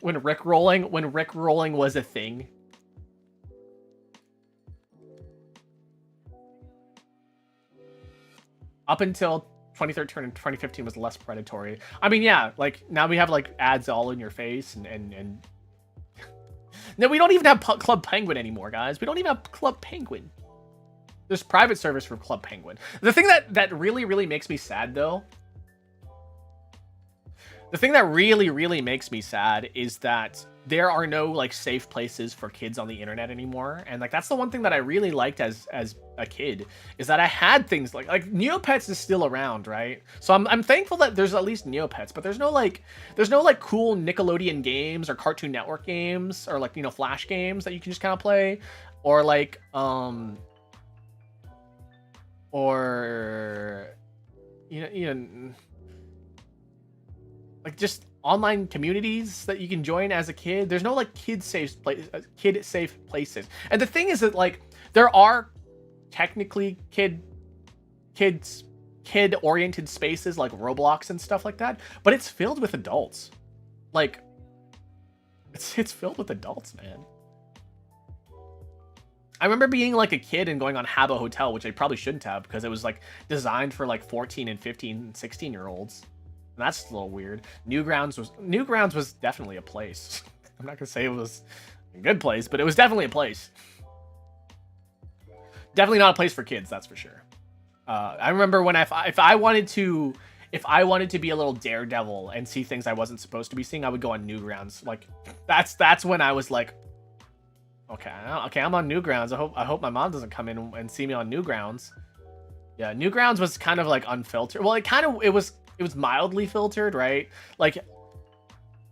Rickrolling was a thing. Up until 2013 and 2015 was less predatory. I mean, yeah, like now we have like ads all in your face and no, we don't even have Club Penguin anymore, guys. We don't even have Club Penguin. There's private service for Club Penguin. The thing that really makes me sad, though, the thing that really makes me sad is that there are no like safe places for kids on the internet anymore. And like that's the one thing that I really liked as a kid, is that I had things like Neopets is still around, right? So I'm thankful that there's at least Neopets, but there's no like cool Nickelodeon games or Cartoon Network games or like, you know, Flash games that you can just kind of play, or like or you know like just online communities that you can join as a kid. There's no like kid safe places. And the thing is that like there are technically kid oriented spaces like Roblox and stuff like that, but it's filled with adults. Like it's filled with adults, man. I remember being like a kid and going on Habbo Hotel, which I probably shouldn't have because it was like designed for like 14 and 15 and 16 year olds. And that's a little weird. Newgrounds was definitely a place. I'm not gonna say it was a good place, but it was definitely a place. Definitely not a place for kids, that's for sure. I remember when if I wanted to be a little daredevil and see things I wasn't supposed to be seeing, I would go on Newgrounds. Like that's when I was like, okay, I'm on Newgrounds. I hope my mom doesn't come in and see me on Newgrounds. Yeah, Newgrounds was kind of like unfiltered. Well, it was mildly filtered, right? Like,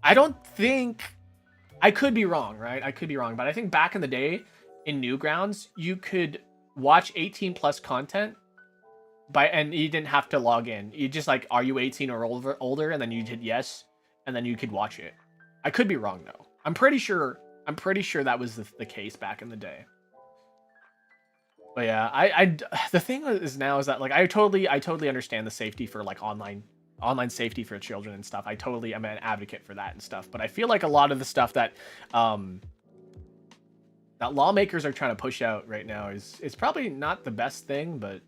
I don't think, I could be wrong, right? I could be wrong, but I think back in the day in Newgrounds, you could watch 18 plus content and you didn't have to log in. You just like, are you 18 or older? And then you did yes, and then you could watch it. I could be wrong though. I'm pretty sure that was the case back in the day. But yeah, the thing is now is that like I totally understand the safety for like online safety for children and stuff. I totally am an advocate for that and stuff. But I feel like a lot of the stuff that that lawmakers are trying to push out right now is probably not the best thing. But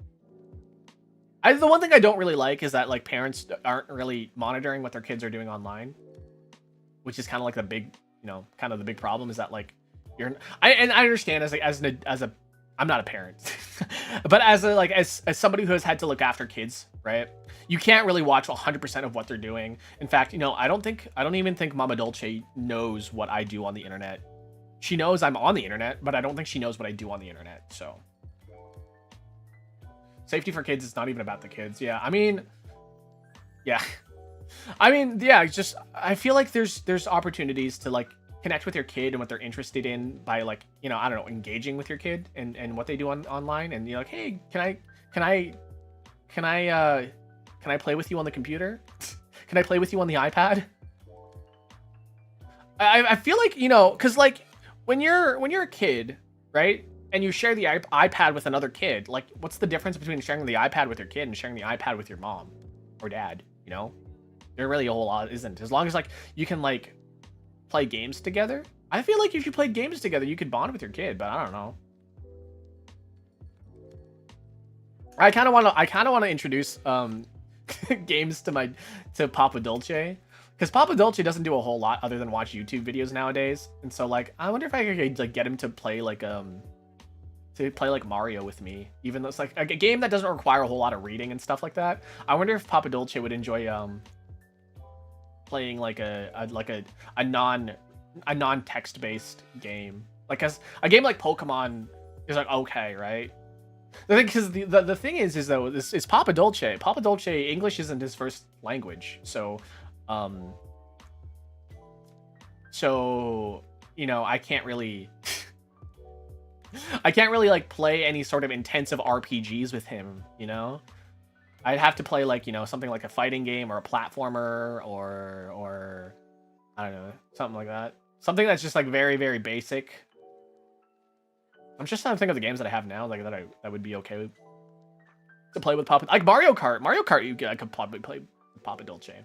the one thing I don't really like is that like parents aren't really monitoring what their kids are doing online, which is kind of like the big, kind of the big problem is that like I understand as a I'm not a parent, but as somebody who has had to look after kids, right? You can't really watch 100% of what they're doing. In fact, I don't even think Mama Dolce knows what I do on the internet. She knows I'm on the internet, but I don't think she knows what I do on the internet. So safety for kids is not even about the kids. Yeah. I mean, yeah. Just, I feel like there's opportunities to like connect with your kid and what they're interested in by like, I don't know, engaging with your kid and what they do online. And you're like, hey, can I play with you on the computer? Can I play with you on the iPad? I feel like, cause like when you're a kid, right? And you share the iPad with another kid, like what's the difference between sharing the iPad with your kid and sharing the iPad with your mom or dad? There really a whole lot isn't. As long as like you can like play games together. I feel like if you played games together, you could bond with your kid, but I don't know. I kind of want to introduce games to Papa Dolce, because Papa Dolce doesn't do a whole lot other than watch YouTube videos nowadays. And so like I wonder if I could like get him to play like Mario with me, even though it's like a game that doesn't require a whole lot of reading and stuff like that. I wonder if Papa Dolce would enjoy playing like a non-text based game, like as a game like Pokemon is like okay, right? The thing, because the thing is though, this is Papa Dolce. Papa Dolce, English isn't his first language, so I can't really like play any sort of intensive RPGs with him, I'd have to play like, something like a fighting game or a platformer or I don't know, something like that. Something that's just like very, very basic. I'm just trying to think of the games that I have now, like that would be okay to play with Papa. Like Mario Kart. I could probably play with Papa Dolce.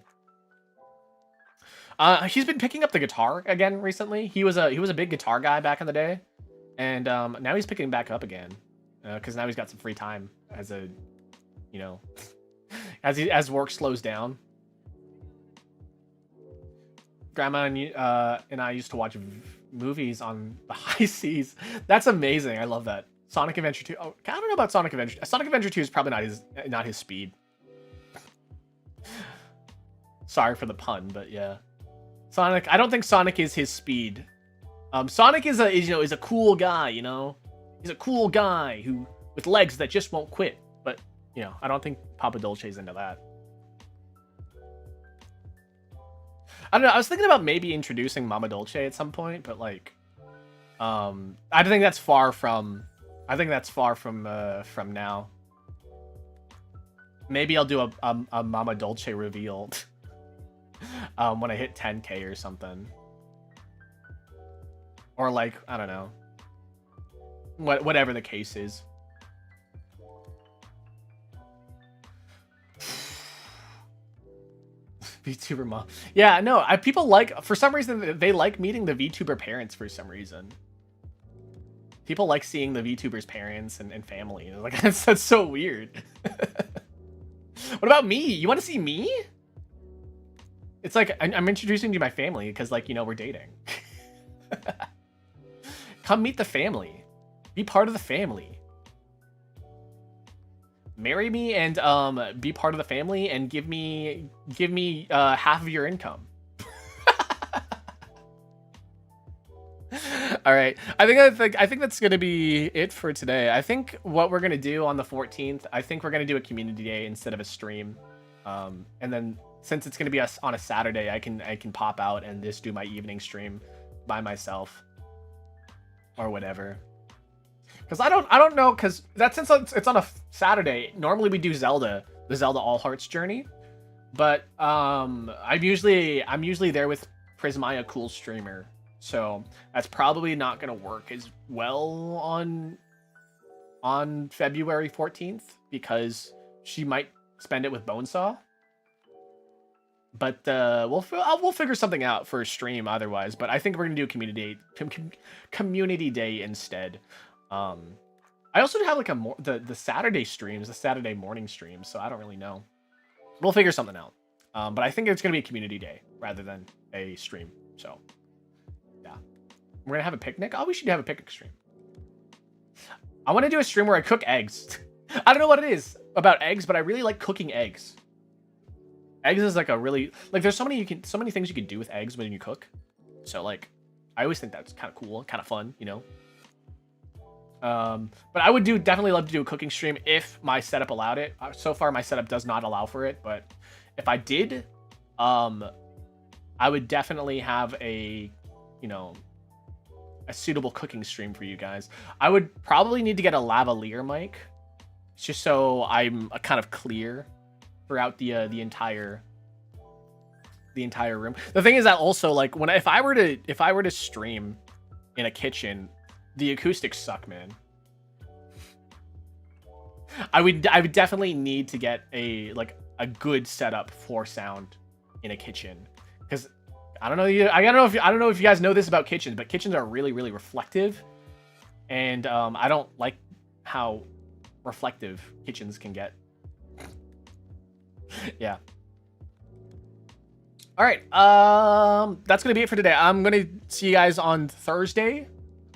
He's been picking up the guitar again recently. He was a big guitar guy back in the day, and now he's picking back up again because now he's got some free time as a, as work slows down. Grandma and I used to watch movies on the high seas. That's amazing. I love that. Sonic Adventure 2. Oh, I don't know about Sonic Adventure. Sonic Adventure 2 is probably not his speed. Sorry for the pun, but yeah. Sonic, I don't think Sonic is his speed. Sonic is a cool guy, He's a cool guy who with legs that just won't quit. But, I don't think Papa Dolce's into that. I don't know. I was thinking about maybe introducing Mama Dolce at some point, but like, I think that's far from. I think that's far from now. Maybe I'll do a Mama Dolce reveal when I hit 10K or something, or like I don't know. Whatever the case is. VTuber mom. Yeah, no, people like, for some reason, they like meeting the VTuber parents for some reason. People like seeing the VTuber's parents and family. Like, that's so weird. What about me? You want to see me? It's like, I'm introducing you to my family because, like, we're dating. Come meet the family. Be part of the family. Marry me and be part of the family and give me half of your income. All right, I think that's gonna be it for today. I think what we're gonna do on the 14th, I think we're gonna do a community day instead of a stream, and then since it's gonna be on a Saturday, I can pop out and just do my evening stream by myself or whatever. Because I don't know, because that since it's on a Saturday, normally we do the Zelda All Hearts journey, but I'm usually there with Prismaya cool streamer, so that's probably not gonna work as well on February 14th because she might spend it with Bonesaw. But we'll figure something out for a stream otherwise. But I think we're gonna do community day instead. I also have like the Saturday streams, the Saturday morning streams, so I don't really know. We'll figure something out. But I think it's gonna be a community day rather than a stream. So yeah, we're gonna have a picnic. Oh, we should have a picnic stream. I want to do a stream where I cook eggs. I don't know what it is about eggs, but I really like cooking eggs. Eggs is like a really like there's so many things you can do with eggs when you cook. So like I always think that's kind of cool, kind of fun, you know. But I would definitely love to do a cooking stream if my setup allowed it. So far my setup does not allow for it, but if I did, I would definitely have a, you know, a suitable cooking stream for you guys. I would probably need to get a lavalier mic just so I'm kind of clear throughout the entire room. The thing is that also like if I were to stream in a kitchen, the acoustics suck, man. I would definitely need to get a good setup for sound in a kitchen because I don't know if you guys know this about kitchens, but kitchens are really, really reflective, and I don't like how reflective kitchens can get. Yeah. All right. That's gonna be it for today. I'm gonna see you guys on Thursday.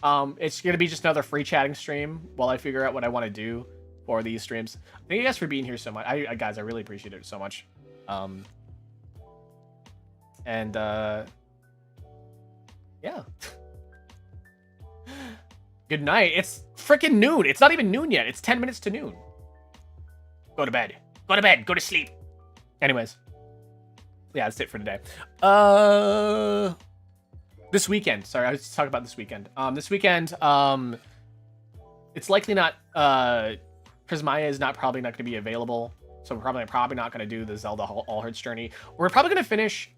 It's gonna be just another free chatting stream while I figure out what I want to do for these streams. Thank you guys for being here so much. Guys, I really appreciate it so much. Yeah. Good night. It's freaking noon. It's not even noon yet. It's 10 minutes to noon. Go to bed. Go to bed. Go to sleep. Anyways. Yeah, that's it for today. This weekend. Sorry, I was talking about this weekend. This weekend, it's likely not, Prismaya is probably not going to be available. So we're probably not going to do the Zelda Allhearts Journey. We're probably going to finish,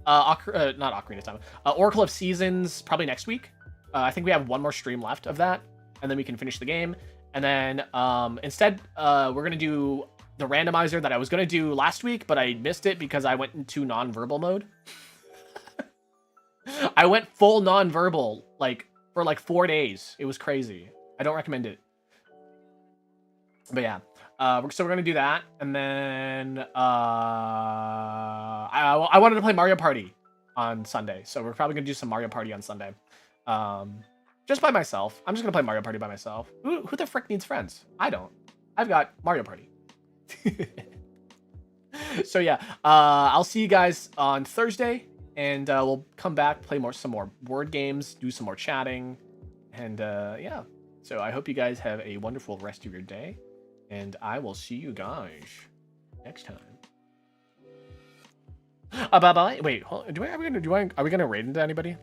not Ocarina of Time, Oracle of Seasons probably next week. I think we have one more stream left of that, and then we can finish the game. And then instead, we're going to do the randomizer that I was going to do last week, but I missed it because I went into non-verbal mode. I went full non-verbal for 4 days. It was crazy. I don't recommend it. But yeah, so we're going to do that. And then I wanted to play Mario Party on Sunday. So we're probably going to do some Mario Party on Sunday. Just by myself. I'm just going to play Mario Party by myself. Who the frick needs friends? I don't. I've got Mario Party. So yeah, I'll see you guys on Thursday, and we'll come back, play some more board games, do some more chatting, and yeah. So I hope you guys have a wonderful rest of your day, and I will see you guys next time. Bye bye. Wait, are we gonna raid into anybody?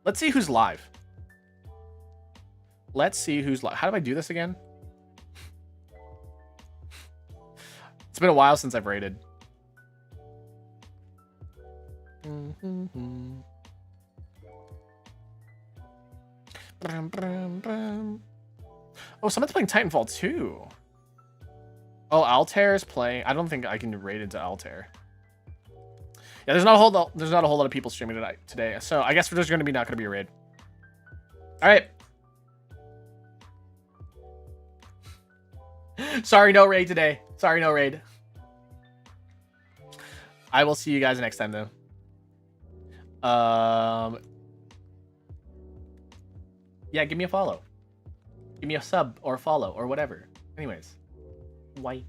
Let's see who's live. Let's see who's live. How do I do this again? It's been a while since I've raided. Oh, someone's playing Titanfall 2. Oh, Altair is playing. I don't think I can raid into Altair. Yeah, there's not a whole lot of people streaming today. So I guess there's not going to be a raid. All right. Sorry, no raid today. Sorry, no raid. I will see you guys next time, though. Yeah, give me a follow. Give me a sub or follow or whatever. Anyways, why?